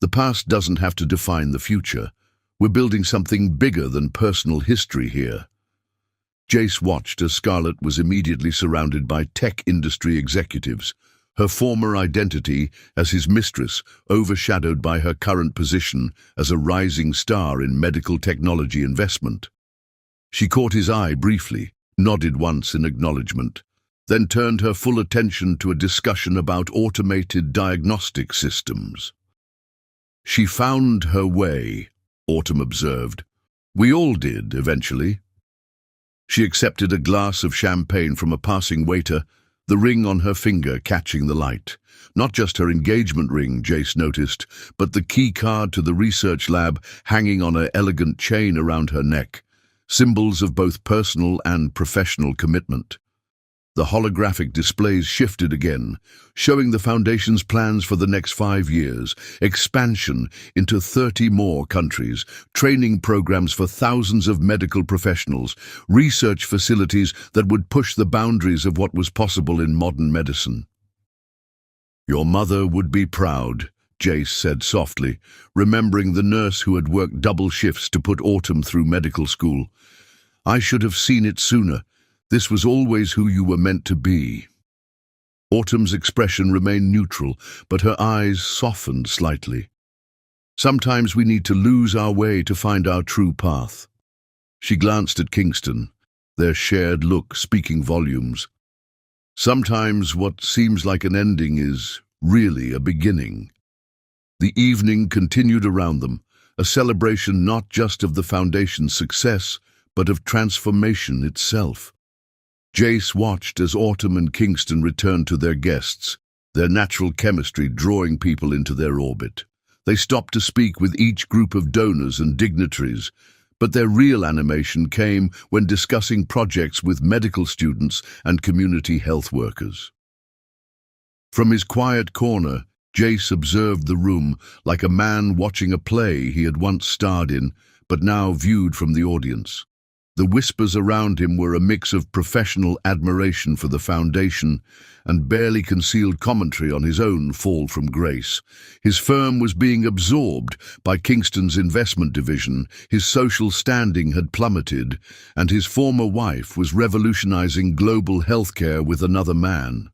"The past doesn't have to define the future. We're building something bigger than personal history here." Jace watched as Scarlett was immediately surrounded by tech industry executives, her former identity as his mistress overshadowed by her current position as a rising star in medical technology investment. She caught his eye briefly, nodded once in acknowledgement, then turned her full attention to a discussion about automated diagnostic systems. "She found her way," Autumn observed. "We all did, eventually." She accepted a glass of champagne from a passing waiter, the ring on her finger catching the light. Not just her engagement ring, Jace noticed, but the key card to the research lab hanging on an elegant chain around her neck, symbols of both personal and professional commitment. The holographic displays shifted again, showing the Foundation's plans for the next 5 years, expansion into 30 more countries, training programs for thousands of medical professionals, research facilities that would push the boundaries of what was possible in modern medicine. "Your mother would be proud," Jace said softly, remembering the nurse who had worked double shifts to put Autumn through medical school. "I should have seen it sooner. This was always who you were meant to be." Autumn's expression remained neutral, but her eyes softened slightly. "Sometimes we need to lose our way to find our true path." She glanced at Kingston, their shared look speaking volumes. "Sometimes what seems like an ending is really a beginning." The evening continued around them, a celebration not just of the Foundation's success, but of transformation itself. Jace watched as Autumn and Kingston returned to their guests, their natural chemistry drawing people into their orbit. They stopped to speak with each group of donors and dignitaries, but their real animation came when discussing projects with medical students and community health workers. From his quiet corner, Jace observed the room like a man watching a play he had once starred in, but now viewed from the audience. The whispers around him were a mix of professional admiration for the Foundation and barely concealed commentary on his own fall from grace. His firm was being absorbed by Kingston's investment division, his social standing had plummeted, and his former wife was revolutionizing global healthcare with another man.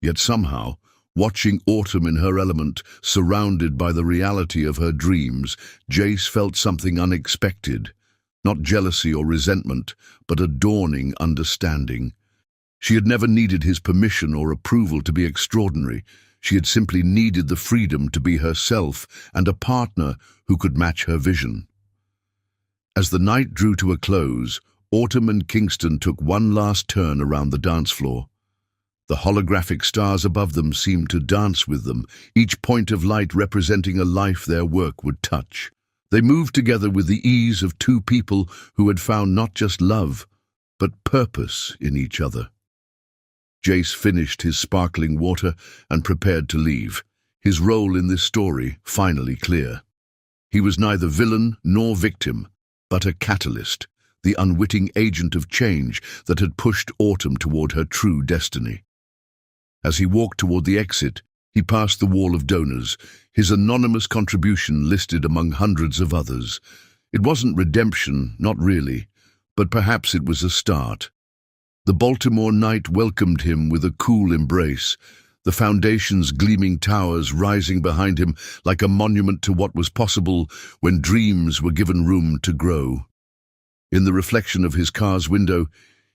Yet somehow, watching Autumn in her element, surrounded by the reality of her dreams, Jace felt something unexpected. Not jealousy or resentment, but a dawning understanding. She had never needed his permission or approval to be extraordinary. She had simply needed the freedom to be herself and a partner who could match her vision. As the night drew to a close, Autumn and Kingston took one last turn around the dance floor. The holographic stars above them seemed to dance with them, each point of light representing a life their work would touch. They moved together with the ease of two people who had found not just love, but purpose in each other. Jace finished his sparkling water and prepared to leave, his role in this story finally clear. He was neither villain nor victim, but a catalyst, the unwitting agent of change that had pushed Autumn toward her true destiny. As he walked toward the exit, he passed the wall of donors, his anonymous contribution listed among hundreds of others. It wasn't redemption, not really, but perhaps it was a start. The Baltimore night welcomed him with a cool embrace, the Foundation's gleaming towers rising behind him like a monument to what was possible when dreams were given room to grow. In the reflection of his car's window,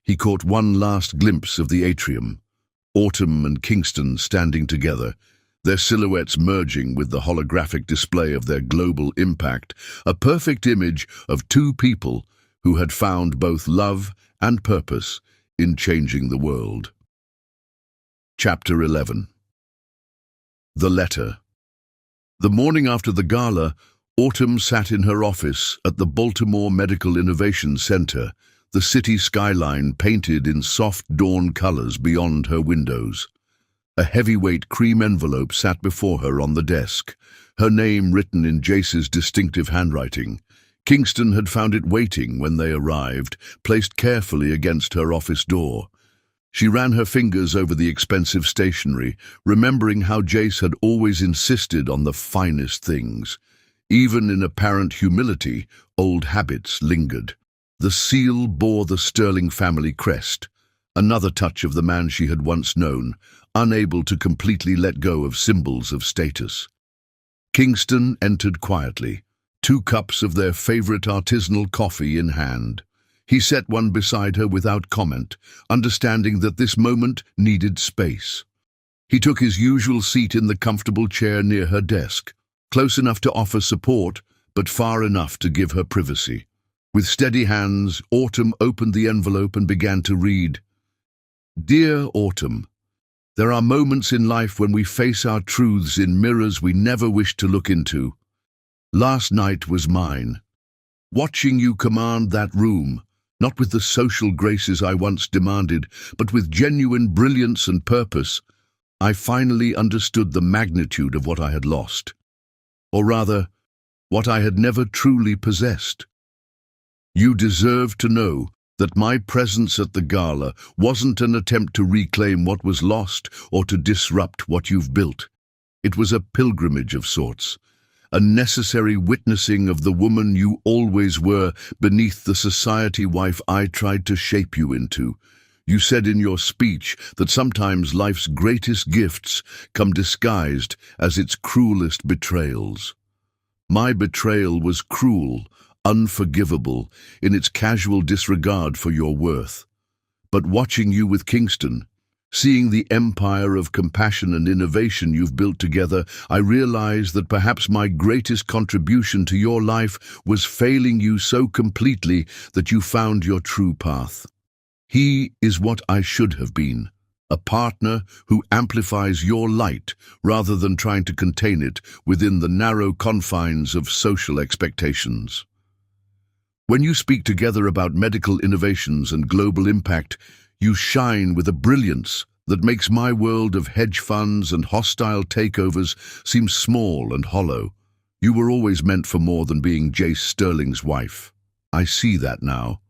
he caught one last glimpse of the atrium. Autumn and Kingston standing together, their silhouettes merging with the holographic display of their global impact, a perfect image of two people who had found both love and purpose in changing the world. Chapter 11. The Letter. The morning after the gala, Autumn sat in her office at the Baltimore Medical Innovation Center, the city skyline painted in soft dawn colors beyond her windows. A heavyweight cream envelope sat before her on the desk, her name written in Jace's distinctive handwriting, Kingston had found it waiting when they arrived, placed carefully against her office door. She ran her fingers over the expensive stationery, remembering how Jace had always insisted on the finest things. Even in apparent humility, old habits lingered. The seal bore the Sterling family crest, another touch of the man she had once known, unable to completely let go of symbols of status. Kingston entered quietly, 2 cups of their favorite artisanal coffee in hand. He set one beside her without comment, understanding that this moment needed space. He took his usual seat in the comfortable chair near her desk, close enough to offer support, but far enough to give her privacy. With steady hands, Autumn opened the envelope and began to read. Dear Autumn, there are moments in life when we face our truths in mirrors we never wished to look into. Last night was mine. Watching you command that room, not with the social graces I once demanded, but with genuine brilliance and purpose, I finally understood the magnitude of what I had lost. Or rather, what I had never truly possessed. You deserve to know that my presence at the gala wasn't an attempt to reclaim what was lost or to disrupt what you've built. It was a pilgrimage of sorts, a necessary witnessing of the woman you always were beneath the society wife I tried to shape you into. You said in your speech that sometimes life's greatest gifts come disguised as its cruelest betrayals. My betrayal was cruel, unforgivable, in its casual disregard for your worth. But watching you with Kingston, seeing the empire of compassion and innovation you've built together, I realized that perhaps my greatest contribution to your life was failing you so completely that you found your true path. He is what I should have been, a partner who amplifies your light rather than trying to contain it within the narrow confines of social expectations. When you speak together about medical innovations and global impact, you shine with a brilliance that makes my world of hedge funds and hostile takeovers seem small and hollow. You were always meant for more than being Jace Sterling's wife. I see that now.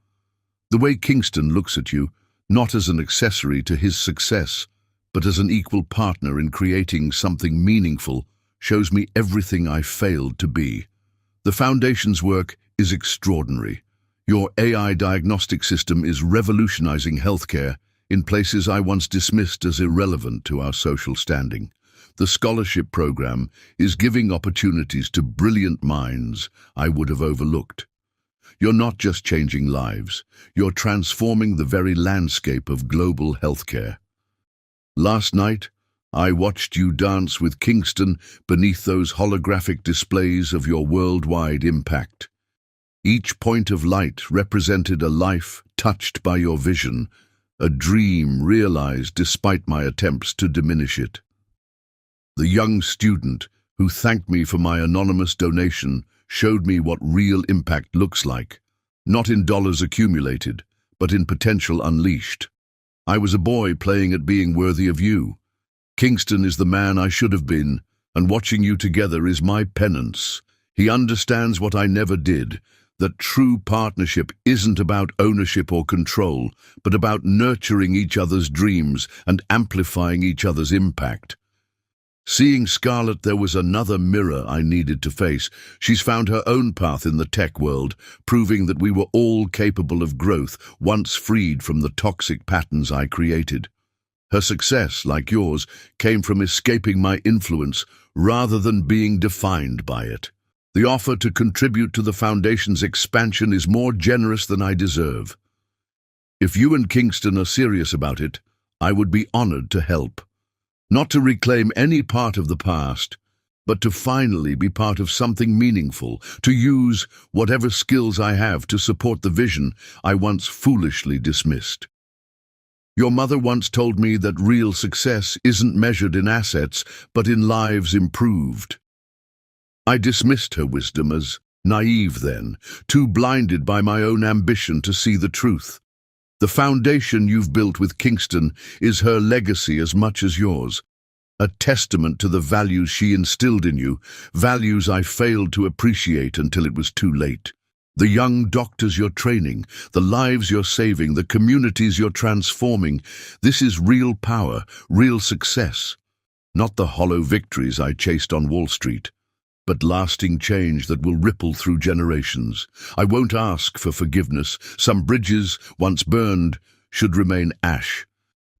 The way Kingston looks at you, not as an accessory to his success, but as an equal partner in creating something meaningful, shows me everything I failed to be. The Foundation's work is extraordinary. Your AI diagnostic system is revolutionizing healthcare in places I once dismissed as irrelevant to our social standing. The scholarship program is giving opportunities to brilliant minds I would have overlooked. You're not just changing lives, you're transforming the very landscape of global healthcare. Last night, I watched you dance with Kingston beneath those holographic displays of your worldwide impact. Each point of light represented a life touched by your vision, a dream realized despite my attempts to diminish it. The young student who thanked me for my anonymous donation showed me what real impact looks like, not in dollars accumulated, but in potential unleashed. I was a boy playing at being worthy of you. Kingston is the man I should have been, and watching you together is my penance. He understands what I never did, that true partnership isn't about ownership or control, but about nurturing each other's dreams and amplifying each other's impact. Seeing Scarlett, there was another mirror I needed to face. She's found her own path in the tech world, proving that we were all capable of growth once freed from the toxic patterns I created. Her success, like yours, came from escaping my influence rather than being defined by it. The offer to contribute to the Foundation's expansion is more generous than I deserve. If you and Kingston are serious about it, I would be honored to help. Not to reclaim any part of the past, but to finally be part of something meaningful, to use whatever skills I have to support the vision I once foolishly dismissed. Your mother once told me that real success isn't measured in assets, but in lives improved. I dismissed her wisdom as naive then, too blinded by my own ambition to see the truth. The foundation you've built with Kingston is her legacy as much as yours, a testament to the values she instilled in you, values I failed to appreciate until it was too late. The young doctors you're training, the lives you're saving, the communities you're transforming. This is real power, real success. Not the hollow victories I chased on Wall Street, but lasting change that will ripple through generations. I won't ask for forgiveness. Some bridges, once burned, should remain ash.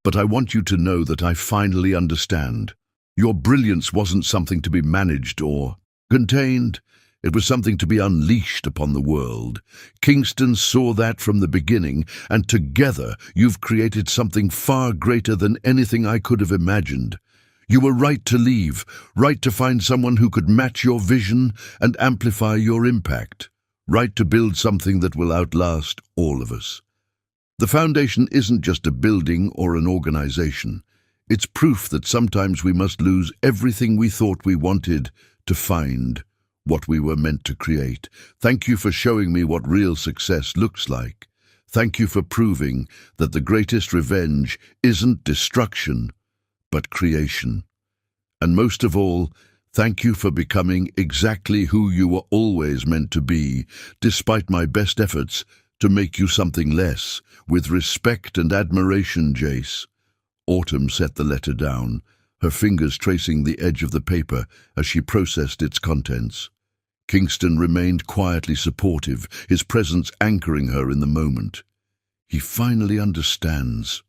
But I want you to know that I finally understand. Your brilliance wasn't something to be managed or contained. It was something to be unleashed upon the world. Kingston saw that from the beginning, and together you've created something far greater than anything I could have imagined. You were right to leave, right to find someone who could match your vision and amplify your impact, right to build something that will outlast all of us. The foundation isn't just a building or an organization. It's proof that sometimes we must lose everything we thought we wanted to find what we were meant to create. Thank you for showing me what real success looks like. Thank you for proving that the greatest revenge isn't destruction, but creation. And most of all, thank you for becoming exactly who you were always meant to be, despite my best efforts to make you something less. With respect and admiration, Jace. Autumn set the letter down, her fingers tracing the edge of the paper as she processed its contents. Kingston remained quietly supportive, his presence anchoring her in the moment. "He finally understands,"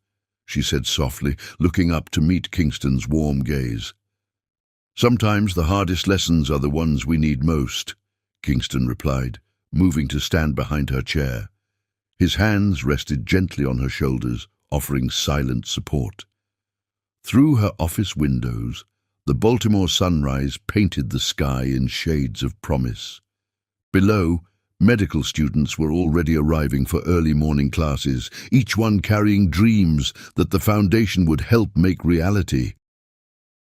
she said softly, looking up to meet Kingston's warm gaze. "Sometimes the hardest lessons are the ones we need most," Kingston replied, moving to stand behind her chair. His hands rested gently on her shoulders, offering silent support. Through her office windows, the Baltimore sunrise painted the sky in shades of promise. Below, medical students were already arriving for early morning classes, each one carrying dreams that the foundation would help make reality.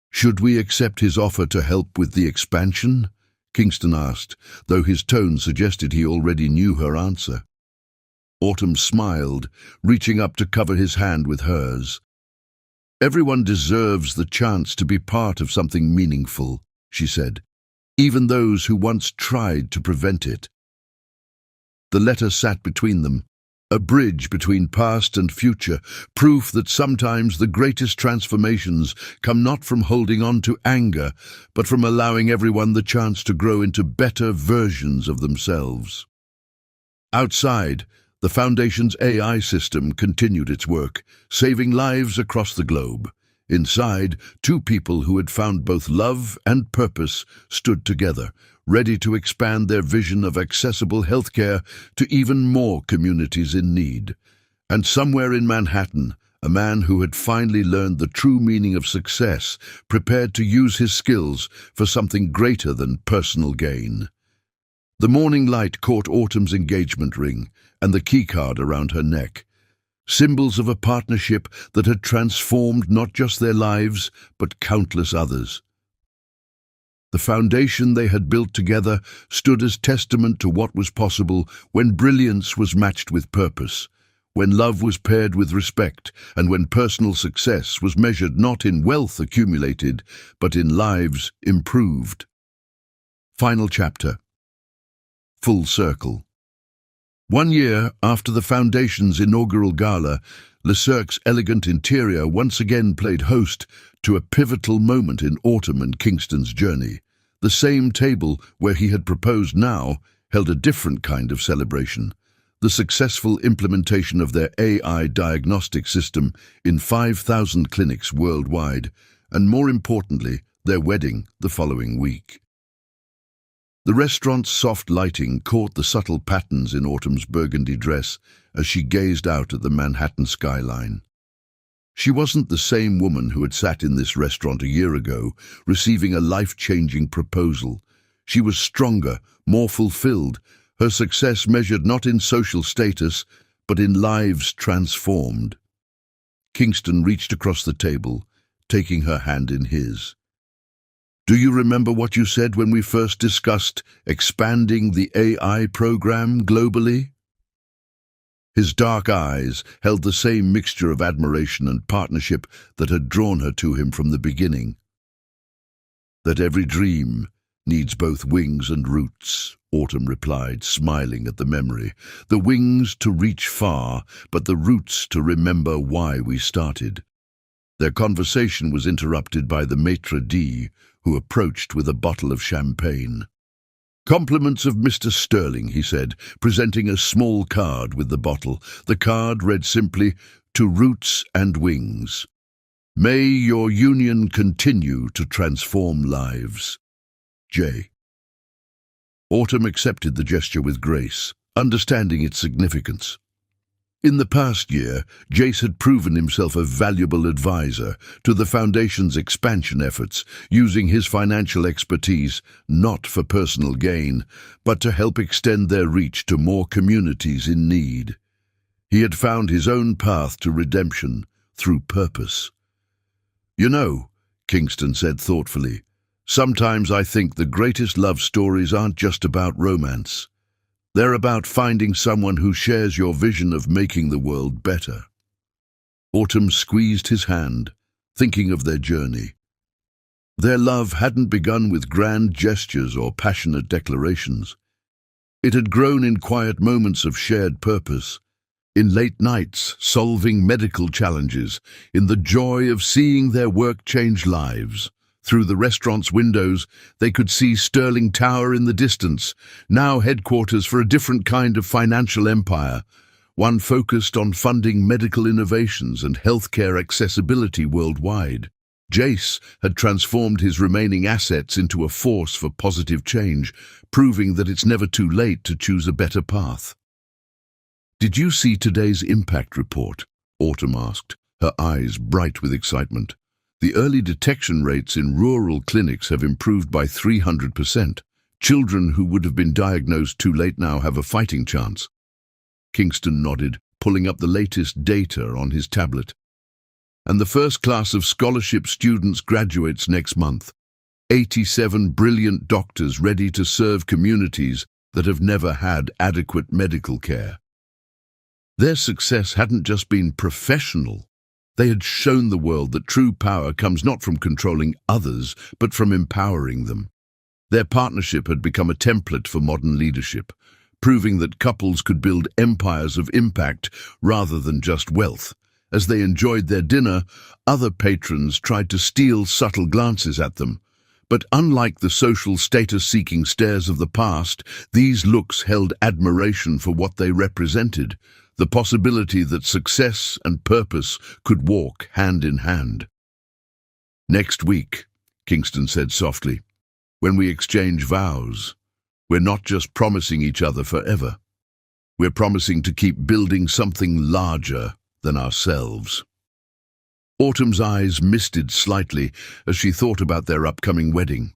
"Should we accept his offer to help with the expansion?" Kingston asked, though his tone suggested he already knew her answer. Autumn smiled, reaching up to cover his hand with hers. "Everyone deserves the chance to be part of something meaningful," she said, "even those who once tried to prevent it." The letter sat between them, a bridge between past and future, proof that sometimes the greatest transformations come not from holding on to anger, but from allowing everyone the chance to grow into better versions of themselves. Outside, the Foundation's AI system continued its work, saving lives across the globe. Inside, two people who had found both love and purpose stood together, ready to expand their vision of accessible healthcare to even more communities in need. And somewhere in Manhattan, a man who had finally learned the true meaning of success, prepared to use his skills for something greater than personal gain. The morning light caught Autumn's engagement ring and the keycard around her neck, symbols of a partnership that had transformed not just their lives, but countless others. The foundation they had built together stood as testament to what was possible when brilliance was matched with purpose, when love was paired with respect, and when personal success was measured not in wealth accumulated, but in lives improved. Final chapter. Full circle. 1 year after the Foundation's inaugural gala, Le Cirque's elegant interior once again played host to a pivotal moment in Autumn and Kingston's journey. The same table where he had proposed now held a different kind of celebration. The successful implementation of their AI diagnostic system in 5,000 clinics worldwide, and more importantly, their wedding the following week. The restaurant's soft lighting caught the subtle patterns in Autumn's burgundy dress as she gazed out at the Manhattan skyline. She wasn't the same woman who had sat in this restaurant a year ago, receiving a life-changing proposal. She was stronger, more fulfilled, her success measured not in social status, but in lives transformed. Kingston reached across the table, taking her hand in his. "Do you remember what you said when we first discussed expanding the AI program globally?" His dark eyes held the same mixture of admiration and partnership that had drawn her to him from the beginning. "That every dream needs both wings and roots," Autumn replied, smiling at the memory. "The wings to reach far, but the roots to remember why we started." Their conversation was interrupted by the maitre d', who approached with a bottle of champagne. "Compliments of Mr. Sterling," he said, presenting a small card with the bottle. The card read simply, "To Roots and Wings. May your union continue to transform lives. J." Autumn accepted the gesture with grace, understanding its significance. In the past year, Jace had proven himself a valuable advisor to the Foundation's expansion efforts, using his financial expertise not for personal gain, but to help extend their reach to more communities in need. He had found his own path to redemption through purpose. "You know," Kingston said thoughtfully, "sometimes I think the greatest love stories aren't just about romance. They're about finding someone who shares your vision of making the world better." Autumn squeezed his hand, thinking of their journey. Their love hadn't begun with grand gestures or passionate declarations. It had grown in quiet moments of shared purpose, in late nights solving medical challenges, in the joy of seeing their work change lives. Through the restaurant's windows, they could see Sterling Tower in the distance, now headquarters for a different kind of financial empire, one focused on funding medical innovations and healthcare accessibility worldwide. Jace had transformed his remaining assets into a force for positive change, proving that it's never too late to choose a better path. "Did you see today's impact report?" Autumn asked, her eyes bright with excitement. "The early detection rates in rural clinics have improved by 300%. Children who would have been diagnosed too late now have a fighting chance." Kingston nodded, pulling up the latest data on his tablet. "And the first class of scholarship students graduates next month. 87 brilliant doctors ready to serve communities that have never had adequate medical care." Their success hadn't just been professional. They had shown the world that true power comes not from controlling others, but from empowering them. Their partnership had become a template for modern leadership, proving that couples could build empires of impact rather than just wealth. As they enjoyed their dinner, other patrons tried to steal subtle glances at them. But unlike the social status-seeking stares of the past, these looks held admiration for what they represented, the possibility that success and purpose could walk hand in hand. "Next week," Kingston said softly, "when we exchange vows, we're not just promising each other forever. We're promising to keep building something larger than ourselves." Autumn's eyes misted slightly as she thought about their upcoming wedding.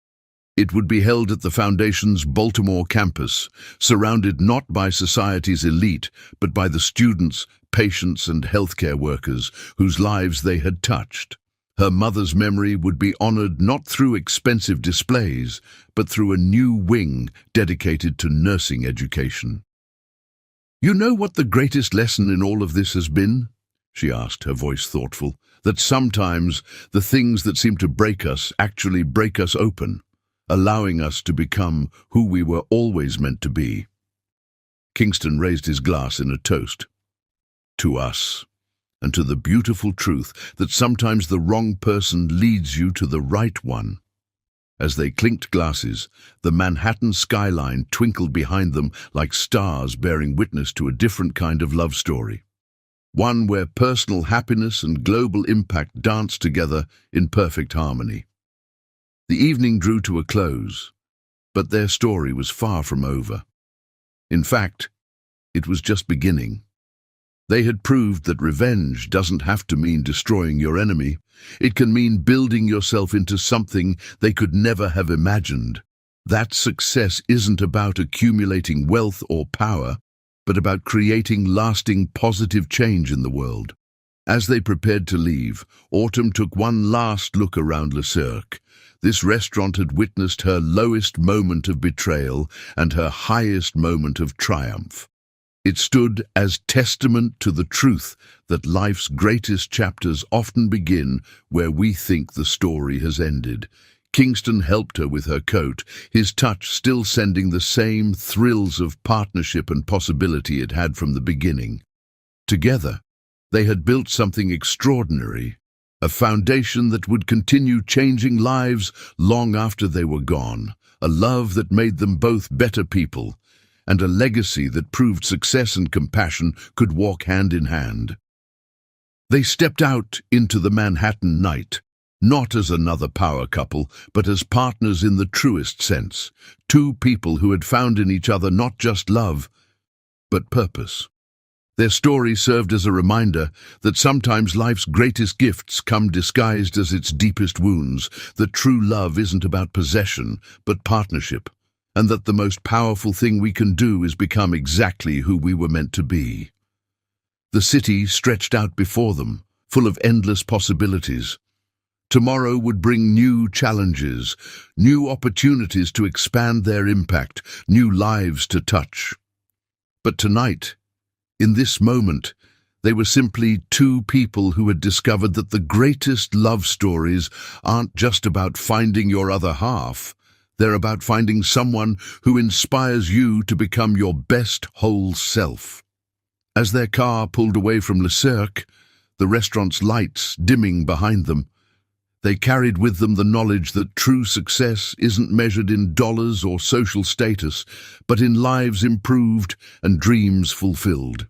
It would be held at the Foundation's Baltimore campus, surrounded not by society's elite, but by the students, patients, and healthcare workers whose lives they had touched. Her mother's memory would be honored not through expensive displays, but through a new wing dedicated to nursing education. "You know what the greatest lesson in all of this has been?" she asked, her voice thoughtful. "That sometimes the things that seem to break us actually break us open, allowing us to become who we were always meant to be." Kingston raised his glass in a toast. "To us, and to the beautiful truth that sometimes the wrong person leads you to the right one." As they clinked glasses, the Manhattan skyline twinkled behind them like stars bearing witness to a different kind of love story. One where personal happiness and global impact danced together in perfect harmony. The evening drew to a close, but their story was far from over. In fact, it was just beginning. They had proved that revenge doesn't have to mean destroying your enemy. It can mean building yourself into something they could never have imagined. That success isn't about accumulating wealth or power, but about creating lasting positive change in the world. As they prepared to leave, Autumn took one last look around Le Cirque. This restaurant had witnessed her lowest moment of betrayal and her highest moment of triumph. It stood as testament to the truth that life's greatest chapters often begin where we think the story has ended, Kingston helped her with her coat, his touch still sending the same thrills of partnership and possibility it had from the beginning. Together, they had built something extraordinary, a foundation that would continue changing lives long after they were gone, a love that made them both better people, and a legacy that proved success and compassion could walk hand in hand. They stepped out into the Manhattan night, not as another power couple, but as partners in the truest sense, two people who had found in each other not just love, but purpose. Their story served as a reminder that sometimes life's greatest gifts come disguised as its deepest wounds, that true love isn't about possession, but partnership, and that the most powerful thing we can do is become exactly who we were meant to be. The city stretched out before them, full of endless possibilities. Tomorrow would bring new challenges, new opportunities to expand their impact, new lives to touch. But tonight, in this moment, they were simply two people who had discovered that the greatest love stories aren't just about finding your other half. They're about finding someone who inspires you to become your best whole self. As their car pulled away from Le Cirque, the restaurant's lights dimming behind them, they carried with them the knowledge that true success isn't measured in dollars or social status, but in lives improved and dreams fulfilled.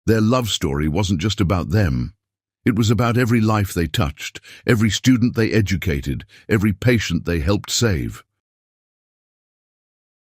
Their love story wasn't just about them. It was about every life they touched, every student they educated, every patient they helped save.